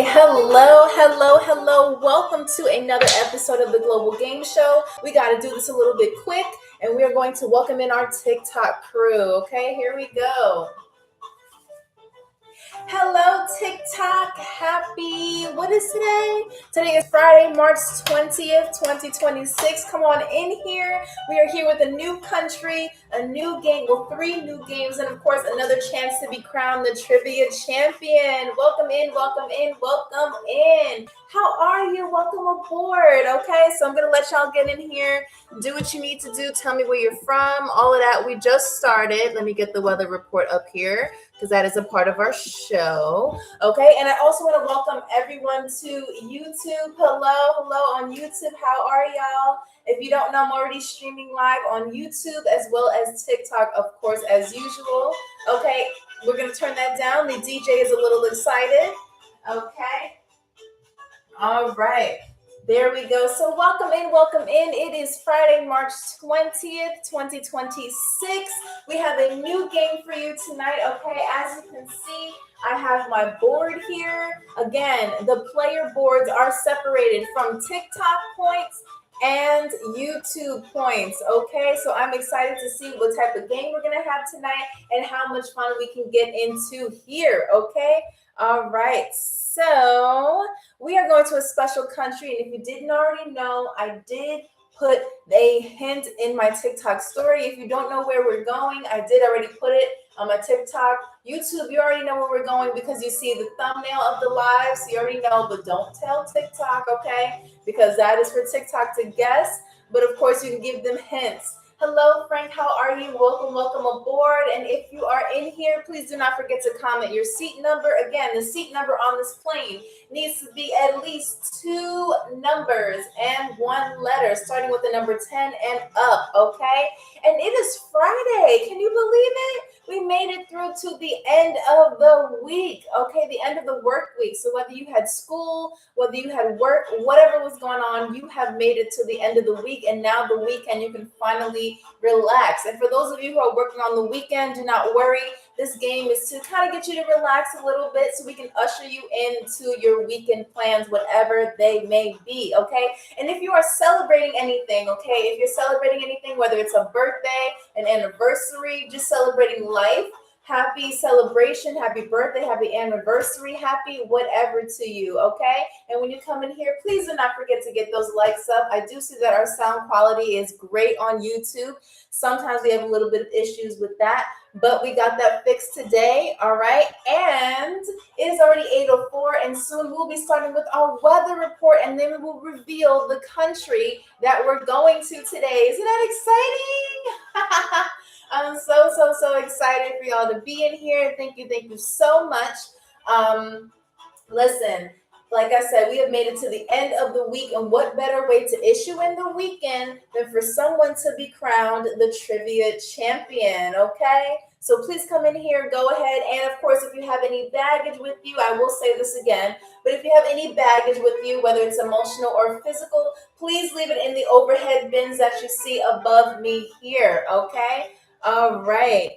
Hello. Welcome to another episode of the Global Game Show. We got to do this a little bit quick, and we are going to welcome in our TikTok crew. Okay, here we go. Hello, TikTok. What is today? Today is Friday, March 20th, 2026. Come on in here. We are here with a new country, a new game, well, 3 new games, and of course, another chance to be crowned the trivia champion. Welcome in. How are you? Welcome aboard. Okay, so I'm going to let y'all get in here. Do what you need to do. Tell me where you're from. All of that. We just started. Let me get the weather report up here, because that is a part of our show. Okay, and I also want to welcome everyone to YouTube. Hello on YouTube. How are y'all? If you don't know, I'm already streaming live on YouTube as well as TikTok, of course, as usual. Okay, we're going to turn that down. The DJ is a little excited. Okay. All right. There we go. So welcome in. It is Friday, March 20th, 2026. We have a new game for you tonight. Okay, as you can see, I have my board here. Again, the player boards are separated from TikTok points and YouTube points. Okay, so I'm excited to see what type of game we're going to have tonight and how much fun we can get into here. Okay, all right. So we are going to a special country, and if you didn't already know, I did put a hint in my TikTok story. If you don't know where we're going, I did already put it on my TikTok. YouTube, you already know where we're going because you see the thumbnail of the live, so you already know, but don't tell TikTok, okay? Because that is for TikTok to guess, but of course you can give them hints. Hello, Frank. How are you? Welcome aboard. And if you are in here, please do not forget to comment your seat number. Again, the seat number on this plane needs to be at least 2 numbers and 1 letter, starting with the number 10 and up, okay? And it is Friday. Can you believe it? We made it through to the end of the week, okay? The end of the work week. So whether you had school, whether you had work, whatever was going on, you have made it to the end of the week. And now the weekend, you can finally relax. And for those of you who are working on the weekend, do not worry. This game is to kind of get you to relax a little bit so we can usher you into your weekend plans, whatever they may be, okay? And if you are celebrating anything, okay, if you're celebrating anything, whether it's a birthday, an anniversary, just celebrating life, happy celebration, happy birthday, happy anniversary, happy whatever to you, okay? And when you come in here, please do not forget to get those likes up. I do see that our sound quality is great on YouTube. Sometimes we have a little bit of issues with that, but we got that fixed today, all right? And it is already 8:04, and soon we'll be starting with our weather report, and then we will reveal the country that we're going to today. Isn't that exciting? I'm so excited for y'all to be in here. Thank you so much. Listen, like I said, we have made it to the end of the week, and what better way to issue in the weekend than for someone to be crowned the trivia champion, okay? So please come in here, go ahead, and of course, if you have any baggage with you, I will say this again, but if you have any baggage with you, whether it's emotional or physical, please leave it in the overhead bins that you see above me here, okay? All right.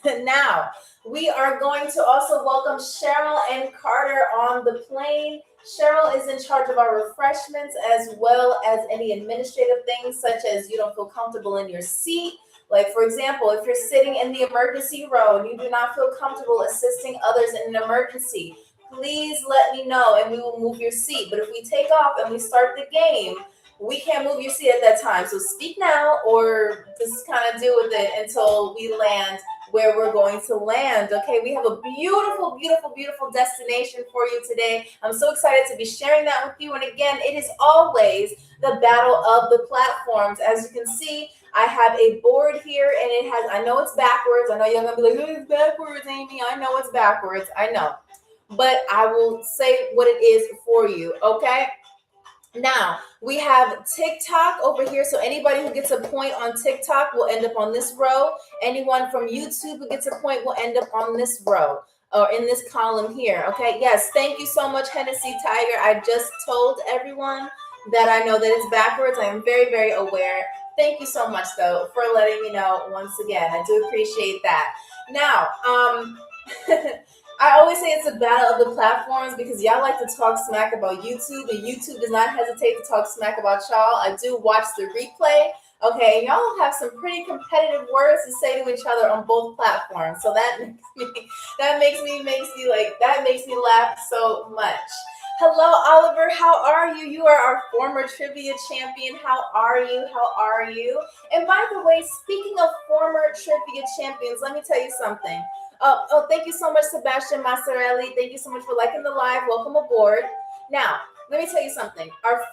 Now, we are going to also welcome Cheryl and Carter on the plane. Cheryl is in charge of our refreshments as well as any administrative things, such as you don't feel comfortable in your seat. Like, for example, if you're sitting in the emergency row and you do not feel comfortable assisting others in an emergency, please let me know and we will move your seat. But if we take off and we start the game, we can't move your seat at that time. So speak now or just kind of deal with it until we land where we're going to land. Okay, we have a beautiful destination for you today. I'm so excited to be sharing that with you. And again, it is always the battle of the platforms. As you can see, I have a board here and it has, I know it's backwards. I know you're gonna be like, oh, it's backwards, Amy. I know it's backwards. I know. But I will say what it is for you, okay? Now, we have TikTok over here. So anybody who gets a point on TikTok will end up on this row. Anyone from YouTube who gets a point will end up on this row or in this column here. Okay. Yes. Thank you so much, Hennessy Tiger. I just told everyone that I know that it's backwards. I am very aware. Thank you so much, though, for letting me know once again. I do appreciate that. Now, I always say it's a battle of the platforms because y'all like to talk smack about YouTube, and YouTube does not hesitate to talk smack about y'all. I do watch the replay. Okay, y'all have some pretty competitive words to say to each other on both platforms. So that makes me laugh so much. Hello, Oliver. How are you? You are our former trivia champion. How are you? How are you? And by the way, speaking of former trivia champions, let me tell you something. Thank you so much, Sebastian Massarelli. Thank you so much for liking the live. Welcome aboard. Now, let me tell you something. Our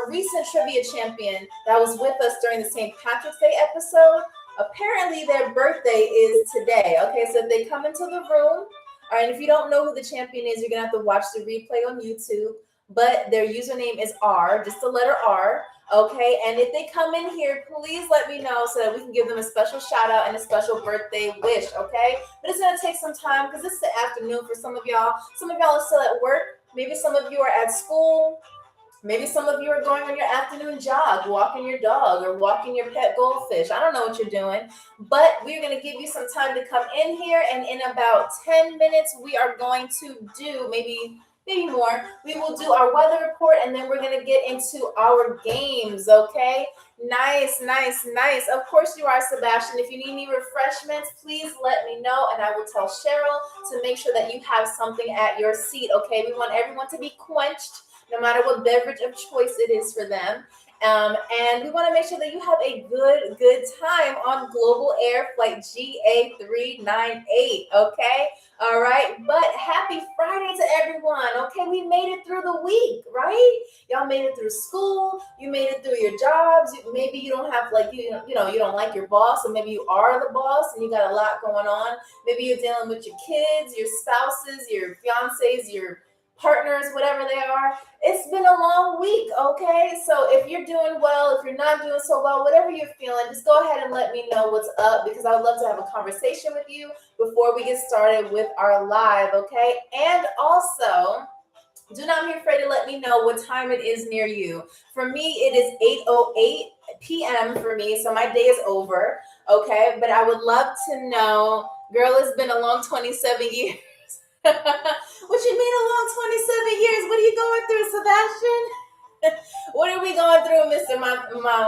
recent trivia champion that was with us during the St. Patrick's Day episode, apparently their birthday is today. Okay, so if they come into the room, all right, if you don't know who the champion is, you're gonna have to watch the replay on YouTube. But their username is R, just the letter R. Okay, and if they come in here, please let me know so that we can give them a special shout out and a special birthday wish. Okay, but it's gonna take some time because it's the afternoon for some of y'all. Some of y'all are still at work. Maybe some of you are at school. Maybe some of you are going on your afternoon jog, walking your dog or walking your pet goldfish. I don't know what you're doing, but we're going to give you some time to come in here. And in about 10 minutes, we are going to do maybe more. We will do our weather report and then we're going to get into our games. Okay. Nice. Of course you are, Sebastian. If you need any refreshments, please let me know and I will tell Cheryl to make sure that you have something at your seat. Okay. We want everyone to be quenched, no matter what beverage of choice it is for them. And we want to make sure that you have a good time on Global Air Flight GA398, okay? All right, but happy Friday to everyone, okay? We made it through the week, right? Y'all made it through school, you made it through your jobs, maybe you don't have you don't like your boss, or maybe you are the boss and you got a lot going on. Maybe you're dealing with your kids, your spouses, your fiancés, your partners, whatever they are. It's been a long week, okay? So if you're doing well, if you're not doing so well, whatever you're feeling, just go ahead and let me know what's up because I would love to have a conversation with you before we get started with our live, okay? And also, do not be afraid to let me know what time it is near you. For me, it is 8:08 p.m. for me, so my day is over, okay? But I would love to know, girl, it's been a long 27 years. What you mean a long 27 years? What are you going through, Sebastian? What are we going through, Mr.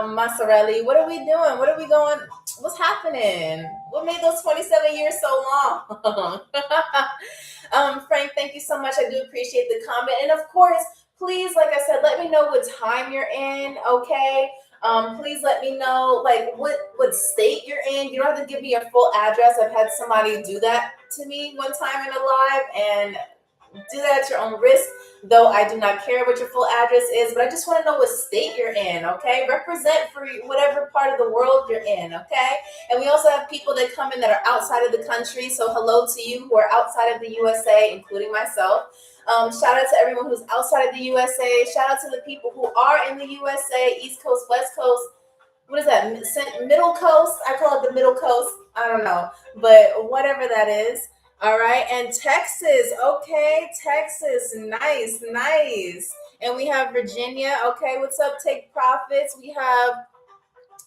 Massarelli? What are we doing? What's happening? What made those 27 years so long? Frank, thank you so much. I do appreciate the comment. And of course, please, like I said, let me know what time you're in, okay? Please let me know what state you're in. You don't have to give me your full address. I've had somebody do that to me one time in a live, and do that at your own risk, though I do not care what your full address is, but I just want to know what state you're in, okay? Represent for whatever part of the world you're in, okay? And we also have people that come in that are outside of the country, so hello to you who are outside of the USA, including myself. Shout out to everyone who's outside of the USA. Shout out to the people who are in the USA, East Coast, West Coast. What is that? Middle Coast? I call it the Middle Coast. I don't know, but whatever that is. All right, and Texas, okay, Texas, nice. And we have Virginia, okay, what's up, Take Profits? We have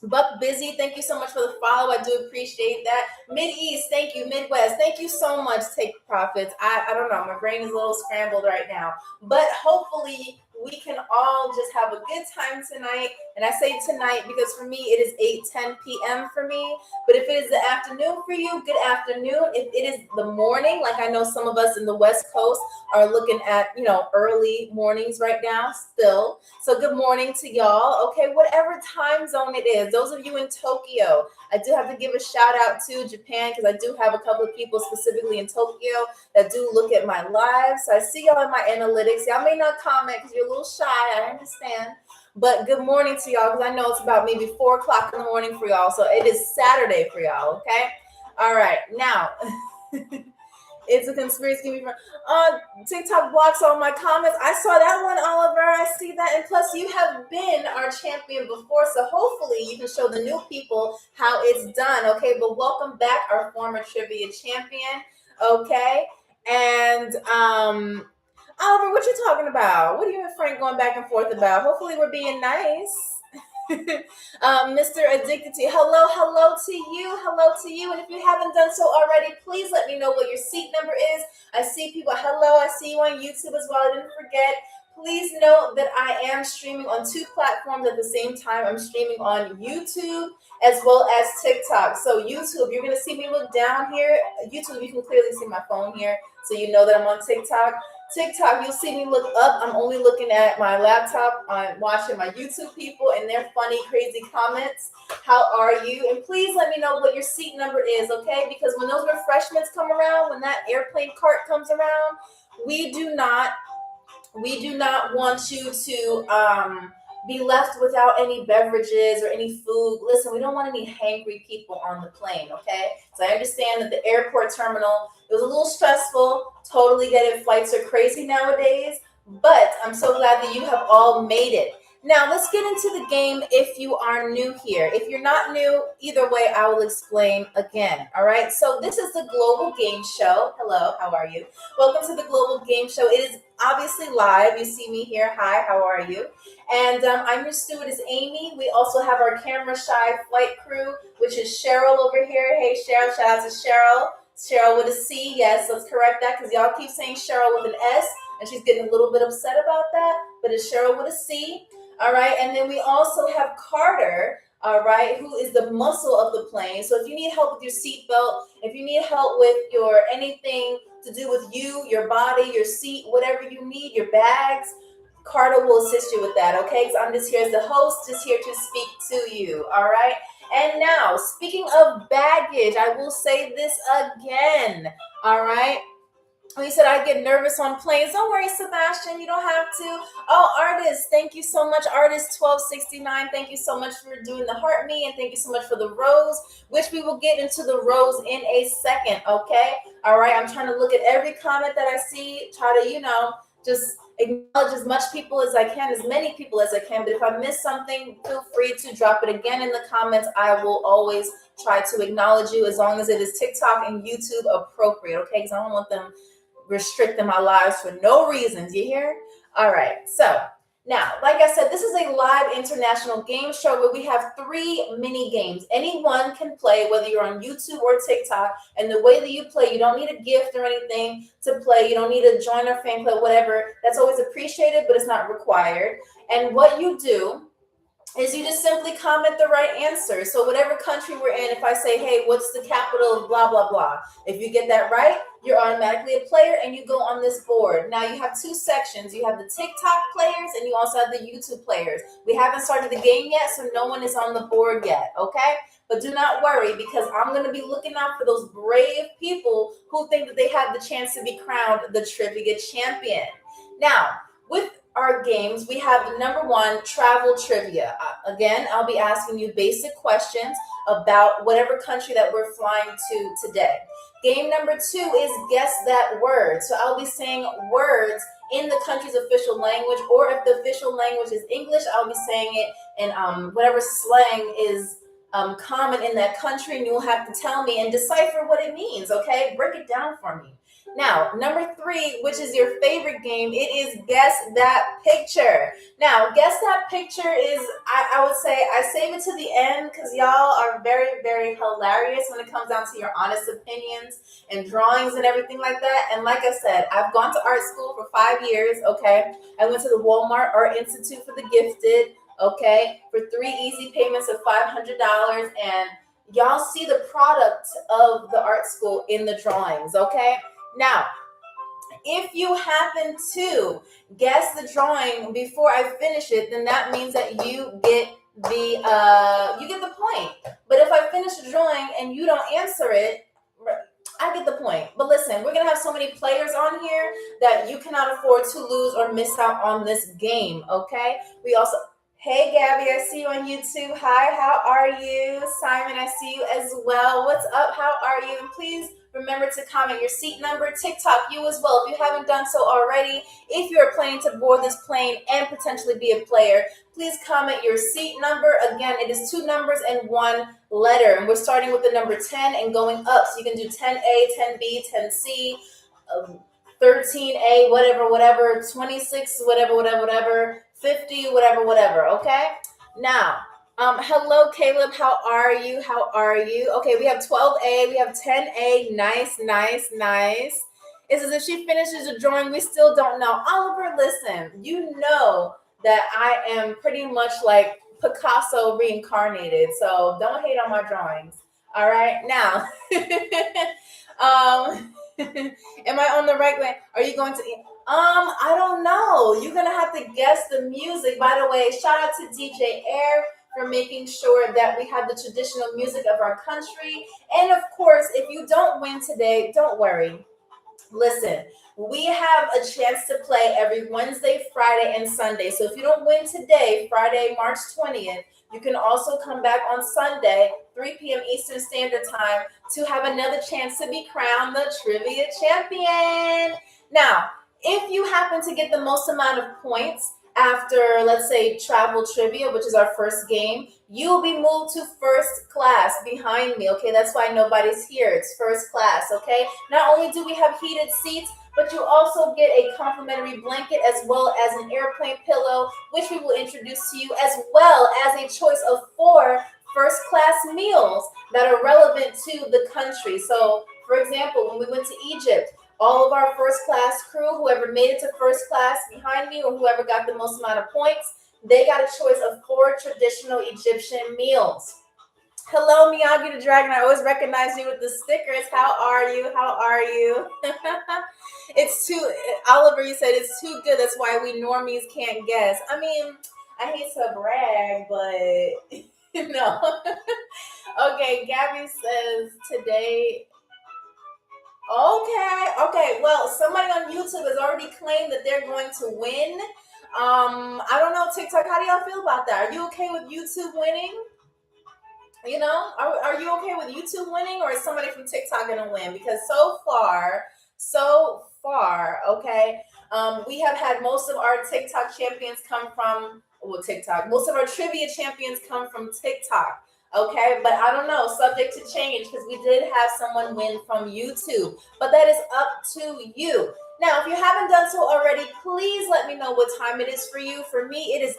Buck Busy, thank you so much for the follow. I do appreciate that. Mid-East, thank you. Midwest, thank you so much, Take Profits. I don't know, my brain is a little scrambled right now, but hopefully we can all just have a good time tonight. And I say tonight because for me, it is 8:10 p.m. for me. But if it is the afternoon for you, good afternoon. If it is the morning, like I know some of us in the West Coast are looking at, early mornings right now still. So good morning to y'all. Okay, whatever time zone it is. Those of you in Tokyo, I do have to give a shout out to Japan because I do have a couple of people specifically in Tokyo that do look at my live. So I see y'all in my analytics. Y'all may not comment because you're a little shy. I understand. But good morning to y'all because I know it's about maybe 4 o'clock in the morning for y'all. So it is Saturday for y'all, okay? All right. Now, it's a conspiracy. TikTok blocks all my comments. I saw that one, Oliver. I see that. And plus, you have been our champion before. So hopefully you can show the new people how it's done, okay? But welcome back, our former trivia champion, okay? And Oliver, what you talking about? What are you and Frank going back and forth about? Hopefully we're being nice. Mr. Addicted to you. Hello to you. Hello to you. And if you haven't done so already, please let me know what your seat number is. I see people. Hello. I see you on YouTube as well. I didn't forget. Please note that I am streaming on 2 platforms at the same time. I'm streaming on YouTube as well as TikTok. So YouTube, you're going to see me look down here. YouTube, you can clearly see my phone here. So you know that I'm on TikTok. TikTok, you'll see me look up. I'm only looking at my laptop. I'm watching my YouTube people and their funny, crazy comments. How are you? And please let me know what your seat number is, okay? Because when those refreshments come around, when that airplane cart comes around, we do not want you to be left without any beverages or any food. Listen, we don't want any hangry people on the plane, okay? So I understand that the airport terminal, it was a little stressful. Totally get it. Flights are crazy nowadays, but I'm so glad that you have all made it. Now, let's get into the game if you are new here. If you're not new, either way, I will explain again, all right? So this is the Global Game Show. Hello, how are you? Welcome to the Global Game Show. It is obviously live. You see me here. Hi, how are you? And I'm your stewardess, Amy. We also have our camera shy flight crew, which is Cheryl over here. Hey, Cheryl. Shout out to Cheryl. Cheryl with a C. Yes, let's correct that because y'all keep saying Cheryl with an S, and she's getting a little bit upset about that. But it's Cheryl with a C. All right. And then we also have Carter, all right, who is the muscle of the plane. So if you need help with your seatbelt, if you need help with your anything to do with you, your body, your seat, whatever you need, your bags, Carter will assist you with that, okay? So I'm just here as the host, just here to speak to you, all right? And now, speaking of baggage, I will say this again, all right? He said I get nervous on planes. Don't worry, Sebastian. You don't have to. Oh, artist, thank you so much. Artist 1269, thank you so much for doing the heart me, and thank you so much for the rose, which we will get into the rose in a second, okay? All right, I'm trying to look at every comment that I see, try to, just acknowledge as much people as I can, as many people as I can. But if I miss something, feel free to drop it again in the comments. I will always try to acknowledge you as long as it is TikTok and YouTube appropriate, okay? Because I don't want them restricting my lives for no reasons. You hear? All right. So now, like I said, this is a live international game show where we have 3 mini games. Anyone can play, whether you're on YouTube or TikTok. And the way that you play, you don't need a gift or anything to play. You don't need to join our fan club, whatever. That's always appreciated, but it's not required. And what you do is you just simply comment the right answer. So whatever country we're in, if I say, hey, what's the capital of blah, blah, blah, if you get that right, you're automatically a player and you go on this board. Now you have 2 sections. You have the TikTok players and you also have the YouTube players. We haven't started the game yet, so no one is on the board yet, okay? But do not worry, because I'm going to be looking out for those brave people who think that they have the chance to be crowned the trivia champion. Now, with our games, we have the number 1, travel trivia. Again, I'll be asking you basic questions about whatever country that we're flying to today. Game number 2 is guess that word. So I'll be saying words in the country's official language, or if the official language is English, I'll be saying it in whatever slang is common in that country, and you'll have to tell me and decipher what it means, okay? Break it down for me. Now, number 3, which is your favorite game, it is Guess That Picture. Now, Guess That Picture is, I would say, I save it to the end because y'all are very, very hilarious when it comes down to your honest opinions and drawings and everything like that. And like I said, I've gone to art school for 5 years, okay? I went to the Walmart Art Institute for the Gifted, okay, for 3 easy payments of $500, and y'all see the product of the art school in the drawings, okay? Now, if you happen to guess the drawing before I finish it, then that means that you get the point. But if I finish the drawing and you don't answer it, I get the point. But listen, we're gonna have so many players on here that you cannot afford to lose or miss out on this game. Okay? We also. Hey, Gabby, I see you on YouTube. Hi, how are you? Simon, I see you as well. What's up? How are you? And please remember to comment your seat number. TikTok, you as well. If you haven't done so already, if you're planning to board this plane and potentially be a player, please comment your seat number. Again, it is 2 numbers and 1 letter. And we're starting with the number 10 and going up. So you can do 10A, 10B, 10C, 13A, whatever, 26, whatever, 50, whatever, okay? Now, Hello, Caleb. How are you? How are you? Okay, we have 12A, we have 10A. Nice, nice, nice. It's as if she finishes the drawing. We still don't know. Oliver, listen, you know that I am pretty much like Picasso reincarnated. So don't hate on my drawings. All right. Now, am I on the right way? Are you going to I don't know. You're gonna have to guess the music. By the way, shout out to DJ Air for making sure that we have the traditional music of our country. And of course, if you don't win today, don't worry. Listen, we have a chance to play every Wednesday, Friday, and Sunday. So if you don't win today, Friday, March 20th, you can also come back on Sunday, 3 p.m. Eastern Standard Time, to have another chance to be crowned the trivia champion. Now, if you happen to get the most amount of points after, let's say, travel trivia, which is our first game, you'll be moved to first class behind me. Okay, that's why nobody's here. It's first class. Okay, not only do we have heated seats, but you also get a complimentary blanket as well as an airplane pillow, which we will introduce to you, as well as a choice of 4 first class meals that are relevant to the country. So, for example, when we went to Egypt, all of our first class crew, whoever made it to first class behind me or whoever got the most amount of points, they got a choice of 4 traditional Egyptian meals. Hello, Miyagi the Dragon. I always recognize you with the stickers. How are you? How are you? It's too, Oliver, you said it's too good. That's why we normies can't guess. I mean, I hate to brag, but no. Okay, Gabby says today. Okay. Well, somebody on YouTube has already claimed that they're going to win. I don't know, TikTok. How do y'all feel about that? Are you okay with YouTube winning? You know, are you okay with YouTube winning, or is somebody from TikTok gonna win? Because so far, okay, we have had most of our TikTok champions come from TikTok. Most of our trivia champions come from TikTok. Okay, but I don't know, subject to change, because we did have someone win from YouTube. But that is up to you. Now, if you haven't done so already, please let me know what time it is for you. For me, it is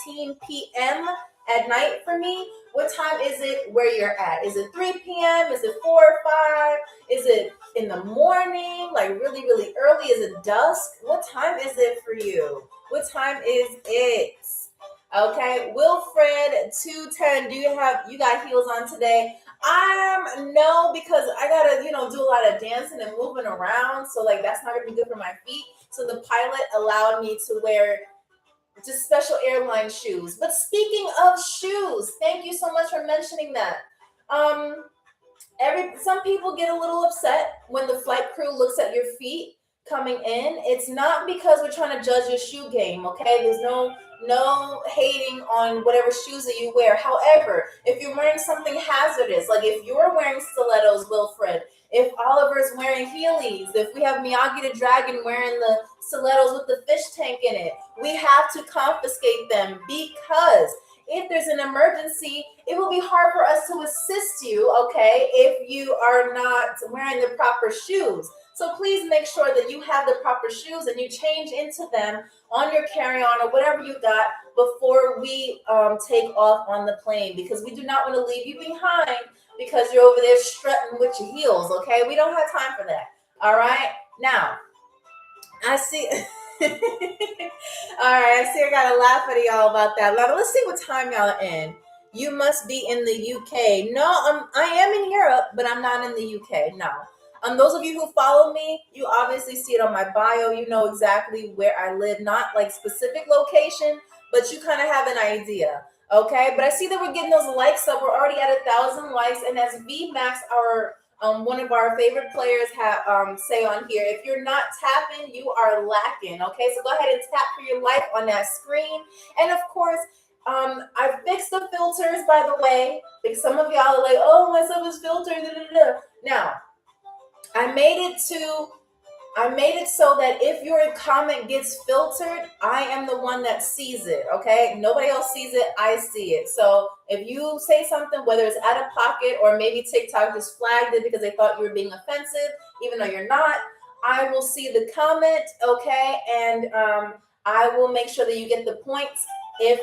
8:18 p.m. at night for me. What time is it where you're at? Is it 3 p.m.? Is it 4 or 5? Is it in the morning, like really, really early? Is it dusk? What time is it for you? What time is it? Okay, Wilfred 210. You got heels on today? No, because I gotta, do a lot of dancing and moving around. So like that's not gonna be good for my feet. So the pilot allowed me to wear just special airline shoes. But speaking of shoes, thank you so much for mentioning that. Some people get a little upset when the flight crew looks at your feet coming in. It's not because we're trying to judge your shoe game, okay? There's no hating on whatever shoes that you wear. However, if you're wearing something hazardous, like if you're wearing stilettos, Wilfred, if Oliver's wearing Heelys, if we have Miyagi the Dragon wearing the stilettos with the fish tank in it, we have to confiscate them, because if there's an emergency, it will be hard for us to assist you, okay, if you are not wearing the proper shoes. So please make sure that you have the proper shoes and you change into them on your carry-on or whatever you got before we take off on the plane, because we do not want to leave you behind because you're over there strutting with your heels, okay? We don't have time for that, all right? Now, I see... All right, I see I got to laugh at y'all about that. Now, let's see what time y'all are in. You must be in the UK. No, I am in Europe, but I'm not in the UK, no. Those of you who follow me, you obviously see it on my bio. You know exactly where I live, not like specific location, but you kind of have an idea, okay? But I see that we're getting those likes up. We're already at 1,000 likes, and as VMAX, our one of our favorite players say on here, if you're not tapping, you are lacking, okay? So go ahead and tap for your like on that screen. And of course, I fixed the filters, by the way, because some of y'all are like, oh, my stuff is filtered. Now, I made it so that if your comment gets filtered, I am the one that sees it, okay? Nobody else sees it, I see it. So if you say something, whether it's out of pocket or maybe TikTok just flagged it because they thought you were being offensive, even though you're not, I will see the comment, okay? And I will make sure that you get the points if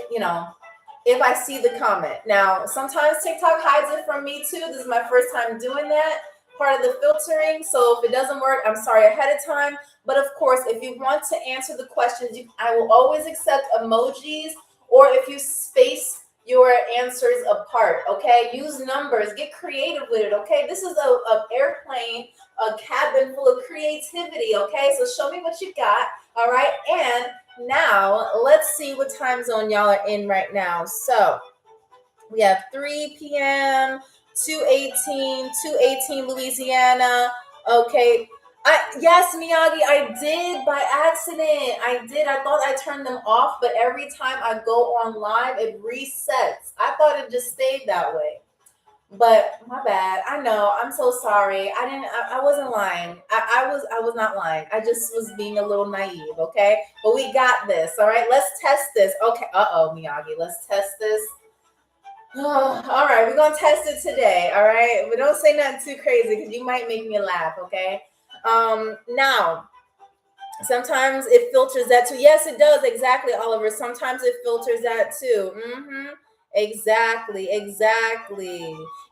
if I see the comment. Now, sometimes TikTok hides it from me too. This is my first time doing that, part of the filtering. So if it doesn't work, I'm sorry ahead of time. But of course, if you want to answer the questions, I will always accept emojis, or if you space your answers apart, okay? Use numbers, get creative with it, okay? This is a airplane, a cabin full of creativity, okay? So show me what you got, all right? And now let's see what time zone y'all are in right now. So we have 3 p.m., 2:18 Louisiana. Okay. Yes, Miyagi, I did by accident. I did. I thought I turned them off, but every time I go on live, it resets. I thought it just stayed that way. But my bad. I know. I'm so sorry. I wasn't lying. I was not lying. I just was being a little naive, okay? But we got this. All right. Let's test this. Okay. Uh-oh, Miyagi. Let's test this. Oh, all right, we're gonna test it today. All right, but don't say nothing too crazy because you might make me laugh. Okay. Now sometimes it filters that too. Yes, it does. Exactly, Oliver. Sometimes it filters that too. Exactly.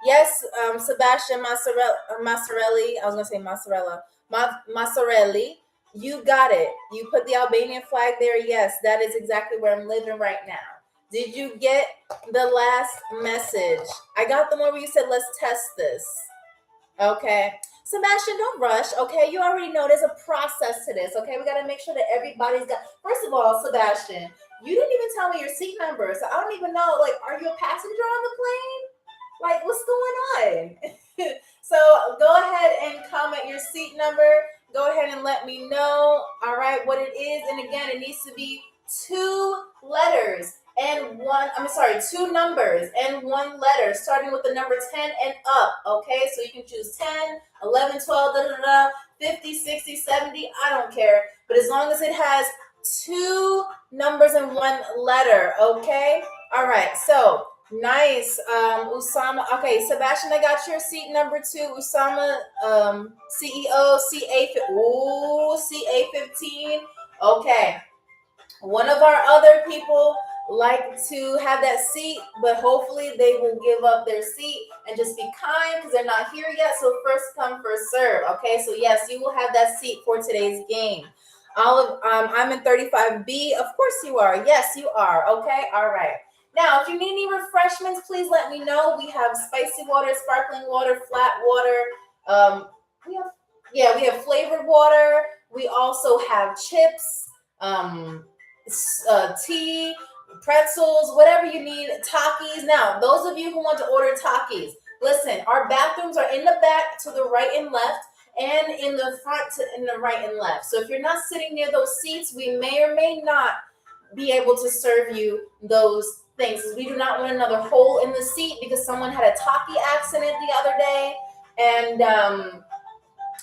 Yes, Sebastian Massarelli. I was gonna say mozzarella. Massarelli. You got it. You put the Albanian flag there. Yes, that is exactly where I'm living right now. Did you get the last message? I got the one where you said, let's test this. Okay. Sebastian, don't rush. Okay. You already know there's a process to this. Okay. We got to make sure that everybody's got. First of all, Sebastian, you didn't even tell me your seat number. So I don't even know. Like, are you a passenger on the plane? Like, what's going on? So go ahead and comment your seat number. Go ahead and let me know. All right. What it is. And again, it needs to be 2 letters. And two numbers and 1 letter, starting with the number 10 and up, okay? So you can choose 10, 11, 12, 50, 60, 70, I don't care. But as long as it has 2 numbers and 1 letter, okay? All right, so nice, Usama. Okay, Sebastian, I got your seat number 2. Usama, CEO, CA15. Okay. One of our other people like to have that seat, but hopefully they will give up their seat and just be kind because they're not here yet. So first come, first serve. Okay, so yes, you will have that seat for today's game. I'm in 35B. Of course you are. Yes, you are. Okay, all right. Now, if you need any refreshments, please let me know. We have spicy water, sparkling water, flat water. We have flavored water. We also have chips. Tea, pretzels, whatever you need, Takis. Now, those of you who want to order Takis, listen, our bathrooms are in the back to the right and left, and in the front in the right and left. So if you're not sitting near those seats, we may or may not be able to serve you those things. We do not want another hole in the seat because someone had a Taki accident the other day, and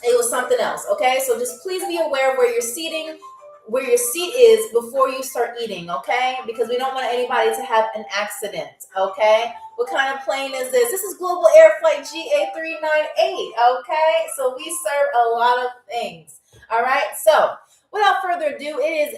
it was something else. Okay, so just please be aware of where your seat is before you start eating, okay? Because we don't want anybody to have an accident, okay? What kind of plane is this? This is Global Air Flight GA398, okay? So we serve a lot of things, all right? So without further ado, it is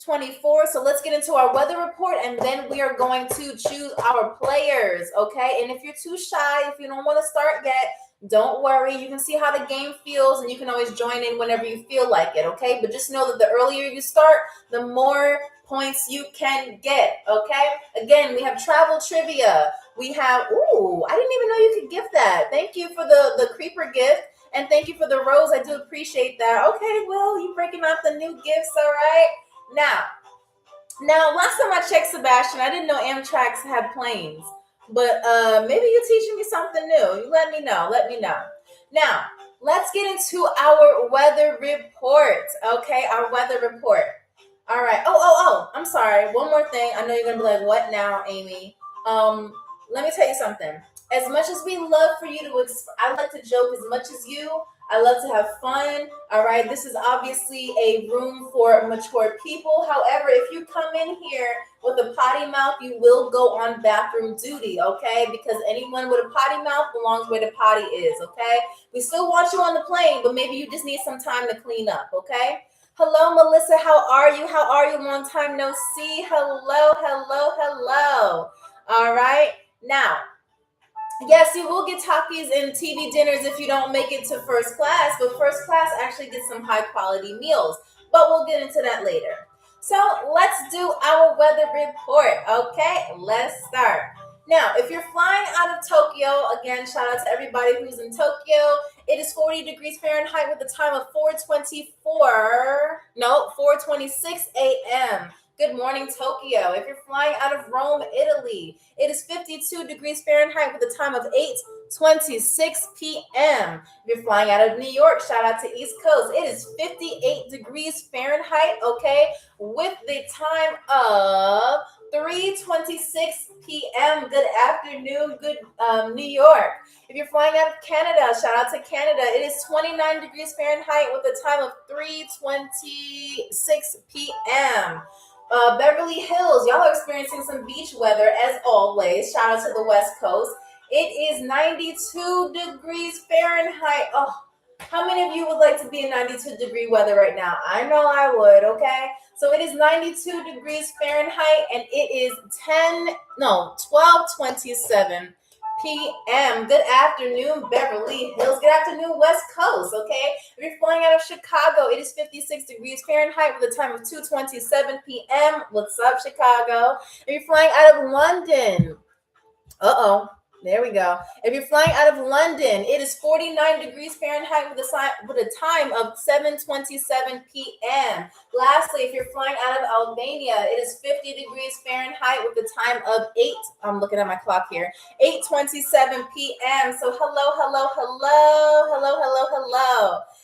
8:24, so let's get into our weather report, and then we are going to choose our players, okay? And if you're too shy, if you don't want to start yet, don't worry. You can see how the game feels, and you can always join in whenever you feel like it, okay? But just know that the earlier you start, the more points you can get, okay? Again, we have travel trivia. We have, I didn't even know you could gift that. Thank you for the creeper gift, and thank you for the rose. I do appreciate that. Okay, Will, you breaking out the new gifts, all right? Now, last time I checked, Sebastian, I didn't know Amtrak's had planes. But maybe you're teaching me something new. You let me know. Now, let's get into our weather report. Okay, our weather report. All right. Oh, I'm sorry. One more thing. I know you're going to be like, what now, Amy? Let me tell you something. As much as we love for you to, I like to joke as much as you. I love to have fun. All right. This is obviously a room for mature people. However, if you come in here with a potty mouth, you will go on bathroom duty. Okay. Because anyone with a potty mouth belongs where the potty is. Okay. We still want you on the plane, but maybe you just need some time to clean up. Okay. Hello, Melissa. How are you? Long time no see. Hello. All right. Now, yes, you will get Takis and TV dinners if you don't make it to first class, but first class actually gets some high quality meals. But we'll get into that later. So let's do our weather report. Okay, let's start. Now, if you're flying out of Tokyo, again, shout out to everybody who's in Tokyo. It is 40 degrees Fahrenheit with a time of 4:26 a.m. Good morning, Tokyo. If you're flying out of Rome, Italy, it is 52 degrees Fahrenheit with a time of 8:26 p.m. If you're flying out of New York, shout out to East Coast. It is 58 degrees Fahrenheit, okay, with the time of 3:26 p.m. Good afternoon, good New York. If you're flying out of Canada, shout out to Canada. It is 29 degrees Fahrenheit with a time of 3:26 p.m. Beverly Hills, y'all are experiencing some beach weather as always. Shout out to the West Coast. It is 92 degrees Fahrenheit. Oh, how many of you would like to be in 92 degree weather right now? I know I would, okay? So it is 92 degrees Fahrenheit and it is 12:27 p.m. Good afternoon, Beverly Hills. Good afternoon, West Coast, okay? If you're flying out of Chicago, it is 56 degrees Fahrenheit with a time of 2:27 p.m. What's up, Chicago? If you're flying out of London, there we go. If you're flying out of London, it is 49 degrees Fahrenheit with a time of 7:27 p.m. Lastly, if you're flying out of Albania, it is 50 degrees Fahrenheit with a time of I'm looking at my clock here, 8:27 p.m. So hello.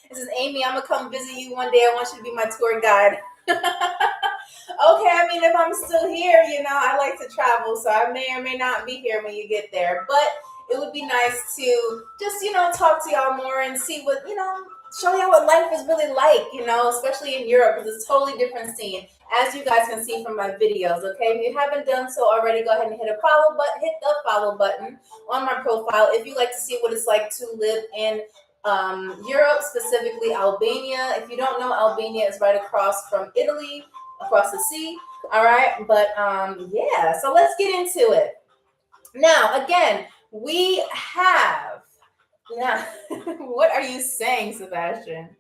This is Amy. I'm going to come visit you one day. I want you to be my tour guide. Okay, I mean, if I'm still here, I like to travel, so I may or may not be here when you get there. But it would be nice to just, talk to y'all more and see what, show y'all what life is really like, especially in Europe, because it's a totally different scene, as you guys can see from my videos, okay? If you haven't done so already, go ahead and hit the follow button on my profile if you like to see what it's like to live in Europe, specifically Albania. If you don't know, Albania is right across from Italy, across the sea. All right, but yeah, so let's get into it. Now, again, we have what are you saying, Sebastian?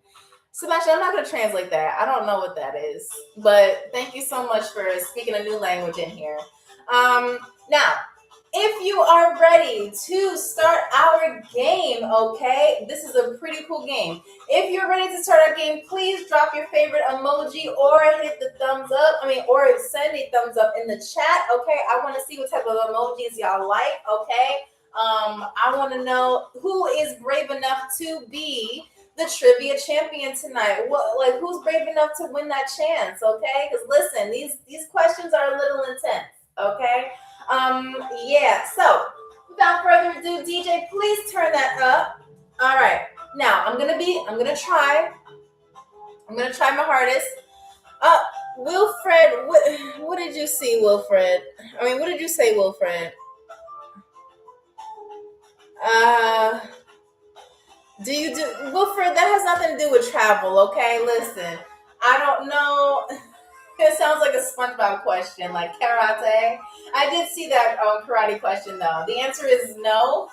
I'm not going to translate that. I don't know what that is, but thank you so much for speaking a new language in here. Now, if you are ready to start our game, okay, this is a pretty cool game. If you're ready to start our game, please drop your favorite emoji or hit the thumbs up. Or send a thumbs up in the chat, okay? I want to see what type of emojis y'all like, okay? I want to know who is brave enough to be the trivia champion tonight. Who's brave enough to win that chance, okay? Because listen, these questions are a little intense, okay? Yeah, so without further ado, DJ, please turn that up. All right, now I'm gonna try my hardest. Wilfred, what did you see, Wilfred? What did you say, Wilfred? Wilfred, that has nothing to do with travel, okay? Listen, I don't know. It sounds like a SpongeBob question, like karate. I did see that karate question, though. The answer is no.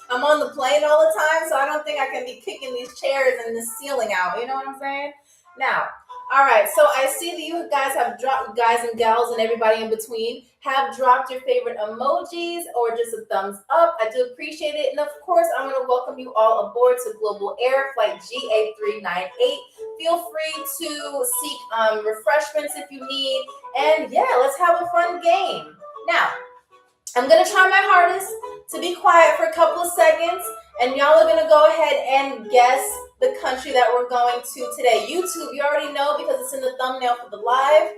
I'm on the plane all the time, so I don't think I can be kicking these chairs and this ceiling out. You know what I'm saying? Now, all right, so I see that you guys have dropped, guys and gals and everybody in between, have dropped your favorite emojis or just a thumbs up. I do appreciate it. And of course, I'm going to welcome you all aboard to Global Air Flight GA398. Feel free to seek refreshments if you need. And yeah, let's have a fun game. Now, I'm going to try my hardest to be quiet for a couple of seconds. And y'all are going to go ahead and guess the country that we're going to today. YouTube, you already know because it's in the thumbnail for the live.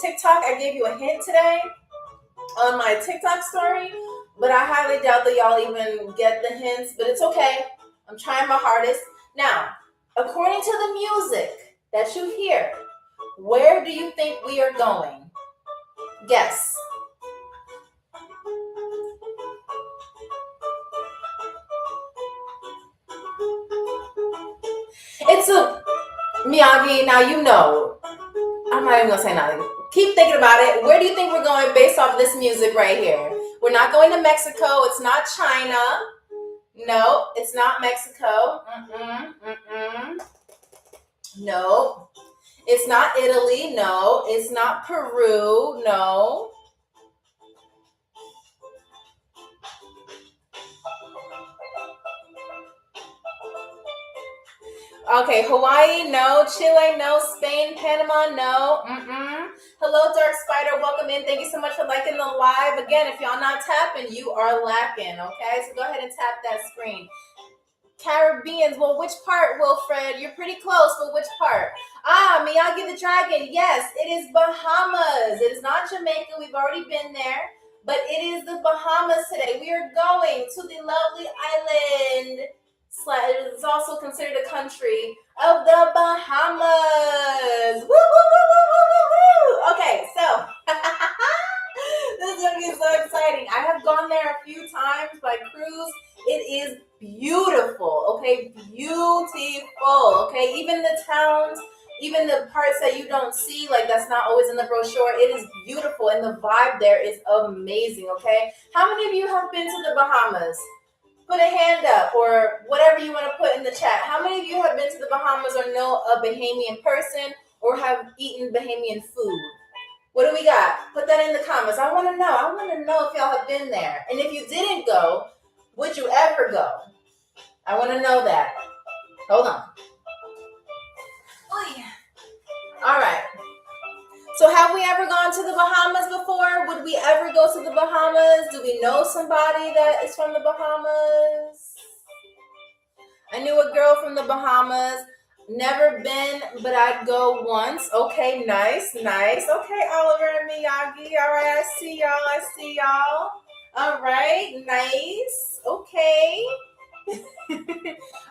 TikTok, I gave you a hint today on my TikTok story, but I highly doubt that y'all even get the hints, but it's okay. I'm trying my hardest. Now, according to the music that you hear, where do you think we are going? Guess. It's a Miyagi. Now you know. I'm not even gonna say nothing. Keep thinking about it. Where do you think we're going based off this music right here? We're not going to Mexico. It's not China. No, it's not Mexico. No. It's not Italy. No. It's not Peru. No. Okay, Hawaii, no. Chile, no. Spain, Panama, no. Hello, Dark Spider. Welcome in. Thank you so much for liking the live. Again, if y'all not tapping, you are lacking, okay? So go ahead and tap that screen. Caribbeans, well, which part, Wilfred? You're pretty close, but which part? Miyagi the Dragon. Yes, it is Bahamas. It is not Jamaica. We've already been there, but it is the Bahamas today. We are going to the lovely island. It's also considered a country of the Bahamas. Woo, woo, woo, woo, woo, woo. Okay, so this is going to be so exciting. I have gone there a few times by cruise. It is beautiful, okay? Beautiful, okay? Even the towns, even the parts that you don't see, like that's not always in the brochure, it is beautiful, and the vibe there is amazing, okay? How many of you have been to the Bahamas? Put a hand up or whatever you want to put in the chat. How many of you have been to the Bahamas or know a Bahamian person or have eaten Bahamian food? What do we got? Put that in the comments. I want to know. I want to know if y'all have been there. And if you didn't go, would you ever go? I want to know that. Hold on. Oh, yeah. All right. So have we ever gone to the Bahamas before? Would we ever go to the Bahamas? Do we know somebody that is from the Bahamas? I knew a girl from the Bahamas. Never been, but I'd go once. Okay, nice, nice. Okay, Oliver and Miyagi. All right, I see y'all. All right, nice. Okay.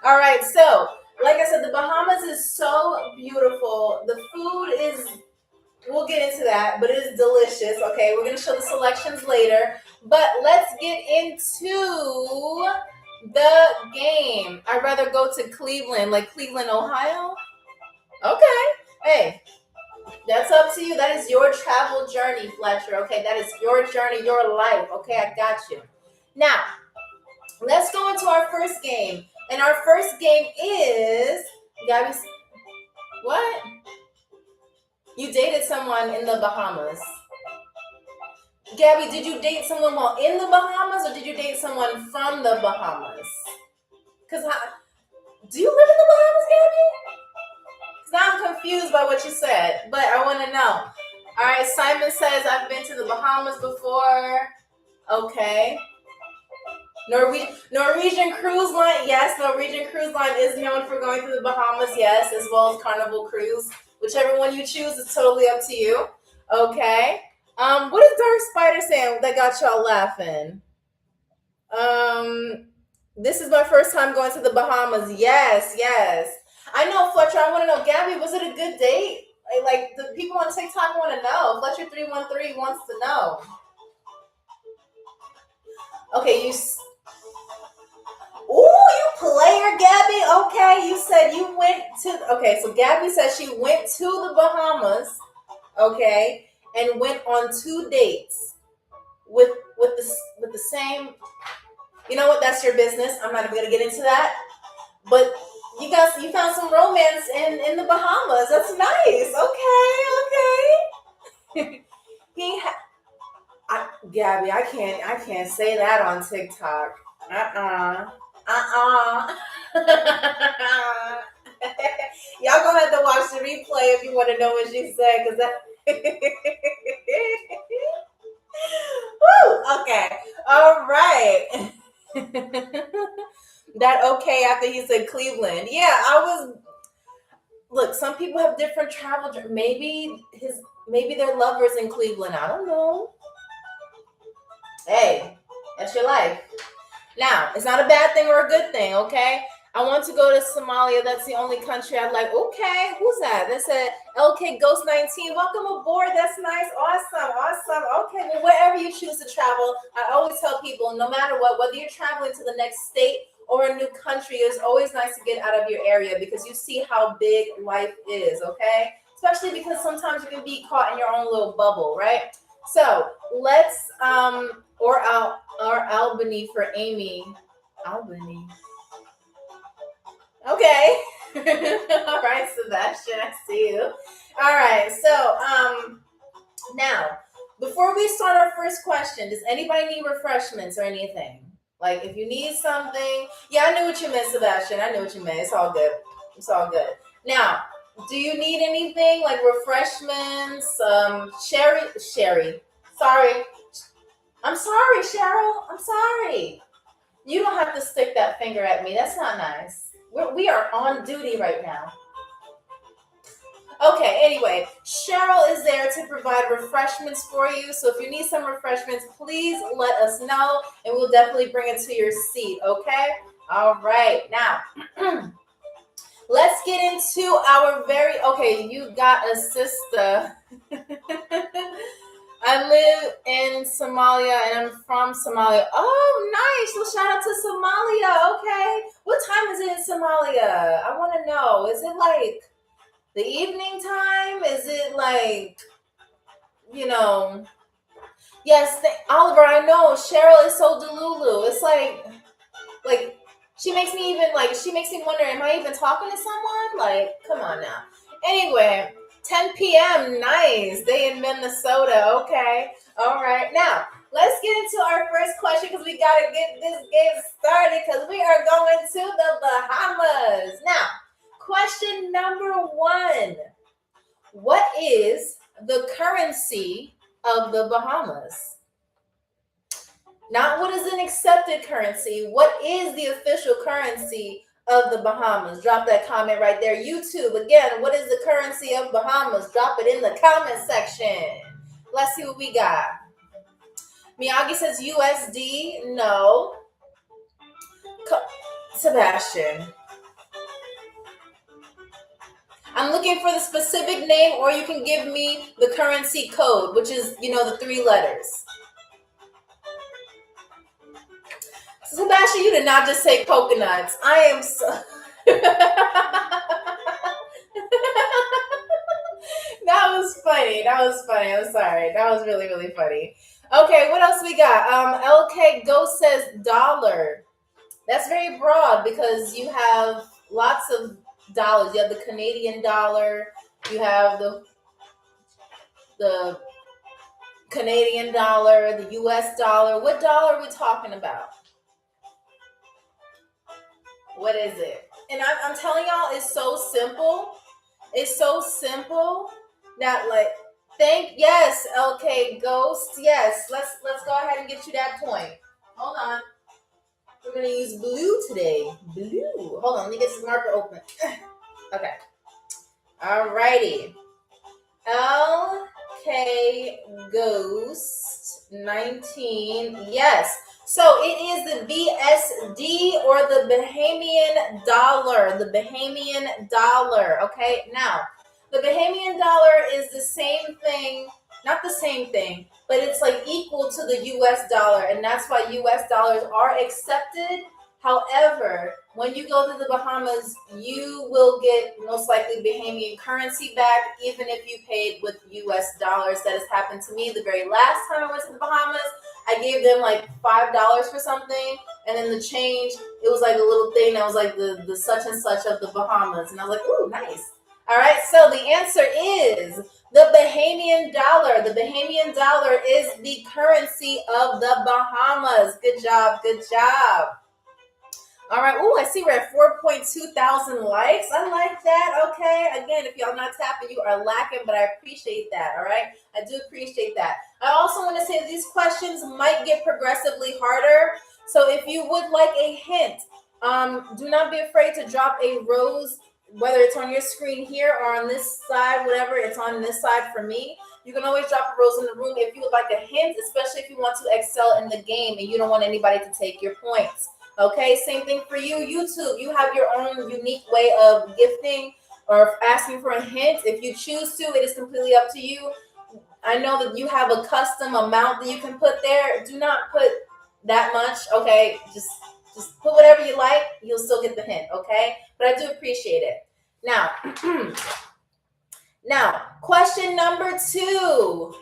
All right, so like I said, the Bahamas is so beautiful. The food is... We'll get into that, but it is delicious. Okay, we're going to show the selections later. But let's get into the game. I'd rather go to Cleveland, like Cleveland, Ohio. Okay. Hey, that's up to you. That is your travel journey, Fletcher. Okay, that is your journey, your life. Okay, I got you. Now, let's go into our first game. And our first game is... Gabby, what? You dated someone in the Bahamas. Gabby, did you date someone while in the Bahamas or did you date someone from the Bahamas? Because do you live in the Bahamas, Gabby? Because now I'm confused by what you said, but I want to know. All right, Simon says, I've been to the Bahamas before. Okay. Norwegian Cruise Line, yes. Norwegian Cruise Line is known for going to the Bahamas, yes, as well as Carnival Cruise. Whichever one you choose is totally up to you. Okay. What is Dark Spider saying that got y'all laughing? This is my first time going to the Bahamas. Yes, yes. I know, Fletcher. I want to know, Gabby, was it a good date? Like the people on TikTok want to know. Fletcher 313 wants to know. Okay, Ooh, you player, Gabby. Okay, you said you went to... Okay, so Gabby said she went to the Bahamas, okay, and went on 2 dates with the same... You know what? That's your business. I'm not even going to get into that. But you found some romance in the Bahamas. That's nice. Okay. Gabby, I can't say that on TikTok. Y'all gonna have to watch the replay if you want to know what she said, because that... Woo, okay. All right. That okay after he said Cleveland. Yeah, look, some people have different travel. Maybe their lover's in Cleveland. I don't know. Hey, that's your life. Now, it's not a bad thing or a good thing, okay? I want to go to Somalia. That's the only country I'd like. Okay, who's that? That said LK Ghost 19. Welcome aboard. That's nice. Awesome. Okay, well, wherever you choose to travel, I always tell people, no matter what, whether you're traveling to the next state or a new country, it's always nice to get out of your area because you see how big life is, okay? especially because sometimes you can be caught in your own little bubble, right? So let's or Albany for Amy. Albany. Okay. All right, Sebastian, I see you. All right, so now before we start our first question, does anybody need refreshments or anything? Like if you need something, yeah, I knew what you meant, Sebastian. I knew what you meant. It's all good. It's all good. Now, do you need anything like refreshments? Sherry. Sorry. I'm sorry, Cheryl. I'm sorry. You don't have to stick that finger at me. That's not nice. We are on duty right now. Okay, anyway, Cheryl is there to provide refreshments for you. So if you need some refreshments, please let us know and we'll definitely bring it to your seat, okay? All right, now, let's get into our okay, you got a sister. I live in Somalia and I'm from Somalia. Oh, nice. Well, shout out to Somalia. Okay. What time is it in Somalia? I want to know. Is it like the evening time? Is it like, yes, Oliver, I know. Cheryl is so delulu. It's like, she makes me wonder, am I even talking to someone? Like, come on now. Anyway, 10 p.m. Nice. They in Minnesota. Okay. All right. Now, let's get into our first question because we got to get this game started because we are going to the Bahamas. Now, question number 1. What is the currency of the Bahamas? Not what is an accepted currency. What is the official currency of the Bahamas? Drop that comment right there. YouTube, again, what is the currency of Bahamas? Drop it in the comment section. Let's see what we got. Miyagi says USD. No. Sebastian. I'm looking for the specific name, or you can give me the currency code, which is, the 3 letters. Sebastian, you did not just say coconuts. I am so... That was funny. I'm sorry. That was really, really funny. Okay, what else we got? LK Ghost says dollar. That's very broad because you have lots of dollars. You have the Canadian dollar. You have the Canadian dollar, the US dollar. What dollar are we talking about? What is it? And I'm telling y'all, it's so simple. It's so simple that yes, LK Ghost. Yes, let's go ahead and get you that point. Hold on. We're gonna use blue today. Blue. Hold on, let me get this marker open. Okay. Alrighty. LK Ghost 19. Yes. So it is the BSD or the Bahamian dollar. The Bahamian dollar. Okay. Now, the Bahamian dollar is the same thing, not the same thing, but it's like equal to the US dollar. And that's why US dollars are accepted. However, when you go to the Bahamas, you will get most likely Bahamian currency back, even if you paid with US dollars. That has happened to me the very last time I went to the Bahamas. I gave them like $5 for something, and then the change, it was like a little thing that was like the such and such of the Bahamas. And I was like, ooh, nice. All right, so the answer is the Bahamian dollar. The Bahamian dollar is the currency of the Bahamas. Good job, good job. All right. Oh, I see we're at 4.2 thousand likes. I like that. Okay. Again, if y'all not tapping, you are lacking, but I appreciate that. All right. I do appreciate that. I also want to say these questions might get progressively harder. So if you would like a hint, do not be afraid to drop a rose, whether it's on your screen here or on this side, whatever. It's on this side for me. You can always drop a rose in the room if you would like a hint, especially if you want to excel in the game and you don't want anybody to take your points. Okay, same thing for you, YouTube. You have your own unique way of gifting or asking for a hint. If you choose to, it is completely up to you. I know that you have a custom amount that you can put there. Do not put that much, okay? Just put whatever you like. You'll still get the hint, okay? But I do appreciate it. Now, Now, question number 2. Oh,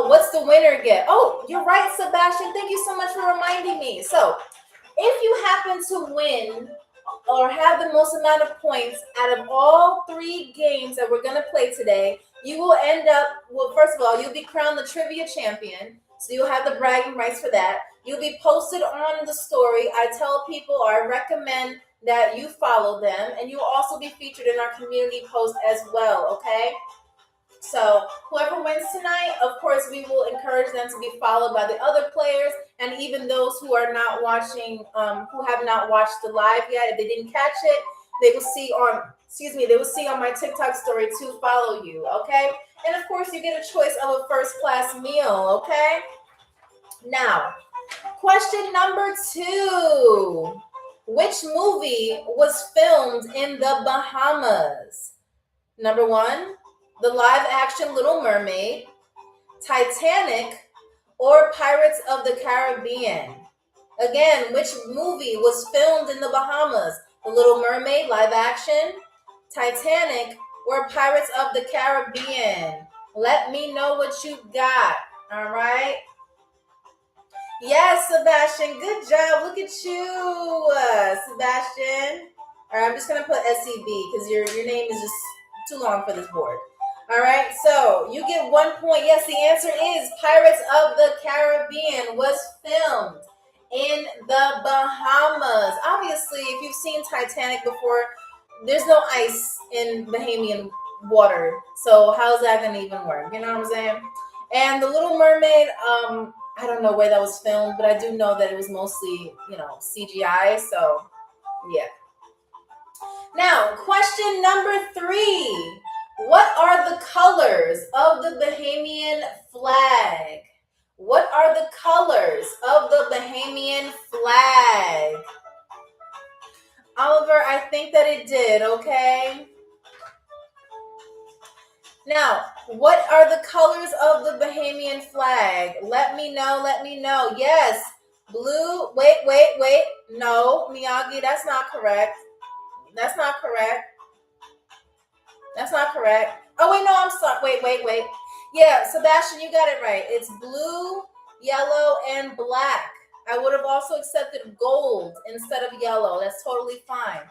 what's the winner get? Oh, you're right, Sebastian. Thank you so much for reminding me. So, if you happen to win or have the most amount of points out of all 3 games that we're going to play today, you will end up, well, first of all, you'll be crowned the trivia champion. So you'll have the bragging rights for that. You'll be posted on the story. I tell people, or I recommend that you follow them, and you'll also be featured in our community post as well, okay? So whoever wins tonight, of course, we will encourage them to be followed by the other players, and even those who are not watching, who have not watched the live yet. If they didn't catch it, they will see on my TikTok story to follow you, okay? And of course, you get a choice of a first-class meal, okay? Now, question number 2. Which movie was filmed in the Bahamas? Number 1, the live-action Little Mermaid, Titanic, or Pirates of the Caribbean? Again, which movie was filmed in the Bahamas? The Little Mermaid, live-action, Titanic, or Pirates of the Caribbean? Let me know what you got, all right? Yes, Sebastian, good job. Look at you, Sebastian. All right, I'm just going to put SCB because your name is just too long for this board. All right, so you get 1 point. Yes, the answer is Pirates of the Caribbean was filmed in the Bahamas. Obviously, if you've seen Titanic before, there's no ice in Bahamian water. So how's that going to even work? You know what I'm saying? And The Little Mermaid, I don't know where that was filmed, but I do know that it was mostly, CGI. So, yeah. Now, question number 3. What are the colors of the Bahamian flag? What are the colors of the Bahamian flag? Oliver, I think that it did, okay? Now, what are the colors of the Bahamian flag? Let me know. Yes, blue. Wait. No, Miyagi, that's not correct. Oh, wait, no, I'm sorry. Wait. Yeah, Sebastian, you got it right. It's blue, yellow, and black. I would have also accepted gold instead of yellow. That's totally fine.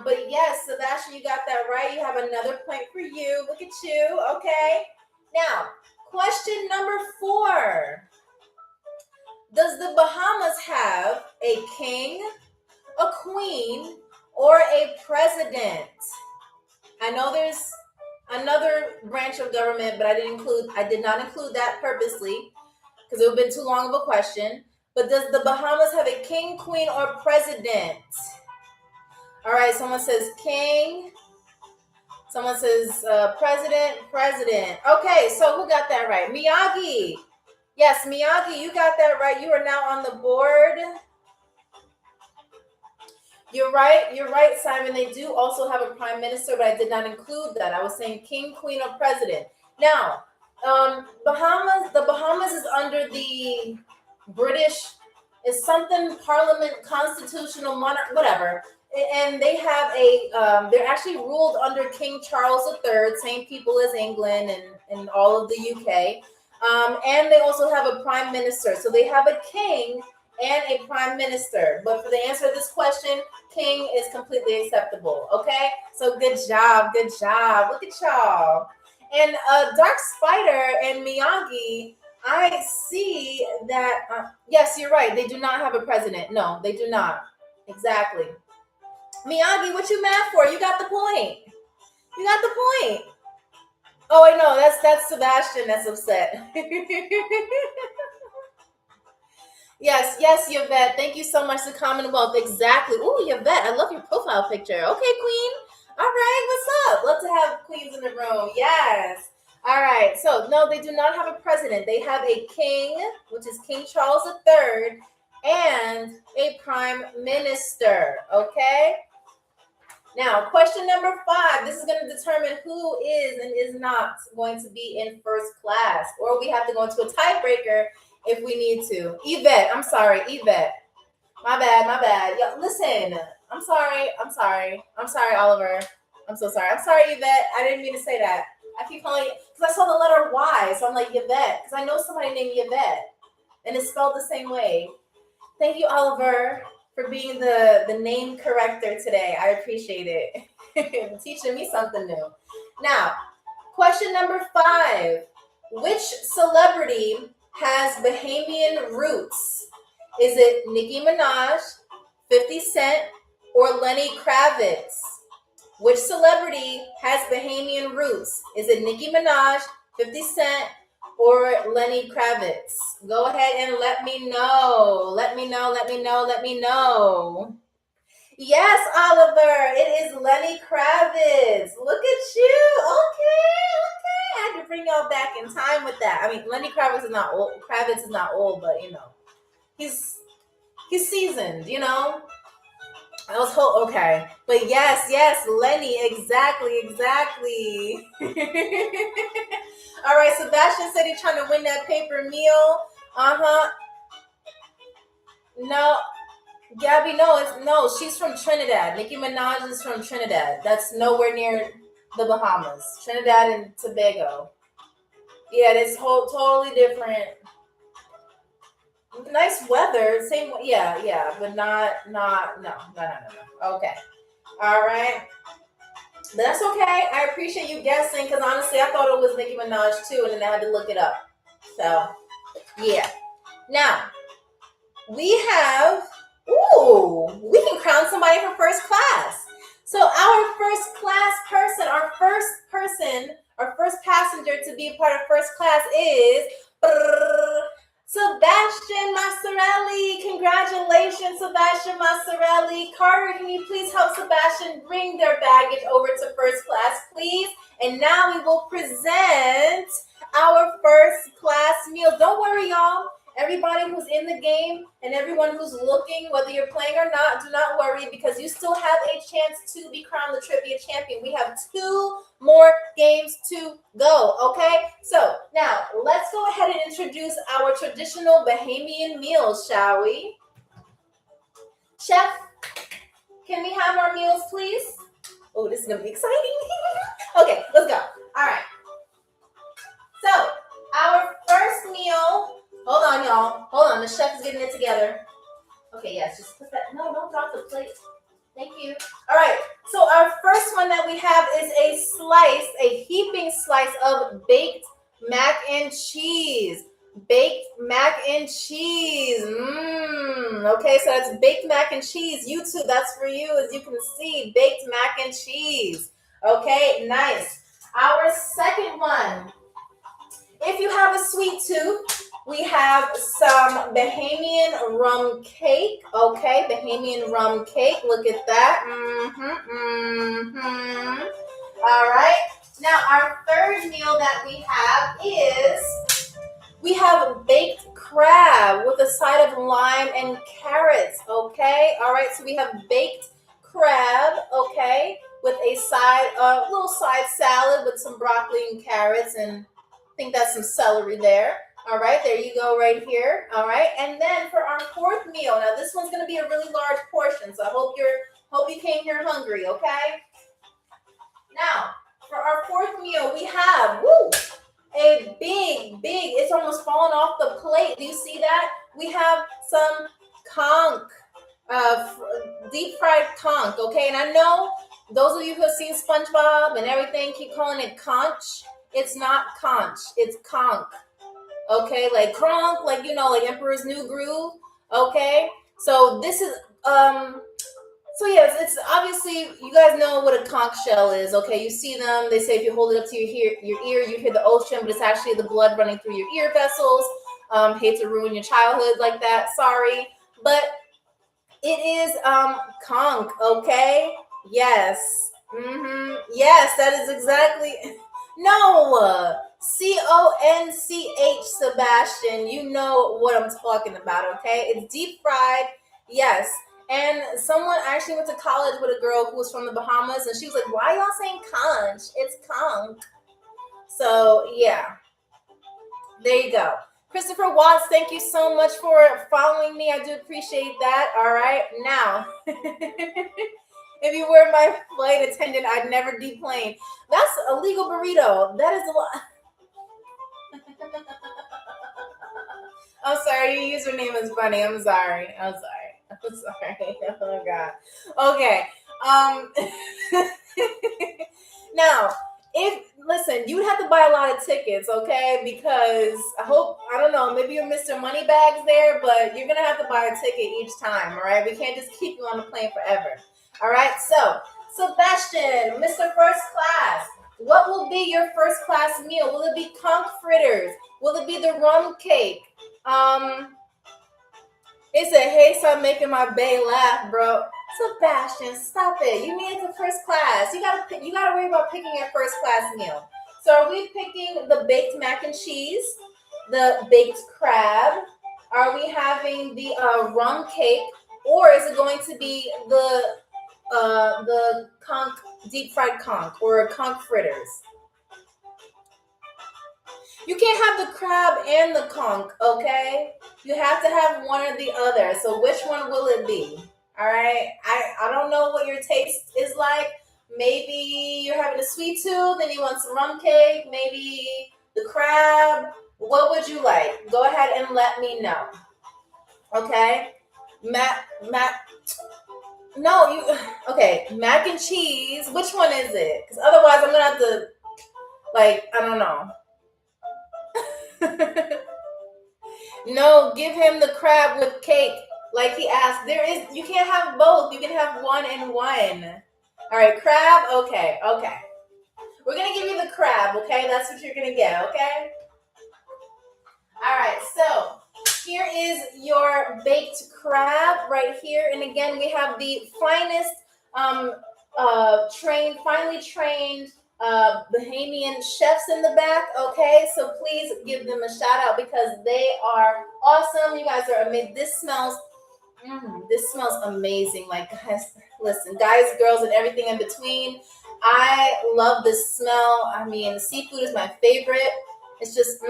But yes, Sebastian, you got that right. You have another point for you. Look at you. Okay. Now, question number 4. Does the Bahamas have a king, a queen, or a president? I know there's another branch of government, but I did not include that purposely because it would have been too long of a question. But does the Bahamas have a king, queen, or president? All right, someone says king. Someone says president. Okay, so who got that right? Miyagi. Yes, Miyagi, you got that right. You are now on the board. You're right, Simon. They do also have a prime minister, but I did not include that. I was saying king, queen, or president. Now, the Bahamas is under the British, is something parliament, constitutional monarch, whatever. And they have they're actually ruled under King Charles III, same people as England and all of the UK. And they also have a prime minister. So they have a king and a prime minister. But for the answer to this question, king is completely acceptable. Okay? So good job. Look at y'all. And Dark Spider and Miyagi, I see that, yes, you're right. They do not have a president. No, they do not. Exactly. Miyagi, what you mad for? You got the point. Oh, I know. That's Sebastian that's upset. Yes, Yvette. Thank you so much, the Commonwealth. Exactly. Ooh, Yvette, I love your profile picture. Okay, Queen. All right, what's up? Love to have queens in the room. Yes. All right. So, no, they do not have a president. They have a king, which is King Charles III, and a prime minister. Okay? Now, question number 5. This is going to determine who is and is not going to be in first class. Or we have to go into a tiebreaker if we need to. Yvette, I'm sorry, Yvette. My bad. Yo, listen, I'm sorry. I'm sorry. I'm sorry, Oliver. I'm so sorry. I'm sorry, Yvette. I didn't mean to say that. I keep calling you because I saw the letter Y, so I'm like Yvette because I know somebody named Yvette, and it's spelled the same way. Thank you, Oliver, for being the name corrector today. I appreciate it. Teaching me something new. Now, question number 5. Which celebrity has Bahamian roots? Is it Nicki Minaj, 50 Cent, or Lenny Kravitz? Which celebrity has Bahamian roots? Is it Nicki Minaj, 50 Cent, or Lenny Kravitz? Go ahead and let me know. Let me know, let me know, let me know. Yes, Oliver, it is Lenny Kravitz. Look at you. Okay. I had to bring y'all back in time with that. I mean, Lenny Kravitz is not old. Kravitz is not old, but he's seasoned, I was okay. But yes, Lenny, exactly. All right, Sebastian said he's trying to win that paper meal. No, Gabby, no, she's from Trinidad. Nicki Minaj is from Trinidad. That's nowhere near the Bahamas. Trinidad and Tobago. Yeah, it's totally different. Nice weather, same, yeah, but no. Okay, all right, but that's okay. I appreciate you guessing because honestly, I thought it was Nicki Minaj too, and then I had to look it up. So, yeah. Now we have. Ooh, we can crown somebody for first class. So our first class person, our first passenger to be a part of first class is Sebastian Massarelli. Congratulations, Sebastian Massarelli. Carter, can you please help Sebastian bring their baggage over to first class, please? And now we will present our first class meal. Don't worry, y'all. Everybody who's in the game and everyone who's looking, whether you're playing or not, do not worry because you still have a chance to be crowned the trivia champion. We have 2 more games to go, okay? So now let's go ahead and introduce our traditional Bahamian meals, shall we? Chef, can we have our meals, please? Oh, this is going to be exciting. Okay, let's go. All right. So our first meal... Hold on, y'all. Hold on. The chef is getting it together. Okay, yes. Just put that. No, don't drop the plate. Thank you. All right. So our first one that we have is a heaping slice of baked mac and cheese. Baked mac and cheese. Okay, so that's baked mac and cheese. YouTube, that's for you. As you can see, baked mac and cheese. Okay, nice. Our second one. If you have a sweet tooth, we have some Bahamian rum cake. Okay, Bahamian rum cake. Look at that. All right. Now, our third meal that we have is baked crab with a side of lime and carrots. Okay. All right. So we have baked crab. Okay, with a little side salad with some broccoli and carrots, and I think that's some celery there. All right, there you go right here. All right, and then for our fourth meal, now this one's going to be a really large portion, so I hope you came here hungry, okay? Now, for our fourth meal, we have a big, it's almost falling off the plate. Do you see that? We have some conch, deep fried conch, okay? And I know those of you who have seen SpongeBob and everything keep calling it conch. It's not conch, it's conch. Okay, like Kronk, like Emperor's New Groove. Okay, so this is so yes, it's obviously you guys know what a conch shell is. Okay, you see them. They say if you hold it up to your ear, you hear the ocean, but it's actually the blood running through your ear vessels. Hate to ruin your childhood like that. Sorry, but it is conch. Okay, yes, yes, that is exactly. No, CONCH, Sebastian. You know what I'm talking about, okay? It's deep fried, yes. And someone actually went to college with a girl who was from the Bahamas, and she was like, why y'all saying conch? It's conch. So, yeah. There you go. Christopher Watts, thank you so much for following me. I do appreciate that. All right. Now, if you were my flight attendant, I'd never deplane. That's a legal burrito. That is a lot. I'm sorry. Your username is funny. I'm sorry. I'm sorry. Oh, God. Okay. Now, listen, you would have to buy a lot of tickets, okay? Because I don't know, maybe you're Mr. Moneybags there, but you're gonna have to buy a ticket each time, all right? We can't just keep you on the plane forever. All right, so Sebastian, Mr. First Class, what will be your first class meal? Will it be conch fritters? Will it be the rum cake? It said, hey, stop making my bae laugh, bro. Sebastian, stop it. You made it to first class. You gotta worry about picking your first class meal. So are we picking the baked mac and cheese, the baked crab? Are we having the rum cake, or is it going to be the conch, deep fried conch, or conch fritters? You can't have the crab and the conch, okay? You have to have one or the other. So which one will it be? All right. I don't know what your taste is like. Maybe you're having a sweet tooth and you want some rum cake. Maybe the crab. What would you like? Go ahead and let me know. Okay. Okay. Mac and cheese. Which one is it? Because otherwise I'm going to have to, I don't know. No, give him the crab with cake, like he asked. You can't have both. You can have one and one. All right, crab. Okay. We're gonna give you the crab. Okay, that's what you're gonna get. Okay. All right. So here is your baked crab right here, and again we have the finest, finely trained Bahamian chefs in the back. Okay, so please give them a shout out because they are awesome. You guys are amazing. This smells amazing. Like, guys, listen, guys, girls, and everything in between, I love this smell. I mean, seafood is my favorite. It's just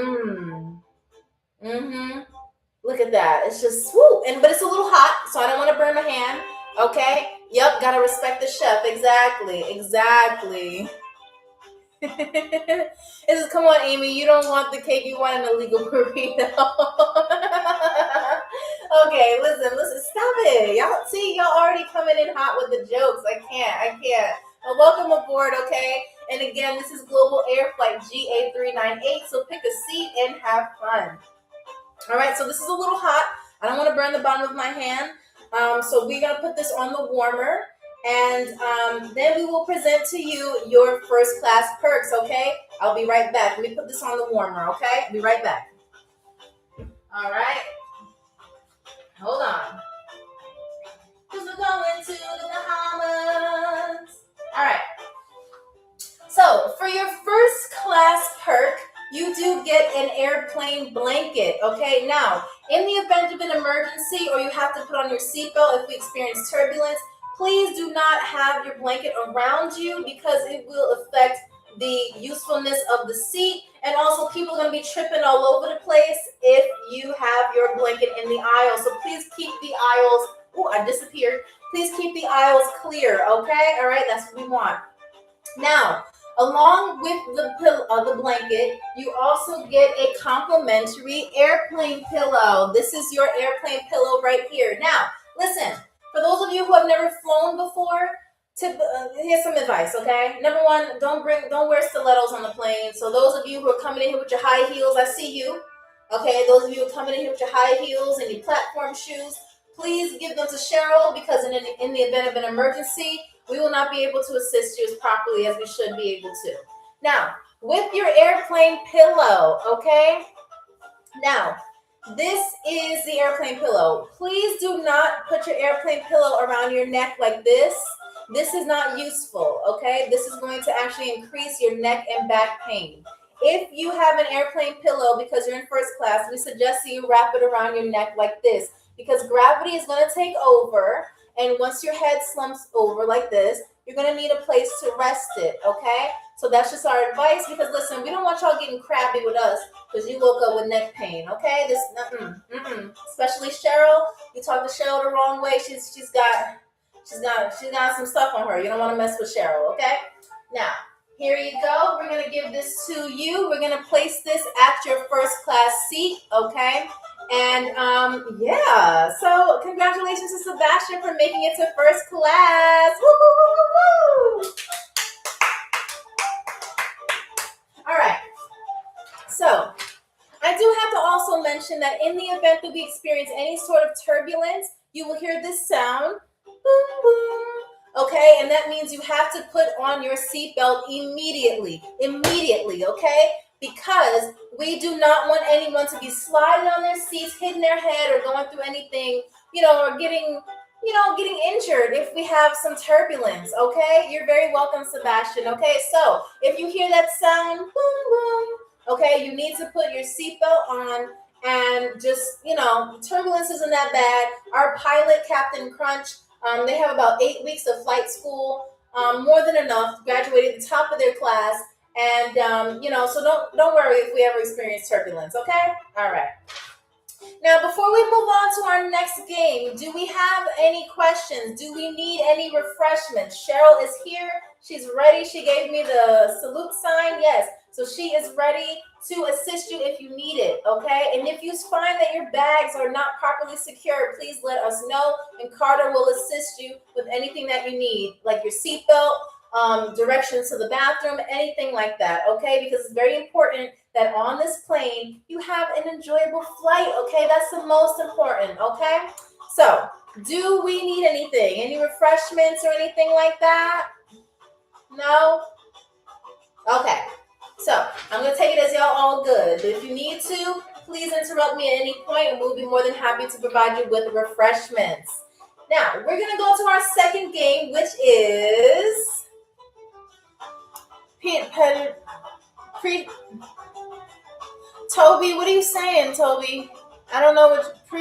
look at that. It's just woo. But it's a little hot, so I don't want to burn my hand. Okay, yep, gotta respect the chef. Exactly. Come on, Amy, you don't want the cake, you want an illegal burrito. Okay, listen, stop it. Y'all already coming in hot with the jokes. I can't. Well, welcome aboard, okay? And again, this is Global Air Flight GA398, so pick a seat and have fun. All right, so this is a little hot. I don't want to burn the bottom of my hand. So we're going to put this on the warmer. And then we will present to you your first class perks, okay? I'll be right back. Let me put this on the warmer, okay? Be right back. All right. Hold on. Because we're going to the Bahamas. All right. So for your first class perk, you do get an airplane blanket, okay? Now, in the event of an emergency or you have to put on your seatbelt if we experience turbulence, please do not have your blanket around you because it will affect the usefulness of the seat. And also people are going to be tripping all over the place if you have your blanket in the aisle. So please keep the aisles, I disappeared. Please keep the aisles clear, okay? All right, that's what we want. Now, along with the blanket, you also get a complimentary airplane pillow. This is your airplane pillow right here. Now, listen. For those of you who have never flown before, here's some advice, okay? Number one, don't wear stilettos on the plane. So those of you who are coming in here with your high heels, I see you. Okay, those of you who are coming in here with your high heels and your platform shoes, please give them to Cheryl because in the event of an emergency, we will not be able to assist you as properly as we should be able to. Now, with your airplane pillow, okay? Now, this is the airplane pillow. Please do not put your airplane pillow around your neck like this. This is not useful, okay? This is going to actually increase your neck and back pain. If you have an airplane pillow because you're in first class, we suggest that you wrap it around your neck like this because gravity is going to take over. And once your head slumps over like this, you're going to need a place to rest it, okay? So that's just our advice, because listen, we don't want y'all getting crabby with us because you woke up with neck pain, okay? This, especially Cheryl. You talk to Cheryl the wrong way. She's got some stuff on her. You don't want to mess with Cheryl, okay? Now, here you go. We're gonna give this to you. We're gonna place this at your first class seat, okay? And yeah, so congratulations to Sebastian for making it to first class. Woo, woo, woo, woo, woo. All right. So I do have to also mention that in the event that we experience any sort of turbulence, you will hear this sound. Boom, boom. Okay, and that means you have to put on your seatbelt immediately, okay? Because we do not want anyone to be sliding on their seats, hitting their head, or going through anything, or getting injured if we have some turbulence, okay? You're very welcome, Sebastian, okay? So if you hear that sound, boom, boom, okay, you need to put your seatbelt on, and just, turbulence isn't that bad. Our pilot, Captain Crunch, they have about 8 weeks of flight school, more than enough, graduated at the top of their class, and, so don't worry if we ever experience turbulence, okay? All right. Now, before we move on to our next game, do we have any questions? Do we need any refreshments? Cheryl is here. She's ready. She gave me the salute sign. Yes. So she is ready to assist you if you need it, okay? And if you find that your bags are not properly secured, please let us know, and Carter will assist you with anything that you need, like your seatbelt, directions to the bathroom, anything like that, okay? Because it's very important that on this plane, you have an enjoyable flight, okay? That's the most important, okay? So, do we need anything? Any refreshments or anything like that? No? Okay. So, I'm going to take it as y'all all good. But if you need to, please interrupt me at any point, and we'll be more than happy to provide you with refreshments. Now, we're going to go to our second game, which is Toby, what are you saying, Toby? I don't know what I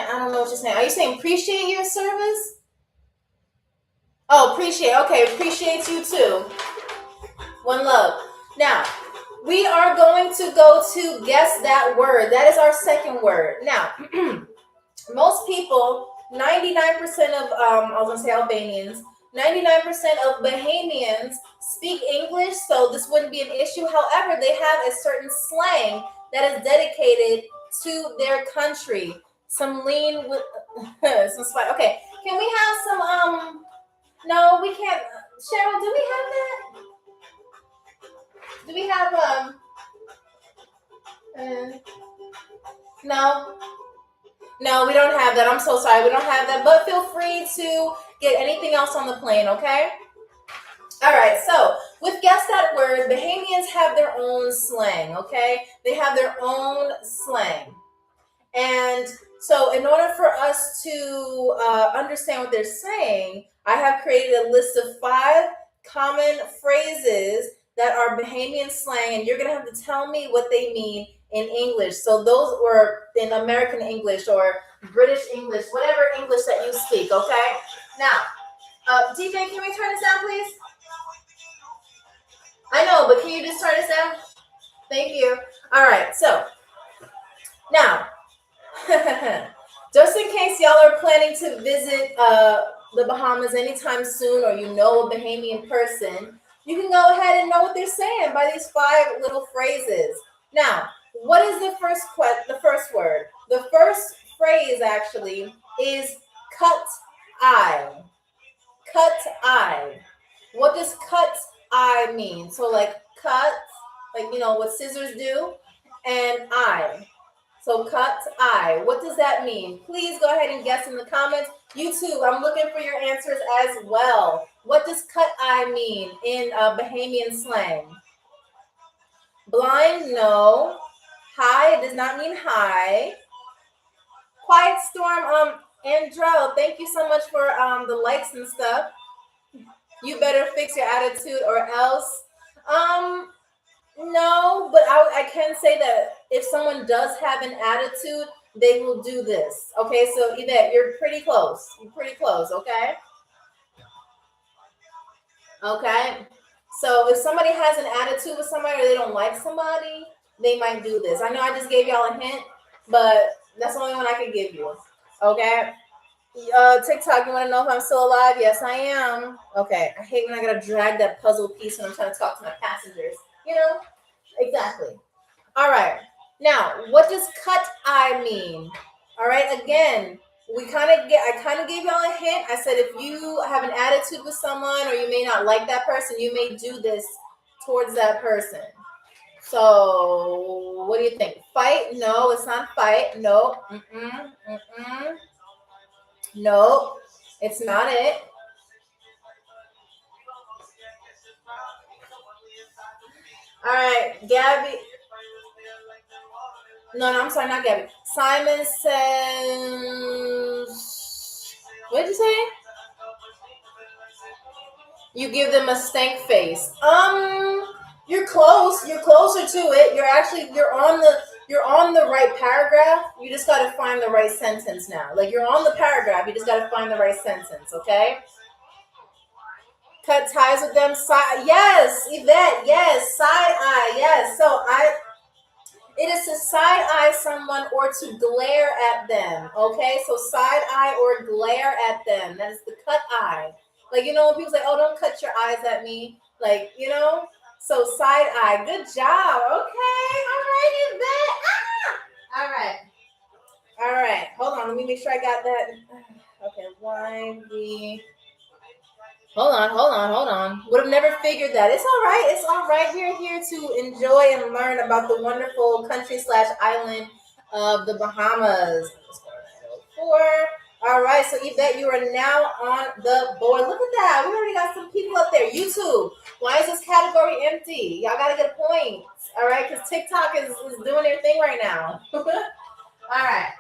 don't know what you're saying. Are you saying appreciate your service? Oh, appreciate. Okay, appreciate you too. One love. Now, we are going to go to guess that word. That is our second word. Now, most people, 99% of, I was going to say Albanians, 99% of Bahamians speak English, so this wouldn't be an issue. However, they have a certain slang that is dedicated to their country. Some lean with some spice. Okay, can we have some, no, we can't. Cheryl, do we have that? Do we have, no? No, we don't have that. I'm so sorry. We don't have that, but feel free to get anything else on the plane, okay? All right, so with Guess That Word, Bahamians have their own slang, okay? They have their own slang. And so in order for us to understand what they're saying, I have created a list of 5 common phrases that are Bahamian slang, and you're going to have to tell me what they mean in English. So those were in American English or British English, whatever English that you speak, okay? Now, DJ, can we turn this down, please? I know, but can you just turn this down? Thank you. All right, so now, just in case y'all are planning to visit the Bahamas anytime soon, or you know a Bahamian person, you can go ahead and know what they're saying by these 5 little phrases. Now, what is the first word? The first phrase actually is cut eye. Cut eye. What does cut eye mean? So like cut, like what scissors do, and eye. So cut eye. What does that mean? Please go ahead and guess in the comments. YouTube, I'm looking for your answers as well. What does cut eye mean in Bahamian slang? Blind, no. High, it does not mean high. Quiet Storm, Andrell, thank you so much for the likes and stuff. You better fix your attitude or else. No, but I can say that if someone does have an attitude, they will do this. Okay, so Yvette, you're pretty close. You're pretty close, okay? Okay. So if somebody has an attitude with somebody or they don't like somebody, they might do this. I know I just gave y'all a hint, but that's the only one I can give you. Okay. TikTok, you want to know if I'm still alive? Yes, I am. Okay. I hate when I gotta drag that puzzle piece when I'm trying to talk to my passengers. You know? Exactly. All right. Now, what does cut eye mean? All right. Again, I kind of gave y'all a hint. I said if you have an attitude with someone or you may not like that person, you may do this towards that person. So, what do you think? Fight? No, it's not fight. No. No, it's not it. All right, Gabby. No, I'm sorry, not Gabby. Simon says, what did you say? You give them a stank face. You're close. You're closer to it. You're on the right paragraph. You just got to find the right sentence now. Like you're on the paragraph. You just got to find the right sentence. Okay. Cut ties with them. Yes, Yvette. Yes, side eye. Yes. It is to side eye someone or to glare at them. Okay, so side eye or glare at them. That is the cut eye. Like, you know, when people say, oh, don't cut your eyes at me. Like, you know, so side eye. Good job. Okay. All right, Yvette. All right. All right. Hold on. Let me make sure I got that. Okay. Hold on. Would have never figured that. It's all right. It's all right. We're here to enjoy and learn about the wonderful country/island of the Bahamas. All right. So Yvette, you are now on the board. Look at that. We already got some people up there. YouTube. Why is this category empty? Y'all got to get a point. All right. Because TikTok is doing their thing right now. All right.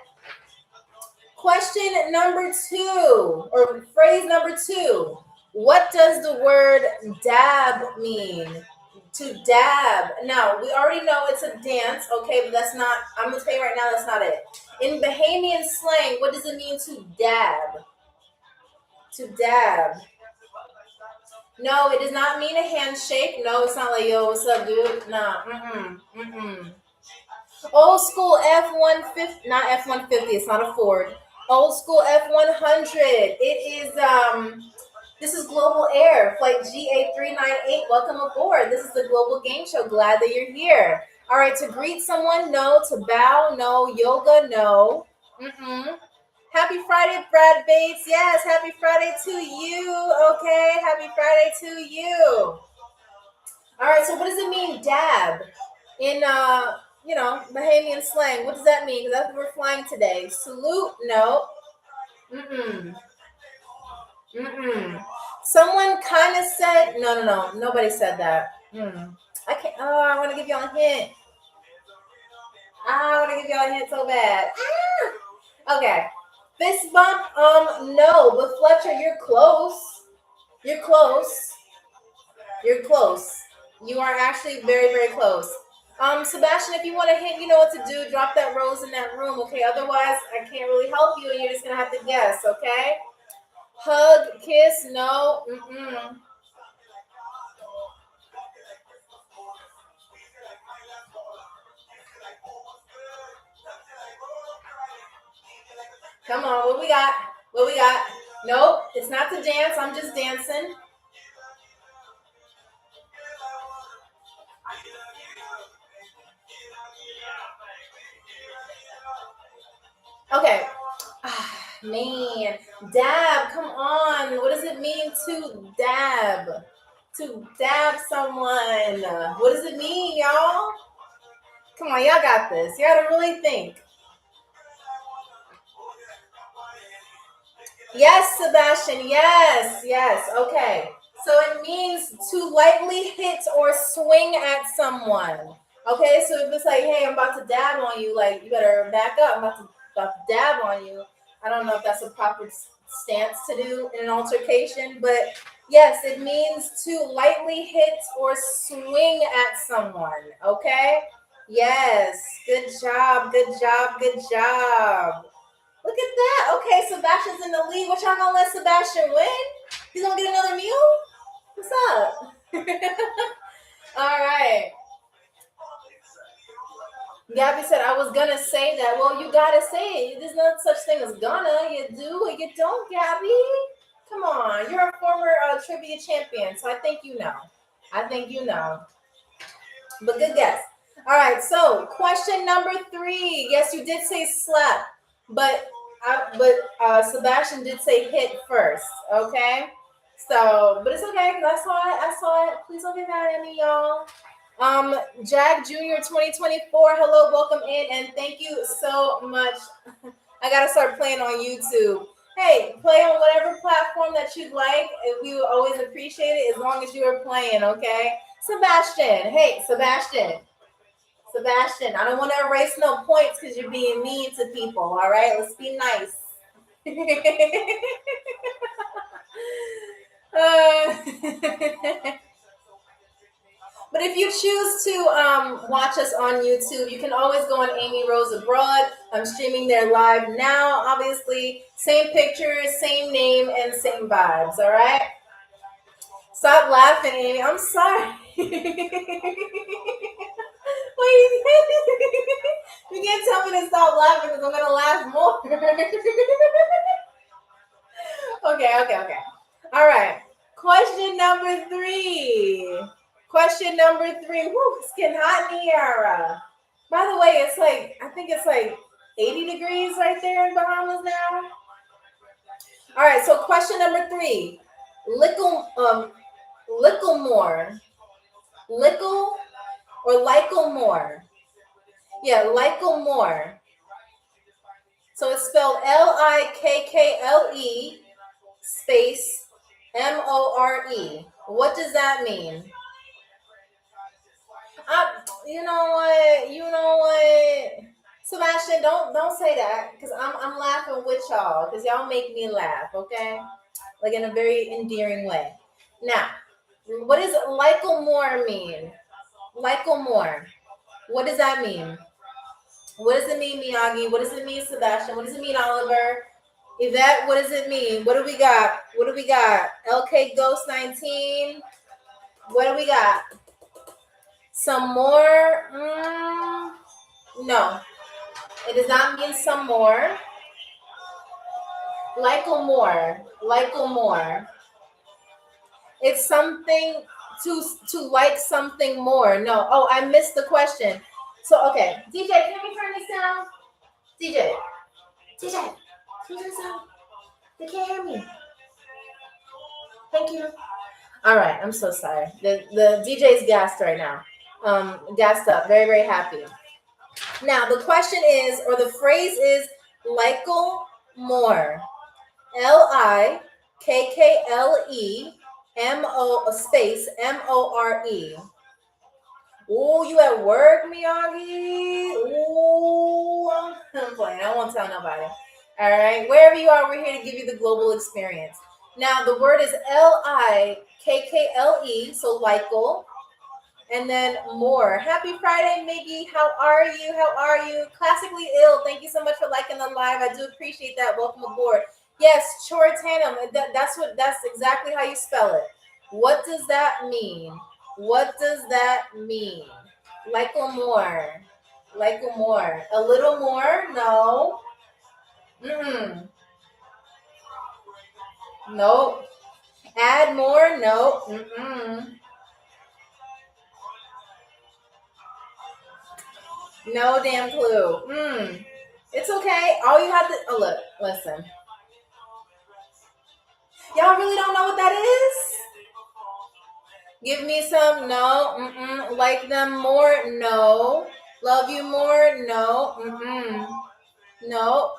Question number 2, or phrase number 2. What does the word dab mean? To dab. Now, we already know it's a dance, okay, but that's not, I'm going to tell you right now, that's not it. In Bahamian slang, what does it mean to dab? To dab. No, it does not mean a handshake. No, it's not like, yo, what's up, dude? No, Old school F-150, not F-150, it's not a Ford. Old school F-100. It is, this is Global Air, flight GA398. Welcome aboard. This is the Global Game Show. Glad that you're here. All right, to greet someone, no. To bow, no. Yoga, no. Happy Friday, Brad Bates. Yes, happy Friday to you. Okay, happy Friday to you. All right, so what does it mean, dab? In, Bahamian slang, what does that mean? Because that's what we're flying today. Salute, no. Someone kind of said, no, nobody said that. I can't, I want to give y'all a hint. I want to give y'all a hint so bad. Okay. Fist bump, no, but Fletcher, you're close. You're close. You're close. You are actually very, very close. Sebastian, if you want a hint, you know what to do. Drop that rose in that room, okay? Otherwise, I can't really help you, and you're just gonna have to guess, okay? Hug, kiss, no. Come on, what we got? What we got? Nope, it's not to dance. I'm just dancing. Okay. Man, dab, come on. What does it mean to dab? To dab someone. What does it mean, y'all? Come on, y'all got this. You gotta really think. Yes, Sebastian. Yes. Okay. So it means to lightly hit or swing at someone. Okay, so if it's like, hey, I'm about to dab on you, like you better back up. I'm about to dab on you. I don't know if that's a proper stance to do in an altercation, but yes, it means to lightly hit or swing at someone. Okay. Yes. Good job. Look at that. Okay, Sebastian's in the lead. What y'all gonna let Sebastian win? He's gonna get another meal? What's right. Gabby said I was gonna say that. Well, you gotta say it. There's no such thing as gonna. You do or you don't, Gabby. Come on. You're a former trivia champion, so I think you know. I think you know. But good guess. All right. So question number 3. Yes, you did say slap, but Sebastian did say hit first. Okay. So, but it's okay because I saw it. I saw it. Please don't get mad at me, y'all. Jack Jr. 2024. Hello, welcome in, and thank you so much. I gotta start playing on YouTube. Hey, play on whatever platform that you'd like. We would always appreciate it as long as you are playing, okay? Sebastian. Hey, Sebastian. Sebastian, I don't want to erase no points because you're being mean to people, all right? Let's be nice. But if you choose to watch us on YouTube, you can always go on Amy Rose Abroad. I'm streaming there live now, obviously. Same pictures, same name, and same vibes, all right? Stop laughing, Amy. I'm sorry. Wait, you can't tell me to stop laughing because I'm going to laugh more. Okay. All right. Question number 3. Question number 3. Woo, it's getting hot in here. By the way, it's like, I think it's like 80 degrees right there in Bahamas now. All right, so question number 3. Lickle more. Lickle or Lickle more? Yeah, Lickle more. So it's spelled Likkle space MORE. What does that mean? You know what? Sebastian, don't say that because I'm laughing with y'all because y'all make me laugh, okay? Like in a very endearing way. Now, what does Lickle more mean? Lickle more. What does that mean? What does it mean, Miyagi? What does it mean, Sebastian? What does it mean, Oliver? Yvette, what does it mean? What do we got? LK Ghost 19. What do we got? Some more? No. It does not mean some more. Lickle more. It's something to like something more. No. Oh, I missed the question. So, okay. DJ, can we turn this down? DJ, turn this down. They can't hear me. Thank you. All right. I'm so sorry. The DJ's gassed right now. Gassed up. Very, very happy. Now, the question is, or the phrase is, Lickle more. Likkle space MORE. Ooh, you at work, Miyagi? Ooh, I'm playing. I won't tell nobody. All right. Wherever you are, we're here to give you the global experience. Now, the word is Likkle, so Lickle. And then more. Happy Friday, Miggy. How are you? Classically ill. Thank you so much for liking the live. I do appreciate that. Welcome aboard. Yes, Chortanum. That's exactly how you spell it. What does that mean? Lickle more. A little more? No. Nope. Add more? No. No damn clue. It's okay. All you have to look, listen. Y'all really don't know what that is? Give me some? No. Like them more? No. Love you more? No. No.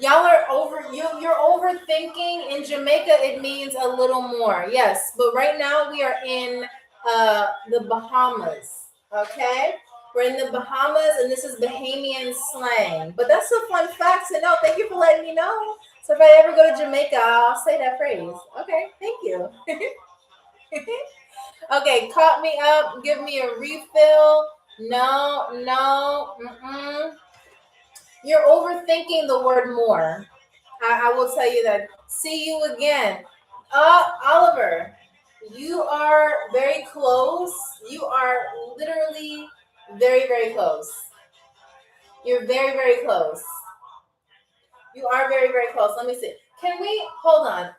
Y'all are you're overthinking. In Jamaica, it means a little more. Yes, but right now we are in the Bahamas. Okay? We're in the Bahamas, and this is Bahamian slang. But that's a fun fact to know. Thank you for letting me know. So if I ever go to Jamaica, I'll say that phrase. Okay, thank you. Okay, caught me up. Give me a refill. No. You're overthinking the word more. I will tell you that. See you again. Oliver. You are very close. You are literally very, very close. You're very, very close. You are very, very close. Let me see. Can we hold on?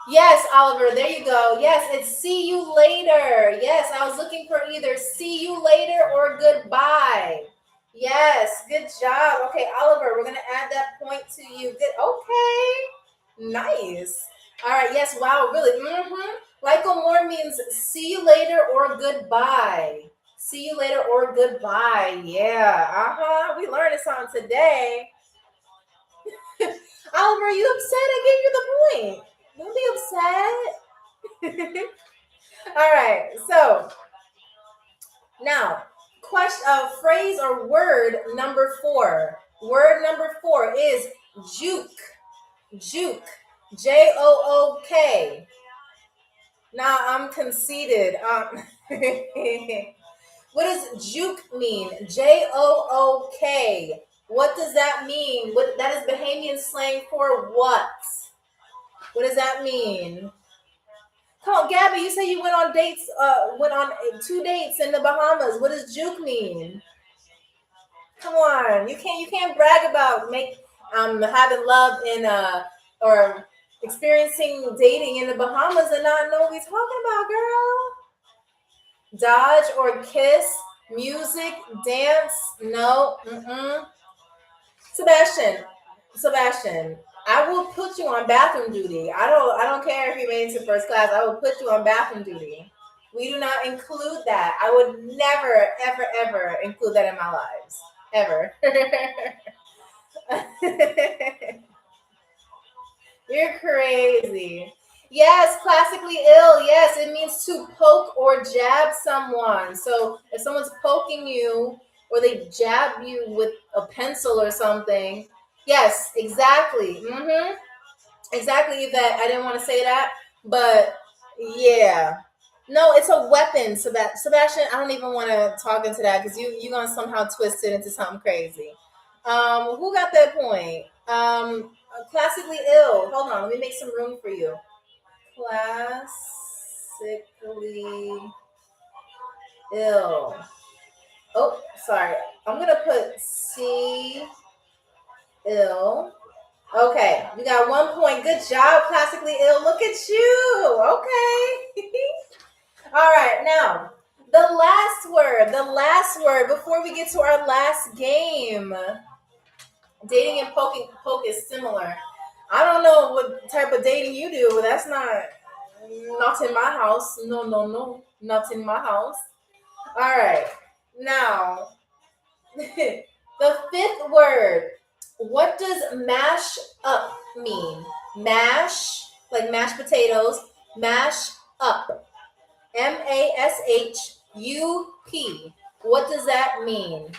Yes, Oliver, there you go. Yes, it's see you later. Yes, I was looking for either see you later or goodbye. Yes, good job. Okay, Oliver, we're going to add that point to you. Good. Okay. Nice. All right. Yes, wow, really. Michael Moore means see you later or goodbye. See you later or goodbye. Yeah. We learned something today. Oliver, you upset? I gave you the point. Don't be upset. All right. So now, phrase or word number 4. Word number 4 is juke. Juke. Jook. Now I'm conceited. What does juke mean? Jook. What does that mean? That is Bahamian slang for what? What does that mean? Come on, Gabby, you say you went on 2 dates in the Bahamas. What does juke mean? Come on. You can't brag about having love in or experiencing dating in the Bahamas and not know what we're talking about, girl. Dodge or kiss, music, dance, no. Sebastian, I will put you on bathroom duty. I don't care if you made it to first class. I will put you on bathroom duty. We do not include that. I would never, ever, ever include that in my lives. Ever. You're crazy. Yes, classically ill. Yes, it means to poke or jab someone. So if someone's poking you or they jab you with a pencil or something. Yes, exactly. Exactly, Yvette. I didn't want to say that, but yeah. No, it's a weapon, Sebastian. I don't even want to talk into that because you're gonna somehow twist it into something crazy. Who got that point? Classically ill. Hold on, let me make some room for you. Classically ill. Oh, sorry. I'm gonna put C ill. Okay, you got 1 point. Good job, classically ill. Look at you. Okay. All right, now the last word before we get to our last game. Dating and poke is similar. I don't know what type of dating you do, but that's not in my house. No, not in my house. All right, now the 5th word. What does mash up mean? Mash, like mashed potatoes. Mash up. MASHUP. What does that mean?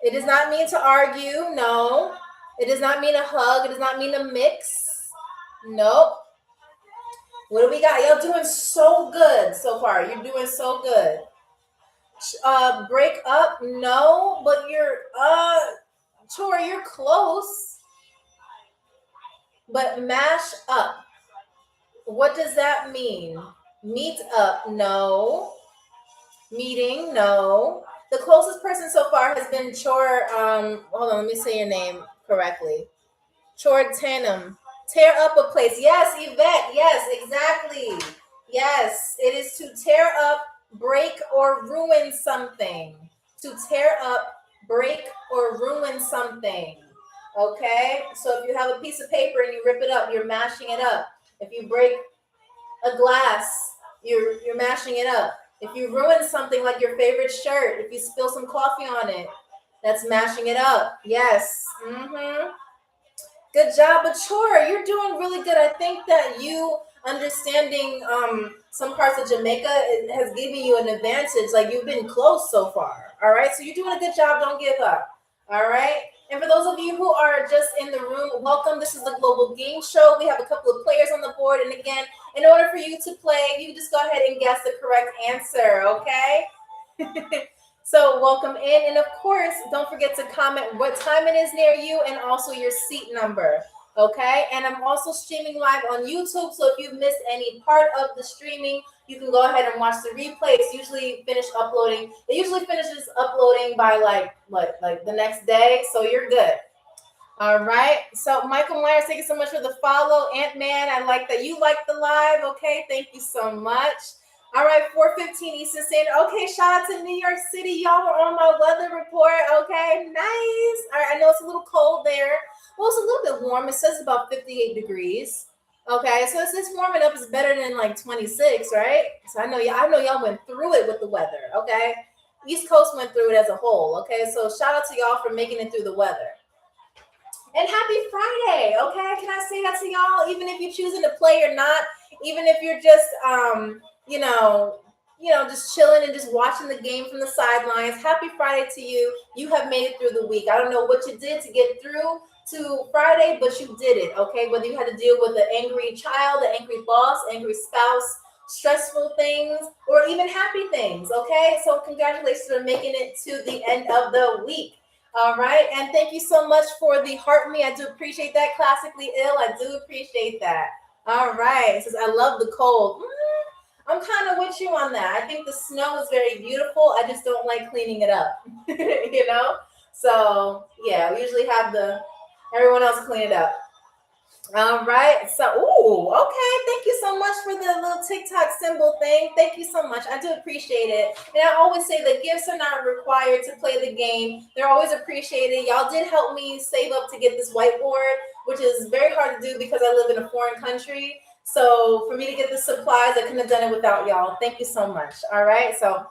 It does not mean to argue. No. It does not mean a hug. It does not mean a mix. Nope. What do we got? Y'all doing so good so far. You're doing so good. Break up? No, but you're close. But mash up. What does that mean? Meet up? No. Meeting? No. The closest person so far has been Chor. Hold on, let me say your name correctly. Chor Tanum. Tear up a place. Yes, Yvette. Yes, exactly. Yes, it is to tear up, break, or ruin something. To tear up, break, or ruin something. Okay? So if you have a piece of paper and you rip it up, you're mashing it up. If you break a glass, you're mashing it up. If you ruin something like your favorite shirt, if you spill some coffee on it, that's mashing it up. Yes. Good job, but sure, you're doing really good. I think that you understanding some parts of Jamaica has given you an advantage. Like you've been close so far. All right, so you're doing a good job. Don't give up. All right. And for those of you who are just in the room, welcome. This is the Global Game Show. We have a couple of players on the board. And again, in order for you to play, you just go ahead and guess the correct answer, okay? So welcome in. And of course, don't forget to comment what time it is near you and also your seat number. Okay, and I'm also streaming live on YouTube. So if you've missed any part of the streaming, you can go ahead and watch the replay. It's usually finished uploading. It usually finishes uploading by like the next day. So you're good. All right. So Michael Myers, thank you so much for the follow. Ant-Man, I like that you like the live. Okay, thank you so much. All right, 4:15 Eastern Standard. Okay, shout out to New York City. Y'all were on my weather report. Okay, nice. All right, I know it's a little cold there. Well, it's a little bit warm. It says about 58 degrees. Okay, so it's warming up. It's better than like 26, right? So I know y'all went through it with the weather. Okay, East Coast went through it as a whole. Okay, so shout out to y'all for making it through the weather. And happy Friday, okay? Can I say that to y'all? Even if you're choosing to play or not, even if you're just just chilling and just watching the game from the sidelines. Happy Friday to you. You have made it through the week. I don't know what you did to get through to Friday, but you did it, okay? Whether you had to deal with an angry child, an angry boss, angry spouse, stressful things, or even happy things, okay? So congratulations on making it to the end of the week. All right, and thank you so much for the heart me. I do appreciate that. Classically ill, I do appreciate that. All right, says I love the cold. I'm kind of with you on that. I think the snow is very beautiful. I just don't like cleaning it up, you know. So yeah, we usually have everyone else clean it up. All right. So, okay. Thank you so much for the little TikTok symbol thing. Thank you so much. I do appreciate it. And I always say that gifts are not required to play the game. They're always appreciated. Y'all did help me save up to get this whiteboard, which is very hard to do because I live in a foreign country. So for me to get the supplies, I couldn't have done it without y'all. Thank you so much. All right. So,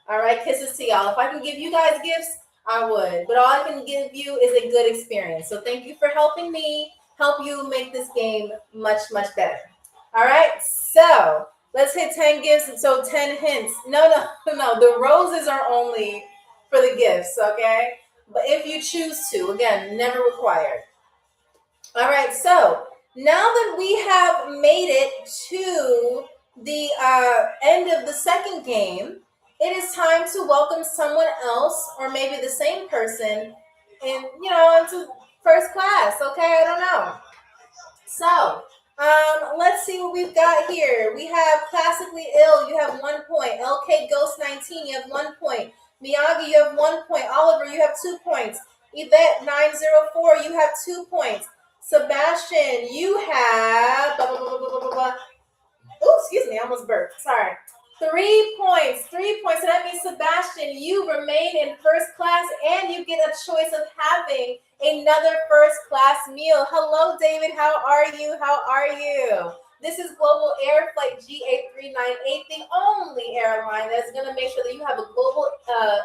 all right. Kisses to y'all. If I can give you guys gifts, I would. But all I can give you is a good experience. So thank you for helping me help you make this game much, much better. All right, so let's hit 10 gifts. So 10 hints. No. The roses are only for the gifts, okay? But if you choose to, again, never required. All right, so now that we have made it to the end of the second game, it is time to welcome someone else or maybe the same person into first class. Okay, I don't know. So, let's see what we've got here. We have Classically Ill, you have 1 point. LK Ghost 19, you have 1 point. Miyagi, you have 1 point. Oliver, you have 2 points. Yvette 904, you have 2 points. Sebastian, you have excuse me, I almost burped. Sorry. 3 points. 3 points. So that means, Sebastian, you remain in first class and you get a choice of having another first class meal. Hello, David. How are you? How are you? This is Global Air Flight GA398, the only airline that's going to make sure that you have a global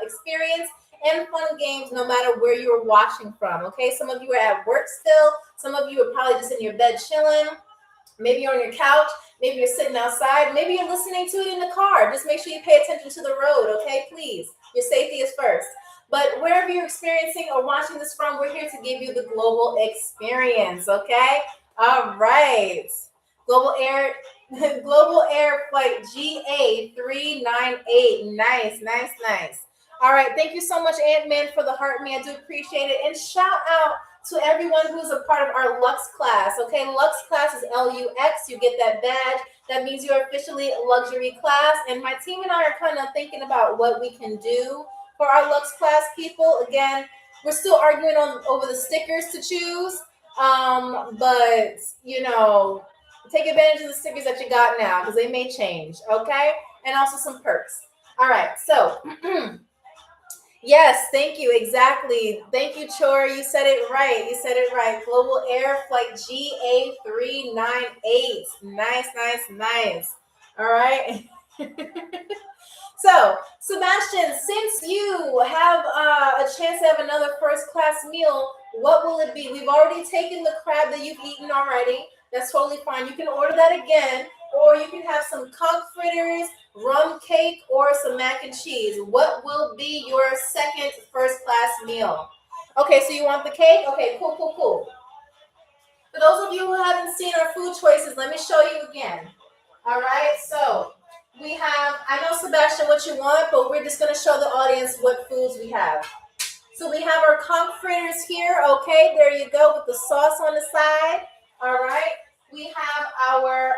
experience and fun games no matter where you're watching from. Okay, some of you are at work still. Some of you are probably just in your bed chilling. Maybe you're on your couch. Maybe you're sitting outside. Maybe you're listening to it in the car. Just make sure you pay attention to the road, okay? Please. Your safety is first. But wherever you're experiencing or watching this from, we're here to give you the global experience, okay? All right. Global Air Flight GA398. Nice. All right. Thank you so much, Ant-Man, for the heart me. I do appreciate it. And shout out to everyone who's a part of our Lux class. Okay, Lux class is LUX. You get that badge. That means you're officially a luxury class. And my team and I are kind of thinking about what we can do for our Lux class people. Again, we're still arguing over the stickers to choose. But take advantage of the stickers that you got now because they may change. Okay, and also some perks. All right, so. Yes, thank you. Exactly. Thank you, Chor. You said it right. Global Air Flight GA398. Nice. All right. So, Sebastian, since you have a chance to have another first class meal, what will it be? We've already taken the crab that you've eaten already. That's totally fine. You can order that again, or you can have some conch fritters, rum cake, or some mac and cheese. What will be your second first class meal? Okay, so you want the cake? Okay, cool. For those of you who haven't seen our food choices, let me show you again. All right, so we have, I know, Sebastian, what you want, but we're just going to show the audience what foods we have. So we have our conch fritters here. Okay, there you go with the sauce on the side. All right. We have our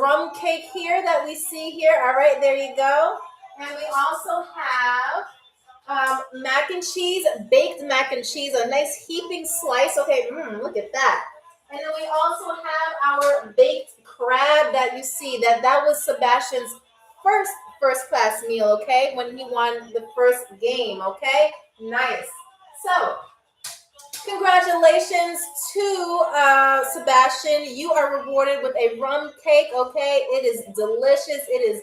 rum cake here that we see here. All right, there you go. And we also have mac and cheese, baked mac and cheese, a nice heaping slice. Okay, look at that. And then we also have our baked crab that you see. That was Sebastian's first class meal, okay, when he won the first game, okay? Nice. So, congratulations to Sebastian. You are rewarded with a rum cake, okay? It is delicious. It is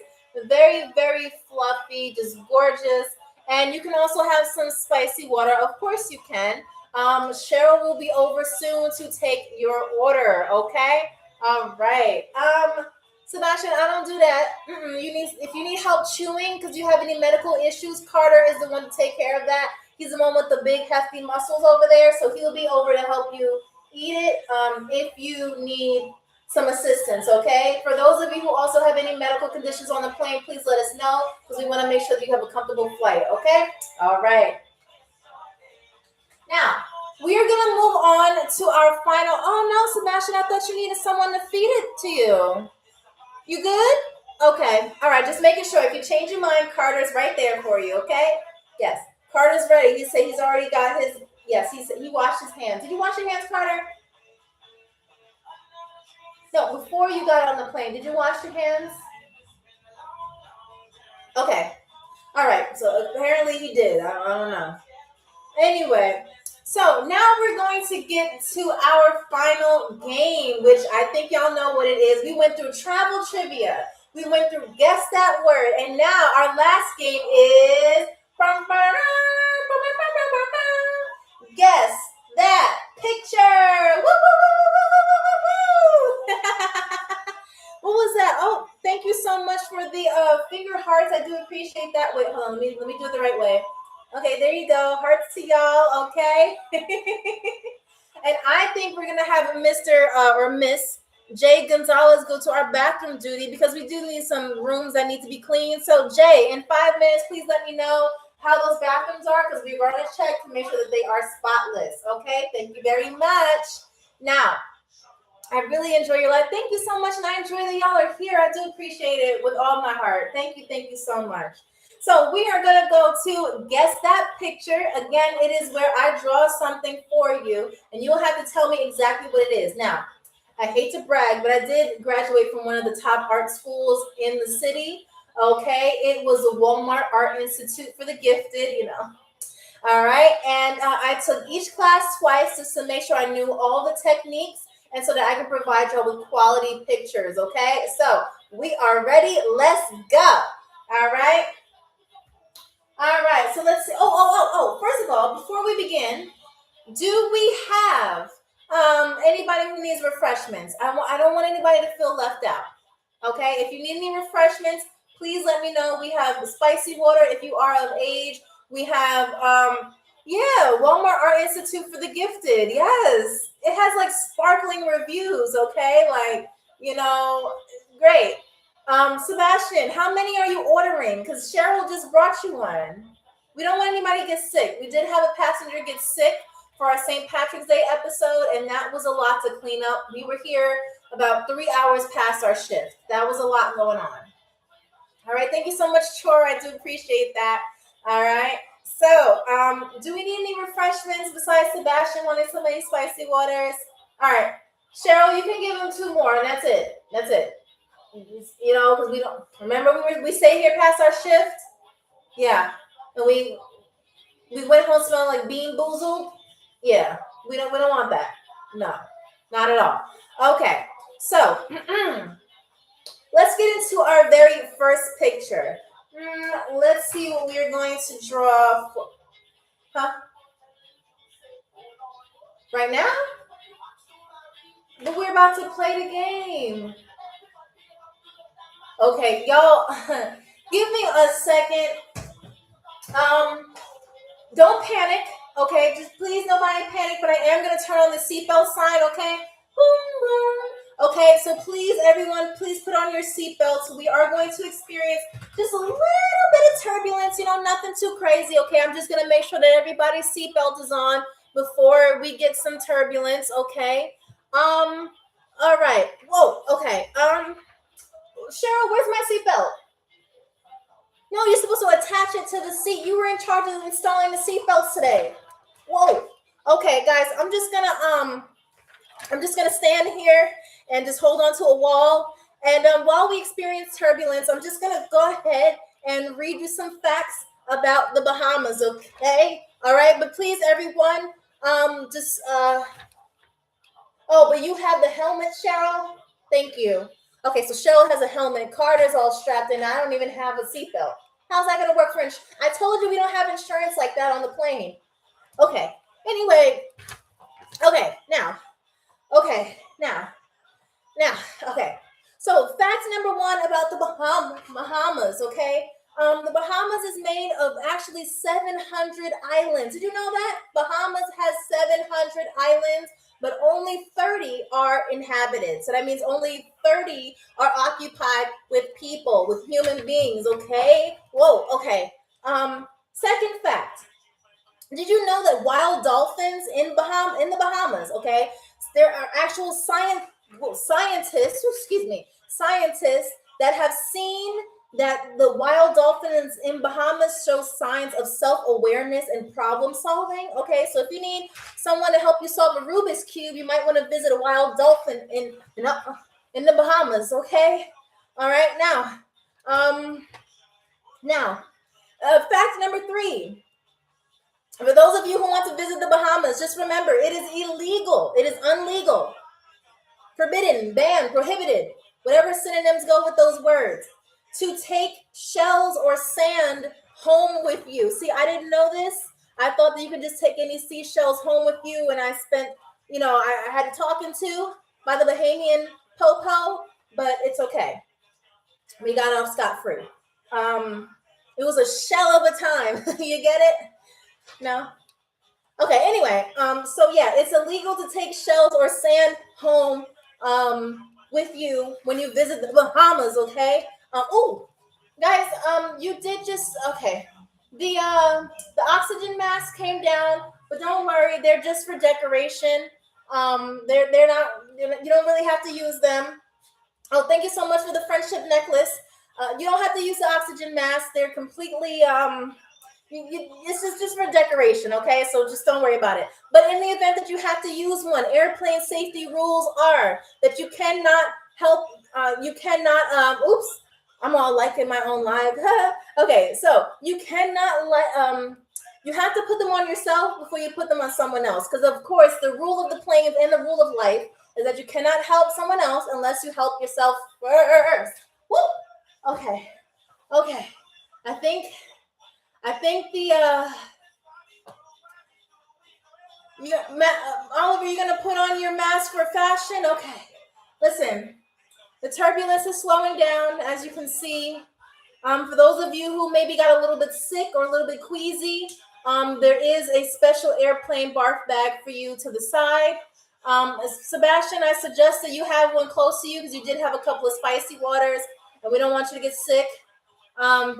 very, very fluffy, just gorgeous. And you can also have some spicy water. Of course you can. Cheryl will be over soon to take your order, okay? All right. Sebastian, I don't do that. If you need help chewing because you have any medical issues, Carter is the one to take care of that. He's the one with the big hefty muscles over there, so he'll be over to help you eat it if you need some assistance, okay? For those of you who also have any medical conditions on the plane, please let us know because we want to make sure that you have a comfortable flight, okay? All right. Now, we are going to move on to our final. Oh, no, Sebastian, I thought you needed someone to feed it to you. You good? Okay. All right, just making sure. If you change your mind, Carter's right there for you, okay? Yes. Carter's ready. He said he's already got his, yes, he washed his hands. Did you wash your hands, Carter? No, before you got on the plane, did you wash your hands? Okay. All right. So apparently he did. I don't know. Anyway, so now we're going to get to our final game, which I think y'all know what it is. We went through travel trivia. We went through guess that word. And now our last game is guess that picture. Woo, woo, woo, woo, woo, woo, woo. What was that? Oh, thank you so much for the finger hearts. I do appreciate that. Wait, hold on. Let me do it the right way. Okay, there you go. Hearts to y'all, okay? And I think we're going to have Mr. Or Miss Jay Gonzalez go to our bathroom duty because we do need some rooms that need to be cleaned. So, Jay, in 5 minutes, please let me know how those bathrooms are because we're going to check to make sure that they are spotless, okay? Thank you very much. Now, I really enjoy your life. Thank you so much, and I enjoy that y'all are here. I do appreciate it with all my heart. Thank you so much. So we are going to go to guess that picture. Again, it is where I draw something for you, and you'll have to tell me exactly what it is. Now, I hate to brag, but I did graduate from one of the top art schools in the city. Okay, it was the Walmart Art Institute for the Gifted, you know. All right, and I took each class twice just to make sure I knew all the techniques and so that I can provide you with quality pictures, okay? So we are ready. Let's go. All right. All right, so let's see. First of all, before we begin, do we have anybody who needs refreshments? I don't want anybody to feel left out. Okay, if you need any refreshments, please let me know. We have spicy water if you are of age. We have, Walmart Art Institute for the Gifted. Yes, it has like sparkling reviews, okay? Like, great. Sebastian, how many are you ordering? Because Cheryl just brought you one. We don't want anybody to get sick. We did have a passenger get sick for our St. Patrick's Day episode, and that was a lot to clean up. We were here about 3 hours past our shift. That was a lot going on. All right, thank you so much, Chor. I do appreciate that. All right. So, do we need any refreshments besides Sebastian wanting so many spicy waters? All right. Cheryl, you can give him 2 more, and that's it. That's it. Because we don't remember we stayed here past our shift. Yeah, and we went home smelling like Bean Boozled. Yeah, we don't want that. No, not at all. Okay, so let's get into our very first picture. Let's see what we're going to draw. Right now? But we're about to play the game. Okay, y'all, give me a second. Don't panic, okay? Just please nobody panic, but I am going to turn on the seatbelt sign, okay? Okay, Okay, so please, everyone, please put on your seatbelts. We are going to experience just a little bit of turbulence, nothing too crazy. Okay, I'm just going to make sure that everybody's seatbelt is on before we get some turbulence. Okay. All right. Whoa. Okay. Cheryl, where's my seatbelt? No, you're supposed to attach it to the seat. You were in charge of installing the seatbelts today. Whoa. Okay, guys, I'm just gonna stand here and just hold on to a wall. And while we experience turbulence, I'm just gonna go ahead and read you some facts about the Bahamas. Okay. All right. But please, everyone, but you have the helmet, Cheryl. Thank you. Okay, so Cheryl has a helmet. Carter's all strapped in. I don't even have a seatbelt. How's that going to work for insurance? I told you we don't have insurance like that on the plane. Okay. Anyway. Okay. Now. Okay. So fact number one about the Bahamas. Okay. The Bahamas is made of actually 700 islands. Did you know that? Bahamas has 700 islands, but only 30 are inhabited. So that means only 30 are occupied with people, with human beings, okay? Whoa, okay. Second fact. Did you know that wild dolphins in the Bahamas, okay? There are actual scientists that have seen that the wild dolphins in Bahamas show signs of self-awareness and problem solving. Okay, so if you need someone to help you solve a Rubik's Cube, you might want to visit a wild dolphin in the Bahamas. Okay, all right. Now, fact number 3. For those of you who want to visit the Bahamas, just remember, it is illegal. It is unlegal, forbidden, banned, prohibited, whatever synonyms go with those words, to take shells or sand home with you. See, I didn't know this. I thought that you could just take any seashells home with you, and I spent, I had talking to by the Bahamian Popo, but it's okay. We got off scot-free. It was a shell of a time. You get it? No? Okay, anyway, so yeah, it's illegal to take shells or sand home with you when you visit the Bahamas, okay? Guys, you did just, okay. The oxygen mask came down, but don't worry, they're just for decoration. They're not, you don't really have to use them. Oh, thank you so much for the friendship necklace. You don't have to use the oxygen mask. They're completely, this is just for decoration, okay? So just don't worry about it. But in the event that you have to use one, airplane safety rules are that you cannot oops, I'm all liking my own live. Okay, so you cannot you have to put them on yourself before you put them on someone else. Because of course, the rule of the planes and the rule of life is that you cannot help someone else unless you help yourself first. Woo! Okay. I think Oliver, you're gonna put on your mask for fashion? Okay. Listen, the turbulence is slowing down, as you can see. For those of you who maybe got a little bit sick or a little bit queasy, there is a special airplane barf bag for you to the side. Sebastian, I suggest that you have one close to you because you did have a couple of spicy waters, and we don't want you to get sick. I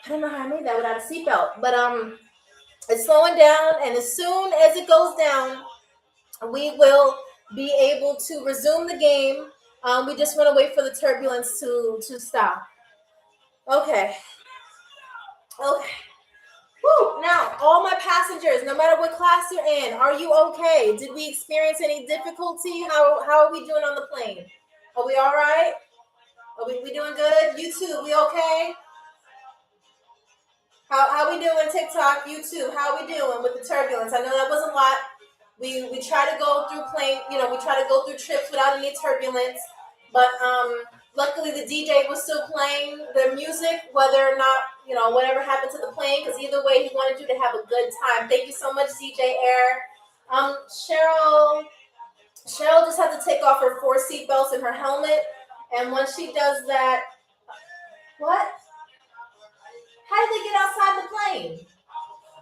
don't know how I made that without a seatbelt, but it's slowing down, and as soon as it goes down, we will be able to resume the game. We just want to wait for the turbulence to stop. Okay. Woo. Now, all my passengers, no matter what class you're in, are you okay? Did we experience any difficulty? How are we doing on the plane? Are we all right? Are we doing good? YouTube, we okay? How we doing? TikTok, YouTube, how we doing with the turbulence? I know that was a lot. We try to go through we try to go through trips without any turbulence. But luckily the DJ was still playing the music, whether or not, whatever happened to the plane, because either way, he wanted you to have a good time. Thank you so much, DJ Air. Cheryl just had to take off her 4 seatbelts and her helmet. And when she does that, what? How did they get outside the plane?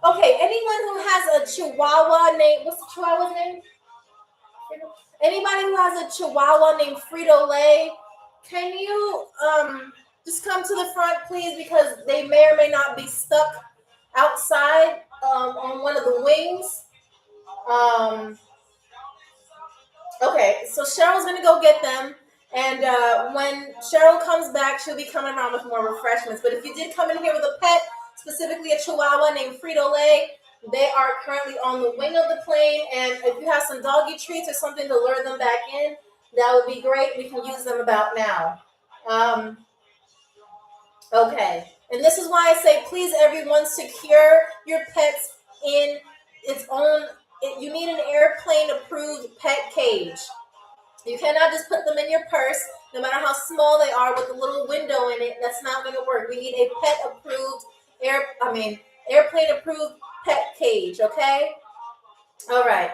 Okay, anyone who has a Chihuahua name, what's the Chihuahua's name? Anybody who has a Chihuahua named Frito-Lay, can you just come to the front, please, because they may or may not be stuck outside on one of the wings. Okay, so Cheryl's gonna go get them, and when Cheryl comes back, she'll be coming around with more refreshments. But if you did come in here with a pet, specifically a Chihuahua named Frito-Lay, they are currently on the wing of the plane, and if you have some doggy treats or something to lure them back in, that would be great. We can use them about now. Okay, and this is why I say, please, everyone, secure your pets in its own. You need an airplane-approved pet cage. You cannot just put them in your purse, no matter how small they are, with a little window in it. That's not going to work. We need a pet-approved airplane-approved pet cage. Okay. All right.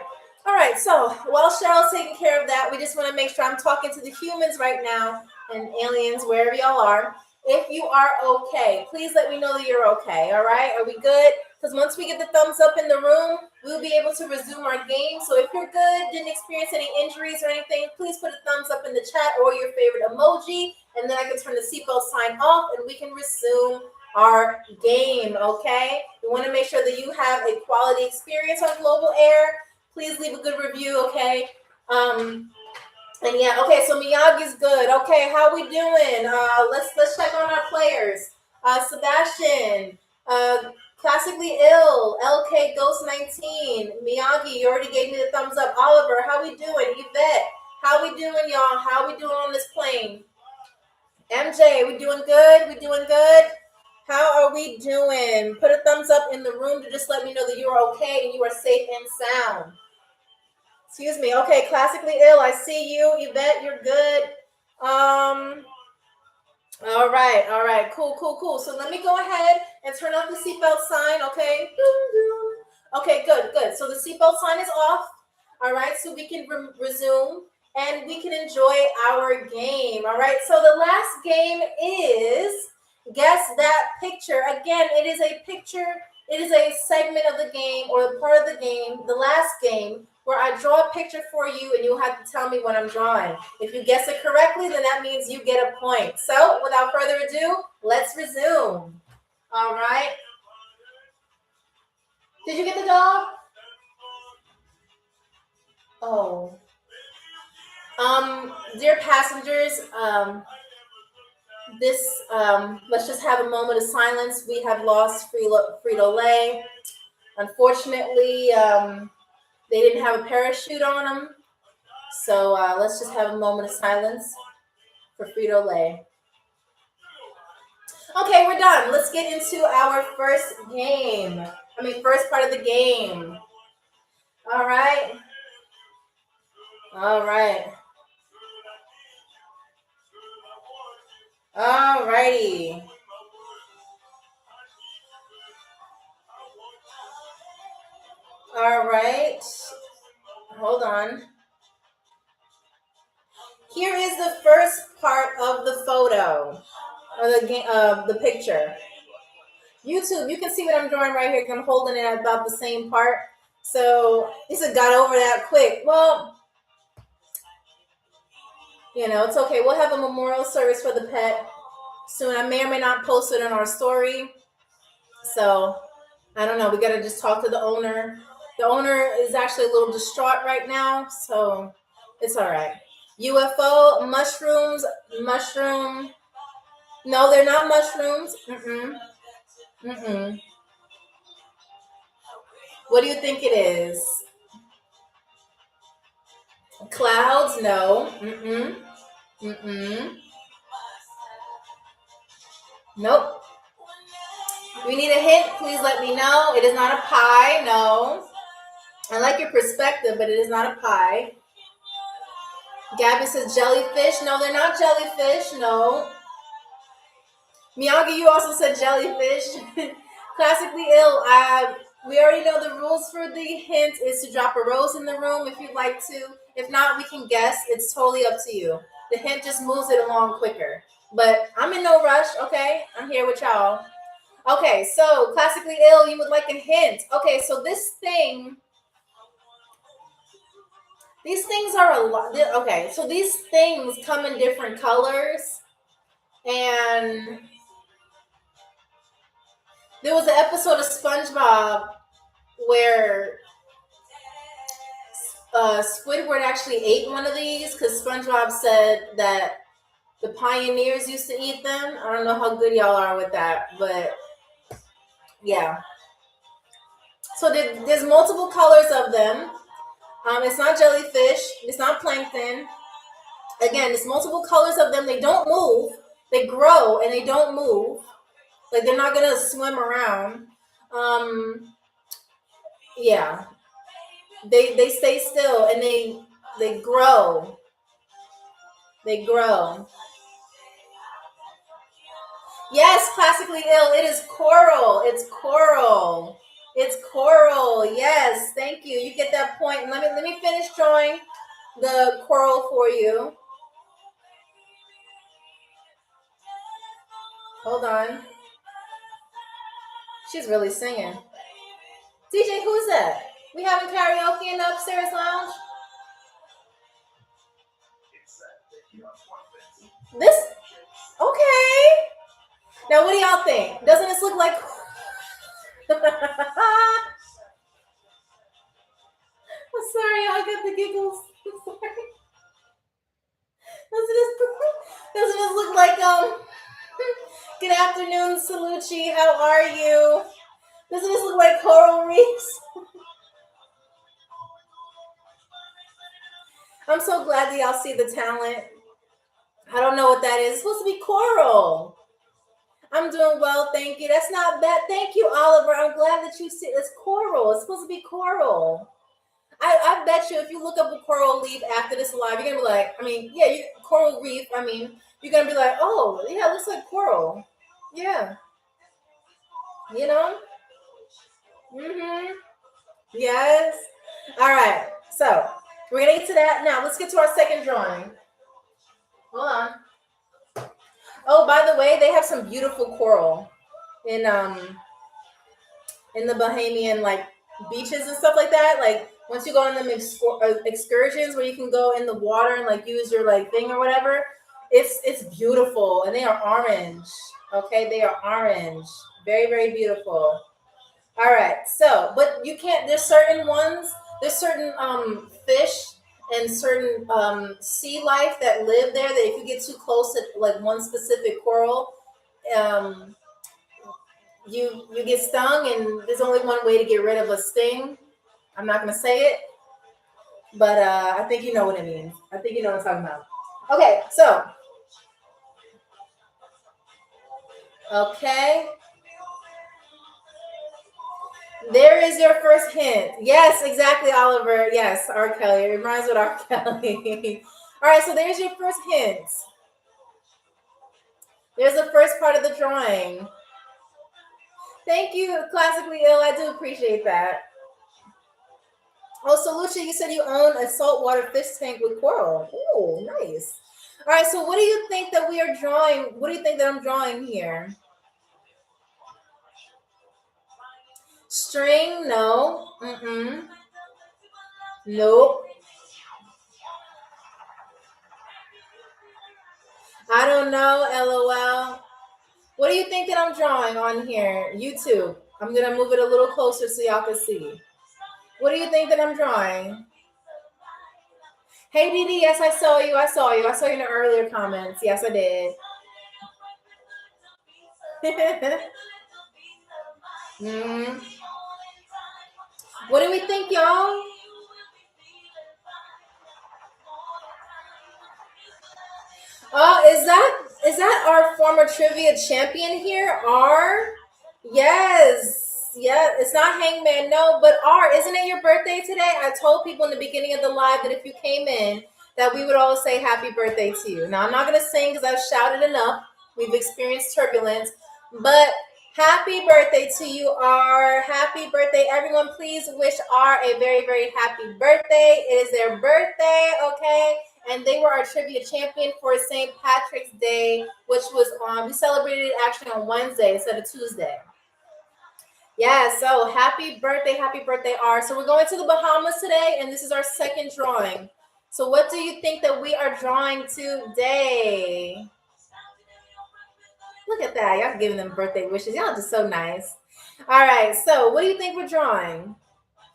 So while Cheryl's taking care of that, we just want to make sure I'm talking to the humans right now and aliens, wherever y'all are. If you are okay, please let me know that you're okay. All right. Are we good? Because once we get the thumbs up in the room, we'll be able to resume our game. So if you're good, didn't experience any injuries or anything, please put a thumbs up in the chat or your favorite emoji, and then I can turn the seatbelt sign off and we can resume our game. Okay. We want to make sure that you have a quality experience on Global Air. Please leave a good review. Okay. And yeah, okay, so Miyagi's good. Okay, how we doing? Let's check on our players. Sebastian, Classically Ill, LK Ghost 19, Miyagi, you already gave me the thumbs up. Oliver, how we doing? Yvette, how we doing, y'all? How we doing on this plane? MJ, we doing good? We doing good? How are we doing? Put a thumbs up in the room to just let me know that you are okay and you are safe and sound. Excuse me. Okay, Classically Ill, I see you. Yvette, you're good. All right. Cool. So let me go ahead and turn off the seatbelt sign, okay? Okay, good. So the seatbelt sign is off. All right, so we can resume and we can enjoy our game. All right, so the last game is Guess That Picture. Again, it is a picture. It is a segment of the game or a part of the game, the last game, where I draw a picture for you and you'll have to tell me what I'm drawing. If you guess it correctly, then that means you get a point. So without further ado, let's resume. All right. Did you get the dog? Oh. Dear passengers, let's just have a moment of silence. We have lost Frito-Lay. Unfortunately, they didn't have a parachute on them. So let's just have a moment of silence for Frito-Lay. Okay, we're done. Let's get into our first part of the game. All right. All righty. All right. Hold on. Here is the first part of the photo, or the picture. YouTube, you can see what I'm drawing right here because I'm holding it at about the same part. So this got over that quick. Well, it's okay. We'll have a memorial service for the pet soon. I may or may not post it on our story. So I don't know. We got to just talk to the owner. The owner is actually a little distraught right now, so it's all right. UFO, mushroom. No, they're not mushrooms. What do you think it is? Clouds? No. Nope. We need a hint. Please let me know. It is not a pie. No. I like your perspective, but it is not a pie. Gabby says jellyfish. No, they're not jellyfish. No. Miyagi, you also said jellyfish. Classically Ill. We already know the rules for the hint is to drop a rose in the room if you'd like to. If not, we can guess. It's totally up to you. The hint just moves it along quicker. But I'm in no rush, okay? I'm here with y'all. Okay, so Classically Ill, you would like a hint. Okay, so this thing These things are a lot. Okay, so these things come in different colors. And there was an episode of SpongeBob where Squidward actually ate one of these because SpongeBob said that the pioneers used to eat them. I don't know how good y'all are with that, but yeah. So there's multiple colors of them. It's not jellyfish. It's not plankton. Again, it's multiple colors of them. They don't move. They grow and they don't move. Like they're not gonna swim around. Yeah. They stay still and they grow. They grow. Yes, classically ill. It is coral. It's coral. It's coral. Yes, thank you. You get that point. Let me finish drawing the coral for you. Hold on. She's really singing. DJ, who's that? We having karaoke in the upstairs lounge? This? Okay. Now, what do y'all think? Doesn't this look like... I'm sorry, y'all got the giggles. I'm sorry. Doesn't this look like, good afternoon, Salucci. How are you? Doesn't this look like coral reefs? I'm so glad that y'all see the talent. I don't know what that is. It's supposed to be coral. I'm doing well, thank you. That's not bad. Thank you, Oliver. I'm glad that you see it's coral. It's supposed to be coral. I bet you if you look up a coral reef after this live, you're gonna be like, coral reef. You're gonna be like, oh, yeah, it looks like coral. Yeah. You know? Mm-hmm. Yes. All right. So we're gonna get to that now. Let's get to our second drawing. Hold on. Oh, by the way, they have some beautiful coral in the Bahamian beaches and stuff like that. Like once you go on them excursions where you can go in the water and use your thing or whatever, it's beautiful, and they are orange. Okay, they are orange, very very beautiful. All right, so but you can't. There's certain ones. There's certain fish and certain sea life that live there that if you get too close to one specific coral, you get stung, and there's only one way to get rid of a sting. I'm not gonna say it, but I think you know what it means. I think you know what I'm talking about. Okay, so okay. There is your first hint. Yes, exactly, Oliver. Yes, R. Kelly. It reminds with R. Kelly. All right, so there's your first hint. There's the first part of the drawing. Thank you, Classically Ill. I do appreciate that. Oh, so Lucia, you said you own a saltwater fish tank with coral. Oh, nice. All right, so what do you think that we are drawing? What do you think that I'm drawing here? String? No. Nope. I don't know, LOL. What do you think that I'm drawing on here? YouTube. I'm going to move it a little closer so y'all can see. What do you think that I'm drawing? Hey, Didi, yes, I saw you. I saw you in the earlier comments. Yes, I did. What do we think, y'all? Is that our former trivia champion here? R? Yes. Yeah, it's not Hangman, no, but R, isn't it your birthday today? I told people in the beginning of the live that if you came in, that we would all say happy birthday to you. Now, I'm not going to sing because I've shouted enough. We've experienced turbulence, but happy birthday to you, R. Happy birthday. Everyone, please wish R a very, very happy birthday. It is their birthday, okay? And they were our trivia champion for St. Patrick's Day, which was we celebrated it actually on Wednesday instead of Tuesday. Yeah, so happy birthday, R. So we're going to the Bahamas today, and this is our second drawing. So what do you think that we are drawing today? Look at that. Y'all giving them birthday wishes. Y'all just so nice. All right, so what do you think we're drawing?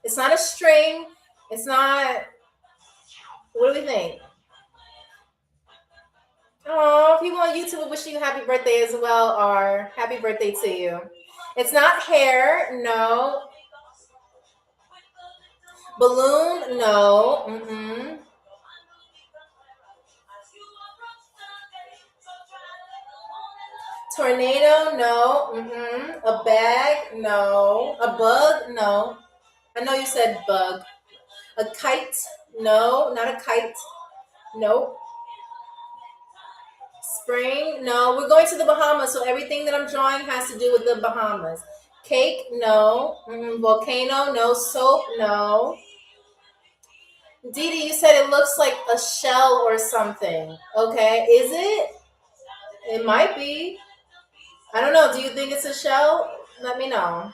It's not a string. It's not, what do we think? Oh, people on YouTube are wishing you happy birthday as well, or happy birthday to you. It's not hair, no. Balloon, no. Tornado, no. A bag, no. A bug, no. I know you said bug. A kite, no. Not a kite, nope. Spring, no. We're going to the Bahamas, so everything that I'm drawing has to do with the Bahamas. Cake, no. Volcano, no. Soap, no. Didi, you said it looks like a shell or something. Okay, is it? It might be. I don't know. Do you think it's a shell? Let me know.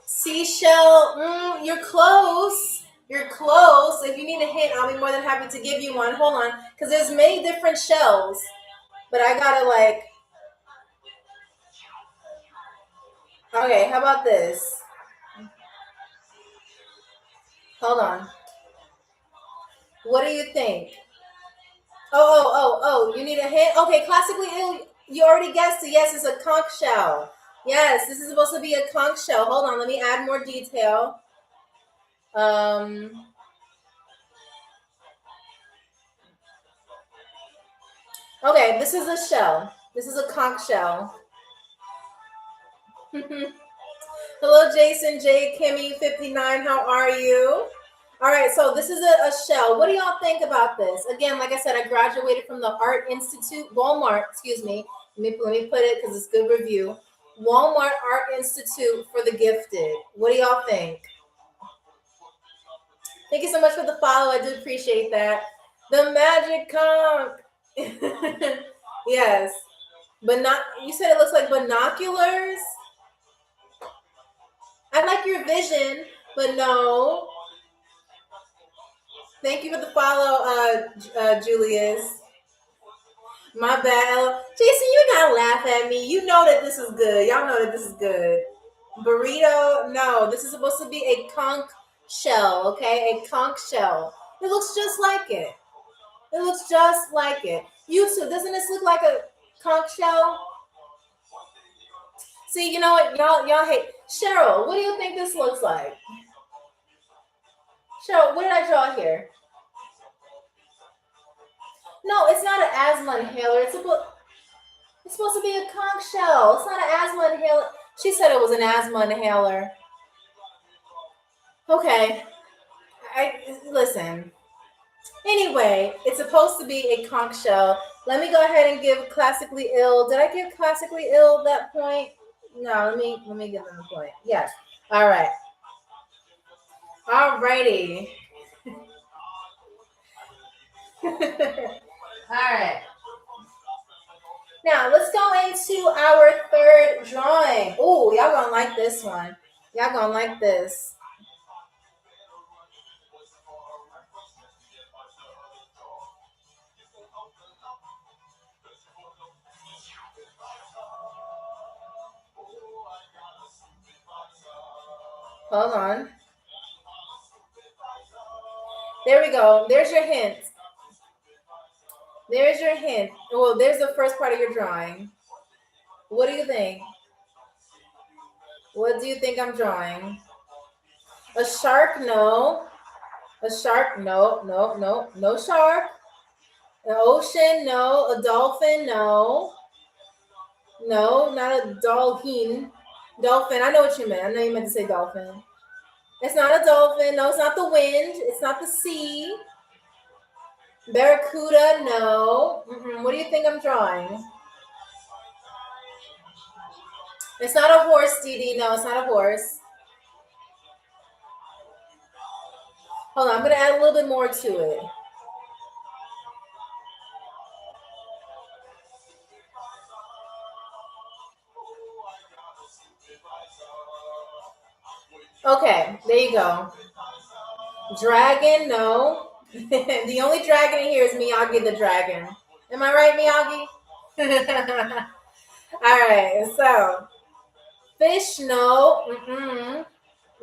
Seashell, you're close. You're close. If you need a hint, I'll be more than happy to give you one. Hold on, because there's many different shells, but I gotta like. Okay, how about this? Hold on. What do you think? Oh! You need a hint? Okay, classically ill. You already guessed it. Yes, it's a conch shell. Yes, this is supposed to be a conch shell. Hold on, let me add more detail. Um. Okay, this is a shell. This is a conch shell. Hello, Jason, J, Kimmy, 59. How are you? All right, so this is a shell. What do y'all think about this? Again, like I said, I graduated from the Art Institute, Walmart, excuse me. Let me put it because it's good review. Walmart Art Institute for the Gifted. What do y'all think? Thank you so much for the follow. I do appreciate that. The magic conch. Yes. But not, you said it looks like binoculars? I like your vision, but no. Thank you for the follow, Julius. My bad. Jason, you gotta laugh at me. You know that this is good. Y'all know that this is good. Burrito, no. This is supposed to be a conch shell, okay? A conch shell. It looks just like it. It looks just like it. YouTube, doesn't this look like a conch shell? See, you know what? Y'all hate. Cheryl, what do you think this looks like? Cheryl, what did I draw here? No, it's not an asthma inhaler. It's supposed to be a conch shell. It's not an asthma inhaler. She said it was an asthma inhaler. Okay. I listen. Anyway, it's supposed to be a conch shell. Let me go ahead and give classically ill. Did I give classically ill that point? No, let me give them a point. Yes. All right. All righty. All right. Now let's go into our third drawing. Oh, y'all gonna like this one. Y'all gonna like this. Hold on. There we go. There's your hint. There's your hint. Well, there's the first part of your drawing. What do you think? What do you think I'm drawing? A shark? No. A shark? No shark. An ocean? No. A dolphin? No. No, not a dolphin. Dolphin. I know what you meant. I know you meant to say dolphin. It's not a dolphin. No, it's not the wind. It's not the sea. Barracuda? No. What do you think I'm drawing? It's not a horse, Dee. No, it's not a horse. Hold on, I'm gonna add a little bit more to it. There you go. Dragon, no. The only dragon in here is Miyagi the dragon. Am I right, Miyagi? All right, so fish, no.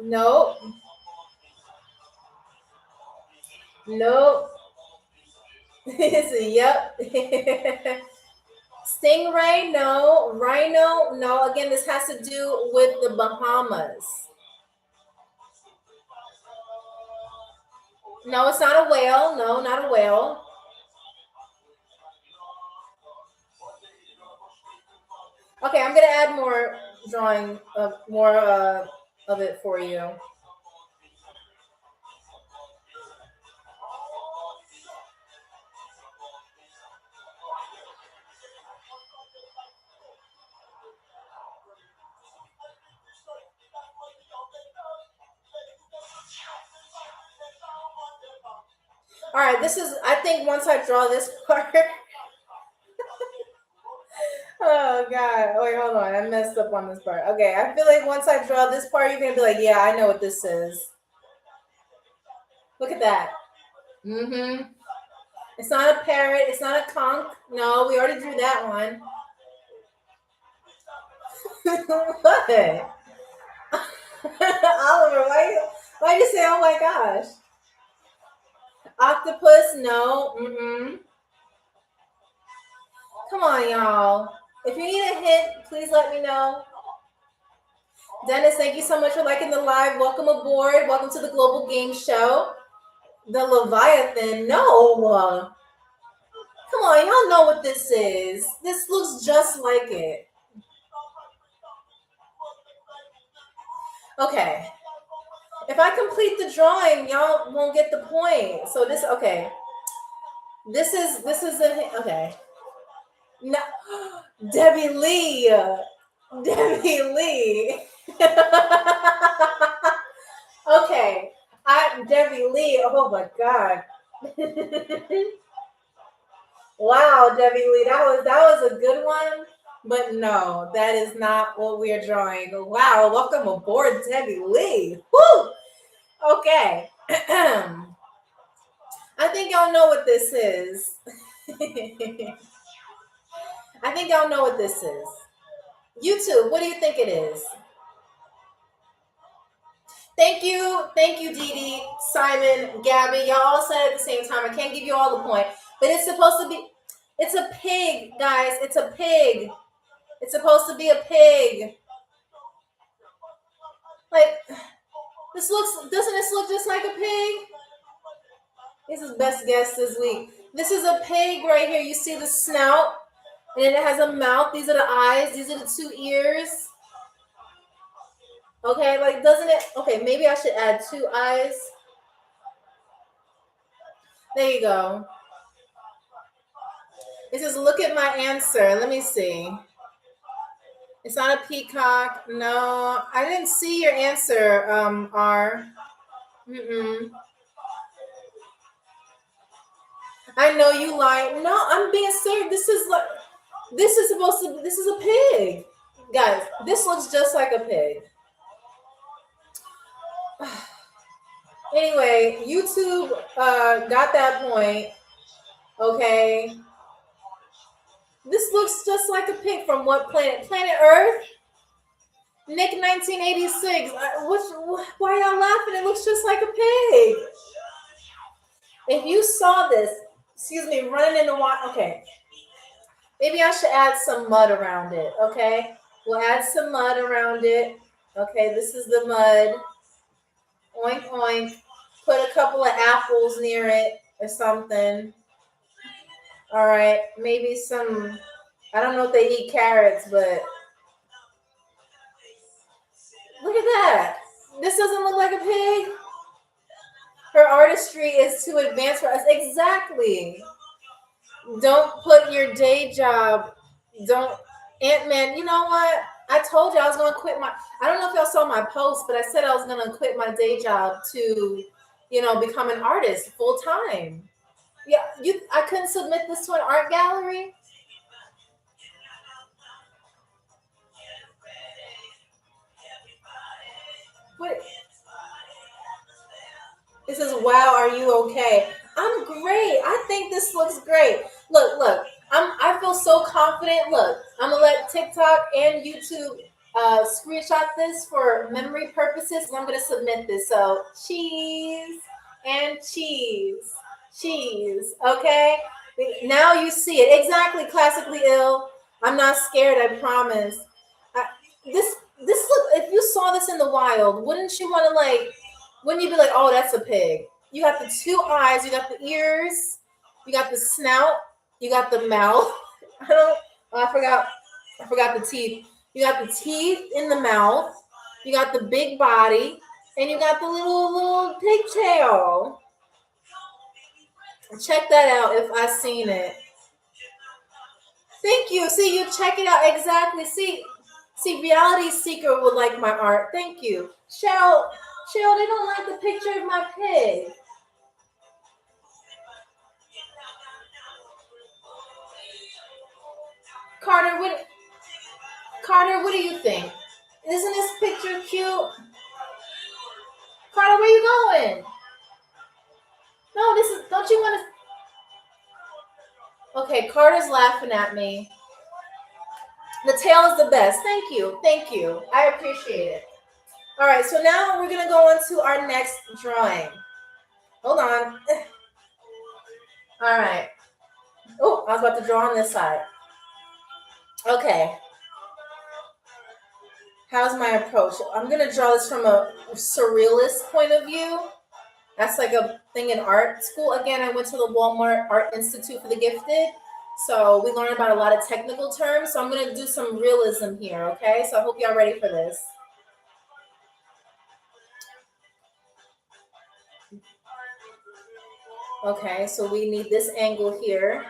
Nope. Nope. Yep. Stingray, no. Rhino, no. Again, this has to do with the Bahamas. No, it's not a whale. No, not a whale. Okay, I'm gonna add more drawing of more of it for you. All right, this is, I think once I draw this part. Oh God! Wait, hold on. I messed up on this part. Okay, I feel like once I draw this part, you're gonna be like, "Yeah, I know what this is." Look at that. It's not a parrot. It's not a conch. No, we already drew that one. What? Oliver, why you say, "Oh my gosh"? Octopus? No. Come on, y'all. If you need a hint, please let me know. Dennis, thank you so much for liking the live. Welcome aboard. Welcome to the Global Game Show. The Leviathan, no. Come on, y'all know what this is. This looks just like it. Okay. If I complete the drawing, y'all won't get the point. So this, okay. This is okay. No, Debbie Lee. Debbie Lee. Okay. Debbie Lee. Oh my God. Wow, Debbie Lee. That was a good one. But no, that is not what we're drawing. Wow, welcome aboard, Debbie Lee. Woo! Okay. I think y'all know what this is. I think y'all know what this is. YouTube, what do you think it is? Thank you, Dee Dee, Simon, Gabby. Y'all all said it at the same time. I can't give you all the point, but it's supposed to be. It's a pig, guys. It's a pig. It's supposed to be a pig. Like, doesn't this look just like a pig? This is best guess this week. This is a pig right here. You see the snout, and then it has a mouth. These are the eyes. These are the two ears. Okay, like, doesn't it? Okay, maybe I should add two eyes. There you go. It says, look at my answer. Let me see. It's not a peacock. No, I didn't see your answer, R. I know you lied. No, I'm being serious. This is a pig. Guys, this looks just like a pig. Anyway, YouTube got that point. Okay. This looks just like a pig from what planet? Planet Earth? Nick 1986. Why y'all laughing? It looks just like a pig. If you saw this, excuse me, running in the water. Okay. Maybe I should add some mud around it. Okay. We'll add some mud around it. Okay. This is the mud. Oink, oink. Put a couple of apples near it or something. All right. Maybe some, I don't know if they eat carrots, but look at that. This doesn't look like a pig. Her artistry is too advanced for us. Exactly. Don't put your day job. Don't, Ant-Man, you know what? I told you I was going to quit I don't know if y'all saw my post, but I said I was going to quit my day job to, become an artist full time. Yeah, I couldn't submit this to an art gallery. What? It says, "Wow, are you okay?" I'm great. I think this looks great. Look. I feel so confident. Look, I'm gonna let TikTok and YouTube screenshot this for memory purposes, and I'm gonna submit this. So cheese and cheese, cheese. Okay. Now you see it exactly. Classically ill. I'm not scared. I promise. I, this look. If you saw this in the wild, wouldn't you want to like? Wouldn't you be like, oh, that's a pig? You got the two eyes, you got the ears, you got the snout, you got the mouth. I don't. Oh, I forgot the teeth. You got the teeth in the mouth. You got the big body, and you got the little pigtail. Check that out if I seen it. Thank you. See, you check it out exactly. See, Reality Seeker would like my art. Thank you, Cheryl. Cheryl, they don't like the picture of my pig. Carter, what do you think? Isn't this picture cute? Carter, where you going? No, this is. Don't you want to? Okay, Carter's laughing at me. The tail is the best. Thank you. I appreciate it. All right, so now we're gonna go on to our next drawing. Hold on. All right. Oh, I was about to draw on this side. Okay. How's my approach? I'm gonna draw this from a surrealist point of view. That's like a thing in art school. Again, I went to the Walmart Art Institute for the Gifted. So we learned about a lot of technical terms. So I'm going to do some realism here, okay? So I hope y'all ready for this. Okay, so we need this angle here.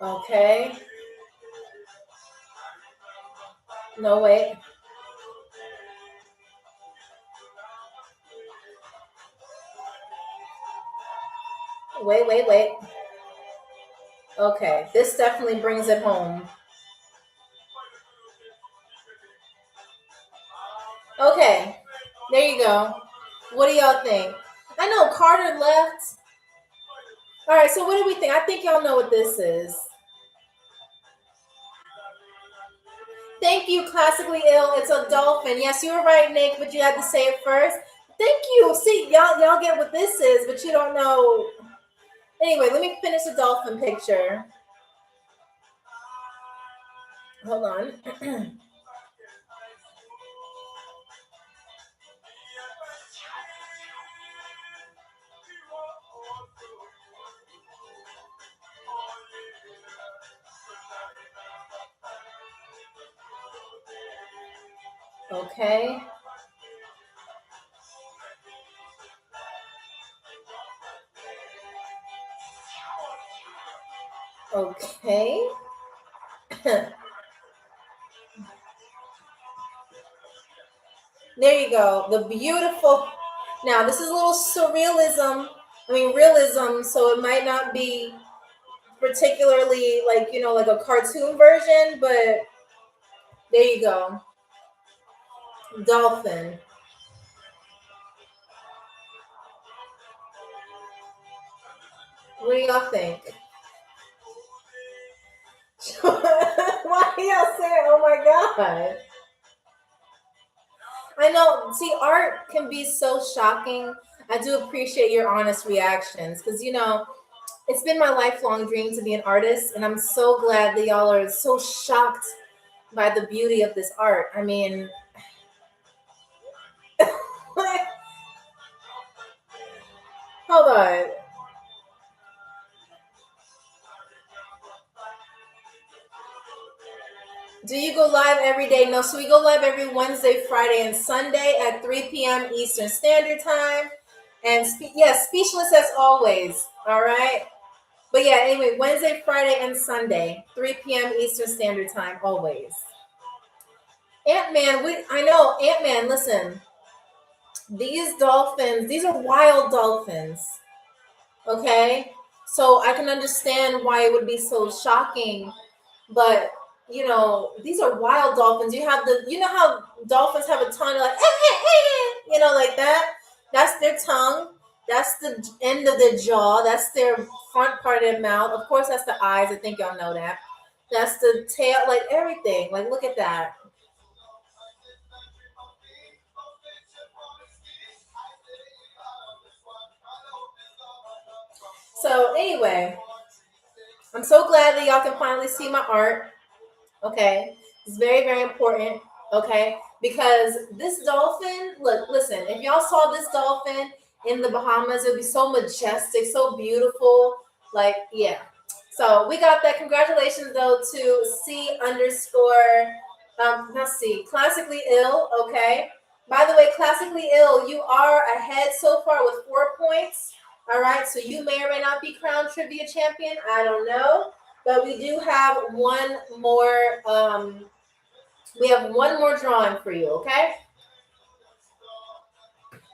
Okay. No, wait. Wait. Okay, this definitely brings it home. Okay, there you go. What do y'all think? I know Carter left. All right, so what do we think? I think y'all know what this is. Thank you, Classically Ill. It's a dolphin. Yes, you were right, Nick, but you had to say it first. Thank you. See, y'all get what this is, but you don't know. Anyway, let me finish the dolphin picture. Hold on. Okay. Okay. There you go. The beautiful. Now, this is a little surrealism. I mean, realism, so it might not be particularly like, like a cartoon version, but there you go. Dolphin. What do y'all think? Why are y'all saying, oh my God? I know. See, art can be so shocking. I do appreciate your honest reactions because, it's been my lifelong dream to be an artist. And I'm so glad that y'all are so shocked by the beauty of this art. I mean, hold on. Do you go live every day? No, so we go live every Wednesday, Friday, and Sunday at 3 p.m. Eastern Standard Time. And speechless as always. All right. But yeah, anyway, Wednesday, Friday, and Sunday, 3 p.m. Eastern Standard Time, always. Ant-Man, I know, Ant-Man, listen. These dolphins, these are wild dolphins. Okay? So I can understand why it would be so shocking. But you know, these are wild dolphins. You have you know how dolphins have a tongue, like, you know, like that. That's their tongue. That's the end of their jaw. That's their front part of their mouth. Of course, that's the eyes. I think y'all know that. That's the tail, like everything. Like, look at that. So anyway, I'm so glad that y'all can finally see my art. Okay, it's very, very important. Okay, because this dolphin, look, listen, if y'all saw this dolphin in the Bahamas, it would be so majestic, so beautiful. Like, yeah. So we got that. Congratulations though to C underscore not C, classically ill. Okay. By the way, classically ill, you are ahead so far with 4 points. All right. So you may or may not be crowned trivia champion. I don't know. But we do have one more. We have one more drawing for you. Okay.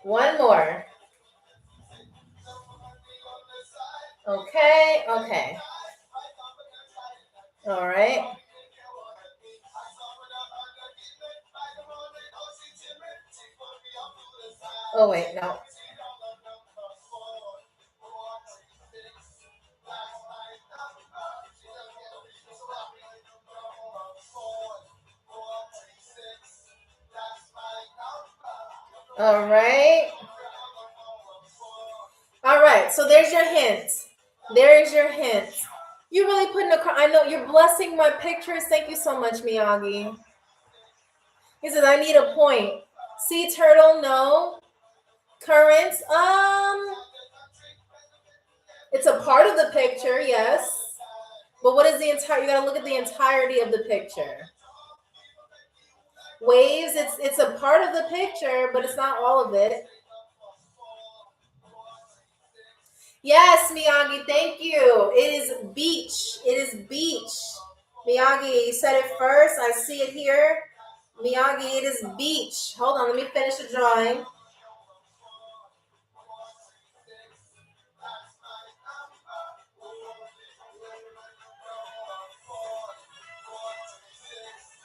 One more. Okay. Okay. All right. Oh wait, no. All right. All right. So there's your hint. There's your hint. You're really putting a. I know you're blessing my pictures. Thank you so much, Miyagi. He says I need a point. Sea turtle, no. Currents, it's a part of the picture, yes. But what is the entire? You gotta look at the entirety of the picture. Waves, it's a part of the picture, but it's not all of it. Yes, Miyagi, thank you. It is beach. It is beach. Miyagi, you said it first. I see it here. Miyagi, it is beach. Hold on, let me finish the drawing.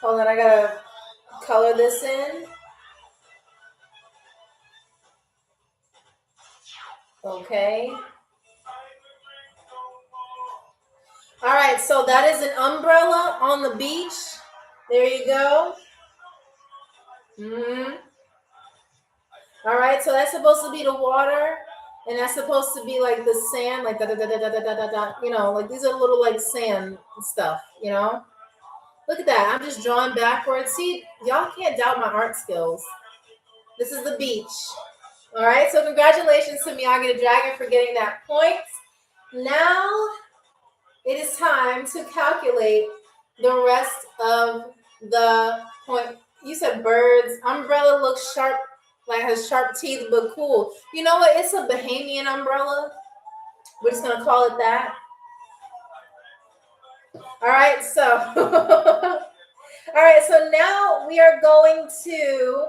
Hold on, I gotta color this in. Okay. All right, so that is an umbrella on the beach. There you go. Mm-hmm. All right, so that's supposed to be the water, and that's supposed to be like the sand, like da da da da da da da da da. You know, like these are little like sand stuff. You know, look at that. I'm just drawing backwards. See, y'all can't doubt my art skills. This is the beach. All right, so congratulations to Miyagi the Dragon for getting that point. Now it is time to calculate the rest of the point. You said birds. Umbrella looks sharp, like has sharp teeth, but cool. You know what? It's a Bahamian umbrella. We're just gonna call it that. All right. So, all right. So now we are going to.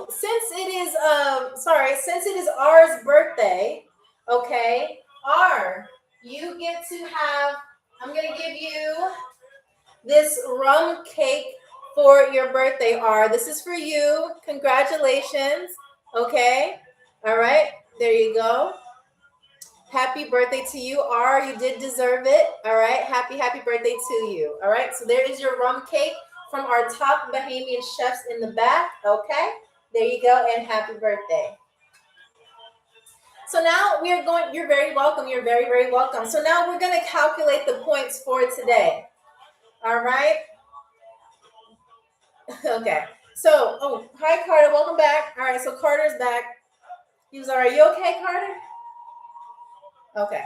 Since it is since it is R's birthday, okay, R, you get to have. I'm gonna give you this rum cake for your birthday, R. This is for you. Congratulations. Okay. All right. There you go. Happy birthday to you, R. You did deserve it. All right. Happy birthday to you. All right. So there is your rum cake from our top Bahamian chefs in the back. Okay. There you go. And happy birthday. So now we are going, you're very welcome. You're very, very welcome. So now we're going to calculate the points for today. All right. Okay. So, hi, Carter. Welcome back. All right. So Carter's back. He was all right. You okay, Carter? Okay.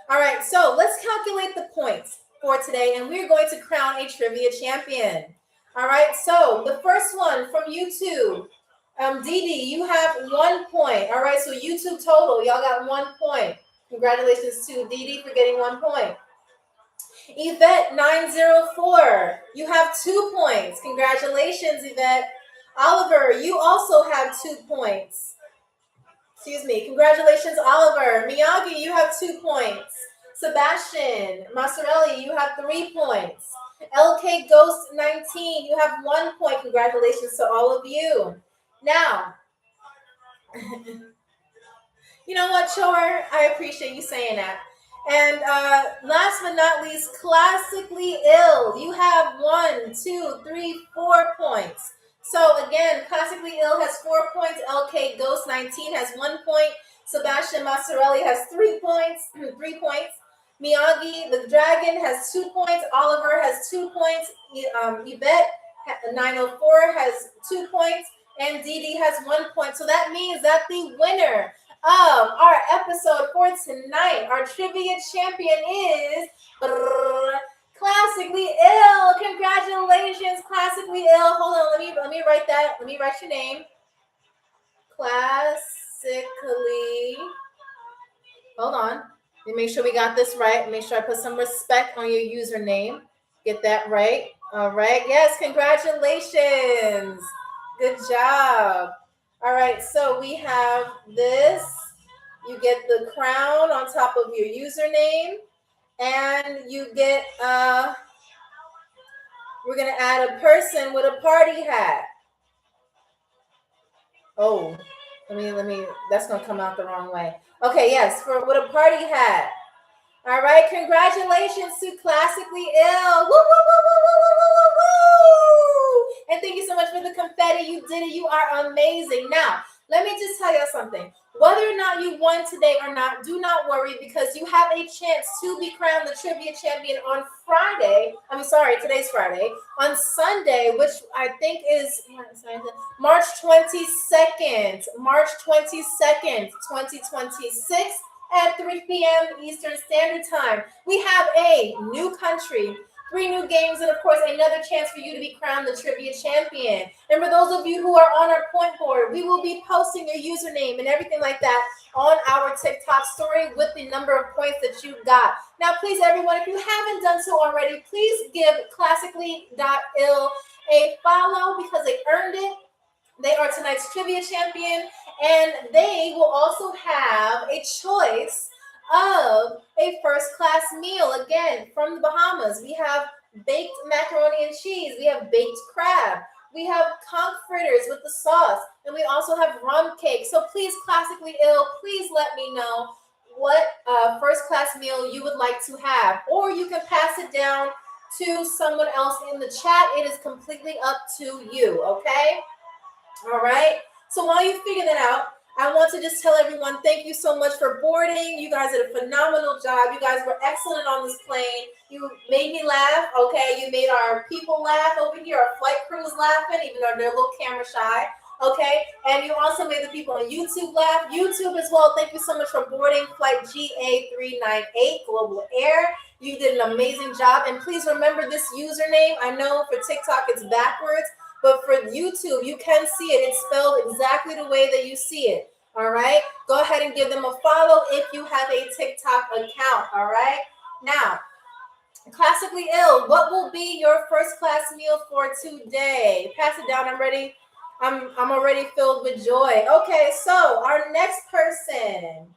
All right. So let's calculate the points for today, and we're going to crown a trivia champion. All right. So the first one from YouTube, Dee, you have 1 point. All right. So YouTube total, y'all got 1 point. Congratulations to Dee for getting 1 point. Yvette 904, you have 2 points. Congratulations, Yvette. Oliver, you also have 2 points. Excuse me. Congratulations, Oliver. Miyagi, you have 2 points. Sebastian Massarelli, you have 3 points. LK Ghost 19, you have 1 point. Congratulations to all of you. Now, you know what, Chor? I appreciate you saying that. And last but not least, Classically Ill. You have 1, 2, 3, 4 points. So again, Classically Ill has 4 points. LK Ghost 19 has 1 point. Sebastian Massarelli has 3 points. 3 points. Miyagi the Dragon has 2 points. Oliver has 2 points. Yvette 904 has 2 points. And Dee has 1 point. So that means that the winner of our episode for tonight, our trivia champion is Classically Ill. Congratulations, Classically Ill. Hold on, let me write that. Let me write your name. Classically. Hold on. Let me make sure we got this right. Make sure I put some respect on your username. Get that right. All right. Yes, congratulations. Good job. All right, so we have this. You get the crown on top of your username, and you get we're gonna add a person with a party hat. Oh, let me that's gonna come out the wrong way. Okay, yes, with a party hat. All right, congratulations to Classically Ill. Woo, woo, woo, woo, woo, woo, woo, woo. And thank you so much for the confetti. You did it. You are amazing. Now, let me just tell you something. Whether or not you won today or not, do not worry, because you have a chance to be crowned the trivia champion on Friday. I'm sorry, today's Friday. On Sunday, which I think is March 22nd. March 22nd, 2026. At 3 p.m. Eastern Standard Time. We have a new country, 3 new games, and of course, another chance for you to be crowned the trivia champion. And for those of you who are on our point board, we will be posting your username and everything like that on our TikTok story with the number of points that you got. Now, please, everyone, if you haven't done so already, please give classically.ill a follow, because they earned it. They are tonight's trivia champion, and they will also have a choice of a first-class meal, again, from the Bahamas. We have baked macaroni and cheese. We have baked crab. We have conch fritters with the sauce, and we also have rum cake. So please, Classically Ill, please let me know what first-class meal you would like to have, or you can pass it down to someone else in the chat. It is completely up to you, okay? All right. So while you figure that out, I want to just tell everyone, thank you so much for boarding. You guys did a phenomenal job. You guys were excellent on this plane. You made me laugh. Okay. You made our people laugh over here. Our flight crew was laughing, even though they're a little camera shy. Okay. And you also made the people on YouTube laugh. YouTube as well. Thank you so much for boarding flight GA398 Global Air. You did an amazing job. And please remember this username. I know for TikTok it's backwards, but for YouTube, you can see it. It's spelled exactly the way that you see it. All right. Go ahead and give them a follow if you have a TikTok account. All right. Now, Classically Ill, what will be your first class meal for today? Pass it down. I'm ready. I'm already filled with joy. Okay, so our next person.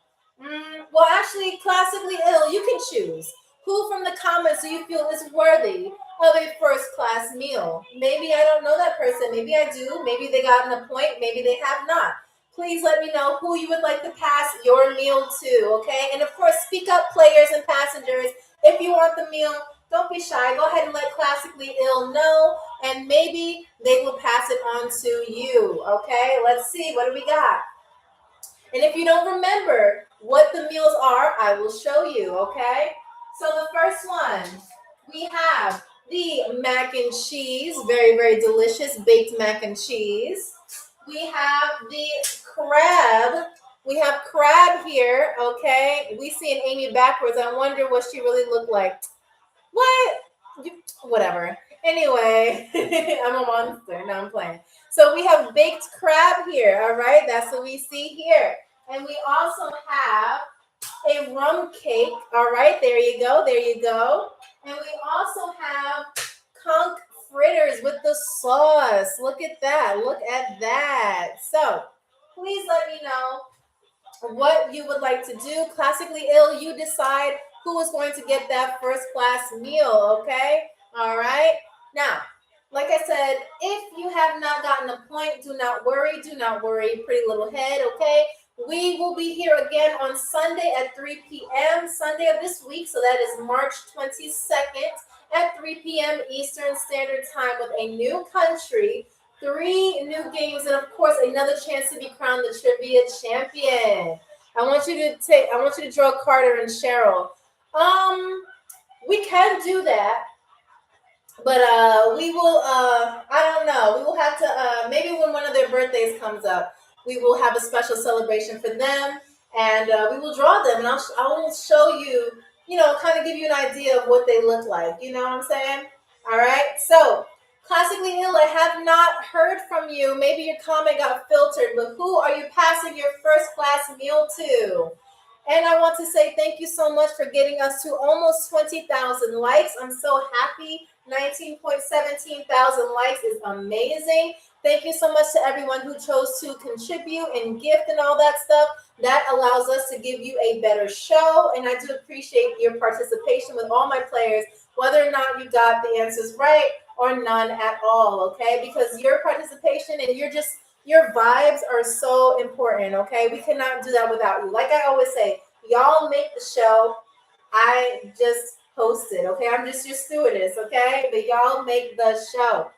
Well, actually, Classically Ill, you can choose. Who from the comments do you feel is worthy of a first-class meal? Maybe I don't know that person. Maybe I do. Maybe they got a point. Maybe they have not. Please let me know who you would like to pass your meal to, okay? And, of course, speak up, players and passengers. If you want the meal, don't be shy. Go ahead and let Classically Ill know, and maybe they will pass it on to you, okay? Let's see. What do we got? And if you don't remember what the meals are, I will show you, okay? So the first one, we have the mac and cheese, very, very delicious baked mac and cheese. We have the crab. We have crab here, okay? We see an Amy backwards. I wonder what she really looked like. What? Whatever. Anyway, I'm a monster. No, I'm playing. So we have baked crab here, all right? That's what we see here. And we also have a rum cake. All right, there you go. There you go. And we also have conch fritters with the sauce. Look at that. Look at that. So please let me know what you would like to do. Classically Ill, you decide who is going to get that first class meal, okay? All right. Now, like I said, if you have not gotten a point, do not worry. Do not worry, pretty little head, okay? We will be here again on Sunday at 3 p.m. Sunday of this week, so that is March 22nd at 3 p.m. Eastern Standard Time with a new country, 3 new games, and of course another chance to be crowned the trivia champion. I want you to draw Carter and Cheryl. We can do that. But we will, I don't know. We will have to, maybe when one of their birthdays comes up, we will have a special celebration for them, and we will draw them, and I will show you, kind of give you an idea of what they look like. You know what I'm saying? All right. So, Classically Ill, I have not heard from you. Maybe your comment got filtered, but who are you passing your first class meal to? And I want to say thank you so much for getting us to almost 20,000 likes. I'm so happy. 19.17 thousand likes is amazing. Thank you so much to everyone who chose to contribute and gift and all that stuff. That allows us to give you a better show. And I do appreciate your participation with all my players, whether or not you got the answers right or none at all, okay? Because your participation and your vibes are so important, okay? We cannot do that without you. Like I always say, y'all make the show. I just host it, okay? I'm just your stewardess, okay? But y'all make the show.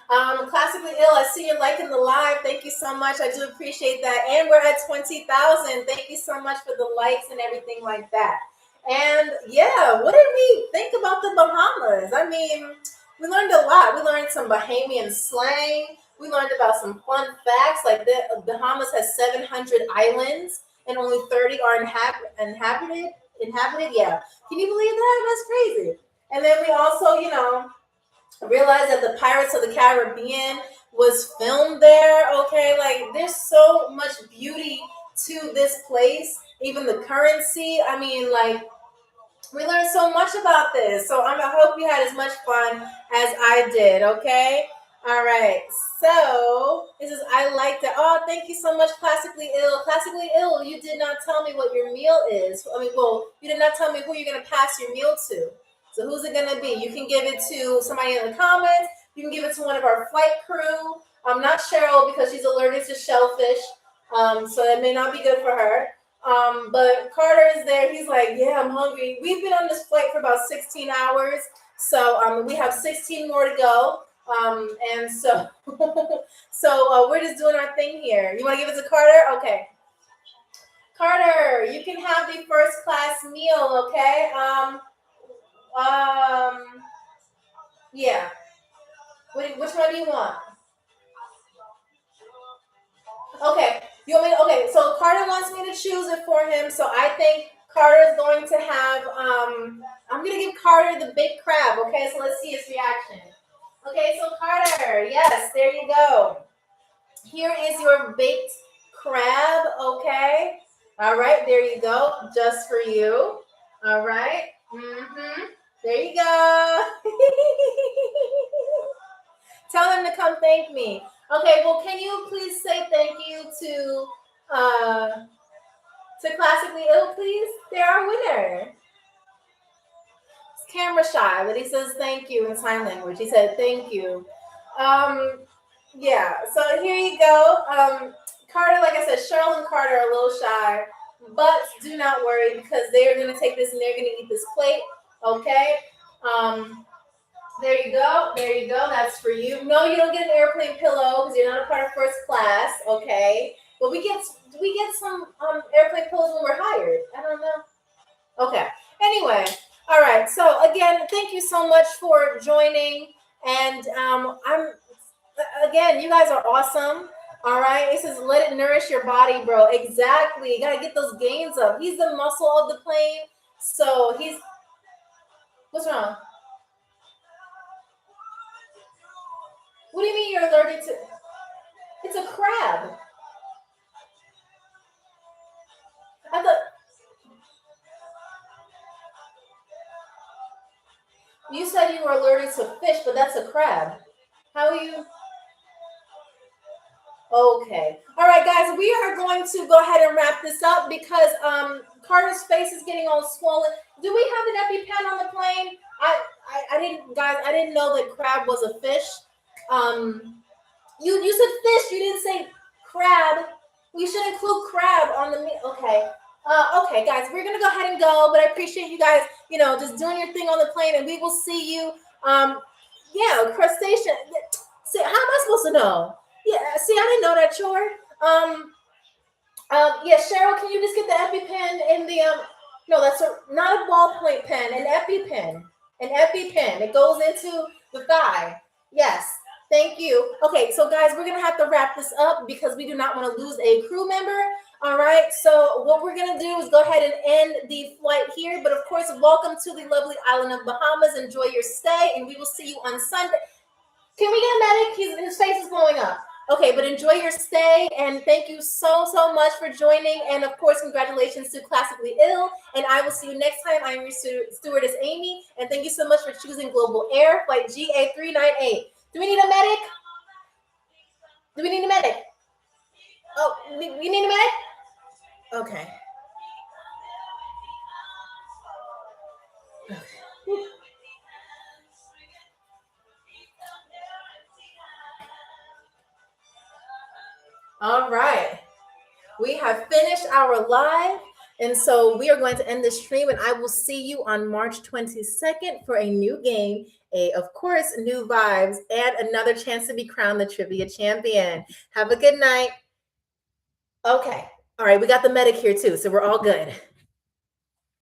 Classically Ill, I see you're liking the live. Thank you so much. I do appreciate that. And we're at 20,000. Thank you so much for the likes and everything like that. And yeah, what did we think about the Bahamas? I mean, we learned a lot. We learned some Bahamian slang. We learned about some fun facts, like the Bahamas has 700 islands and only 30 are inhabited. Yeah. Can you believe that? That's crazy. And then we also, realized that the Pirates of the Caribbean was filmed there. Okay, like there's so much beauty to this place, even the currency. I mean, like we learned so much about this. So I hope you had as much fun as I did. Okay. All right. So this is I liked it. Oh, thank you so much, Classically Ill. Classically Ill, you did not tell me what your meal is. You did not tell me who you're gonna pass your meal to. So who's it gonna be? You can give it to somebody in the comments. You can give it to one of our flight crew. Not Cheryl because she's allergic to shellfish. So that may not be good for her. But Carter is there. He's like, yeah, I'm hungry. We've been on this flight for about 16 hours. So we have 16 more to go. And so we're just doing our thing here. You want to give it to Carter? Okay. Carter, you can have the first class meal, okay? Yeah. Which one do you want? Okay. You want me to, okay, so Carter wants me to choose it for him. So I think Carter's going to have I'm gonna give Carter the big crab, okay? So let's see his reaction. Okay, so Carter, yes, there you go. Here is your baked crab, okay? All right, there you go, just for you. All right. There you go. Tell them to come thank me. Okay, well, can you please say thank you to Classically Ill, please? They're our winner. It's camera shy, but he says thank you in sign language. He said thank you. Yeah, so here you go. Carter, like I said, Cheryl and Carter are a little shy, but do not worry because they are going to take this and they're going to eat this plate, okay? There you go. There you go. That's for you. No, you don't get an airplane pillow because you're not a part of first class, okay? But we get some airplane pillows when we're hired. I don't know. Okay. Anyway, all right. So again, thank you so much for joining. And you guys are awesome. All right. It says let it nourish your body, bro. Exactly. You gotta get those gains up. He's the muscle of the plane. So what's wrong? What do you mean you're allergic to? It's a crab. I thought you said you were allergic to fish, but that's a crab. How are you? Okay. All right, guys, we are going to go ahead and wrap this up because Carter's face is getting all swollen. Do we have an EpiPen on the plane? I didn't, guys. I didn't know that crab was a fish. You said fish. You didn't say crab. We should include crab on the meal. Okay. Okay, guys, we're gonna go ahead and go. But I appreciate you guys, just doing your thing on the plane, and we will see you. Yeah, crustacean. See, how am I supposed to know? Yeah, see, I didn't know that, Chore. Yeah, Cheryl, can you just get the EpiPen in the No, that's not a ballpoint pen, an EpiPen. An EpiPen. It goes into the thigh. Yes. Thank you. Okay, so guys, we're gonna have to wrap this up because we do not want to lose a crew member. All right. So what we're gonna do is go ahead and end the flight here. But of course, welcome to the lovely island of Bahamas. Enjoy your stay, and we will see you on Sunday. Can we get a medic? His face is blowing up. Okay, but enjoy your stay, and thank you so much for joining. And of course, congratulations to Classically Ill. And I will see you next time. I am your stewardess, Amy, and thank you so much for choosing Global Air Flight GA398. Do we need a medic? Do we need a medic? Oh, we need a medic? Okay. All right. We have finished our live. And so we are going to end the stream, and I will see you on March 22nd for a new game, of course, new vibes, and another chance to be crowned the trivia champion. Have a good night. Okay. All right. We got the medic here too, so we're all good.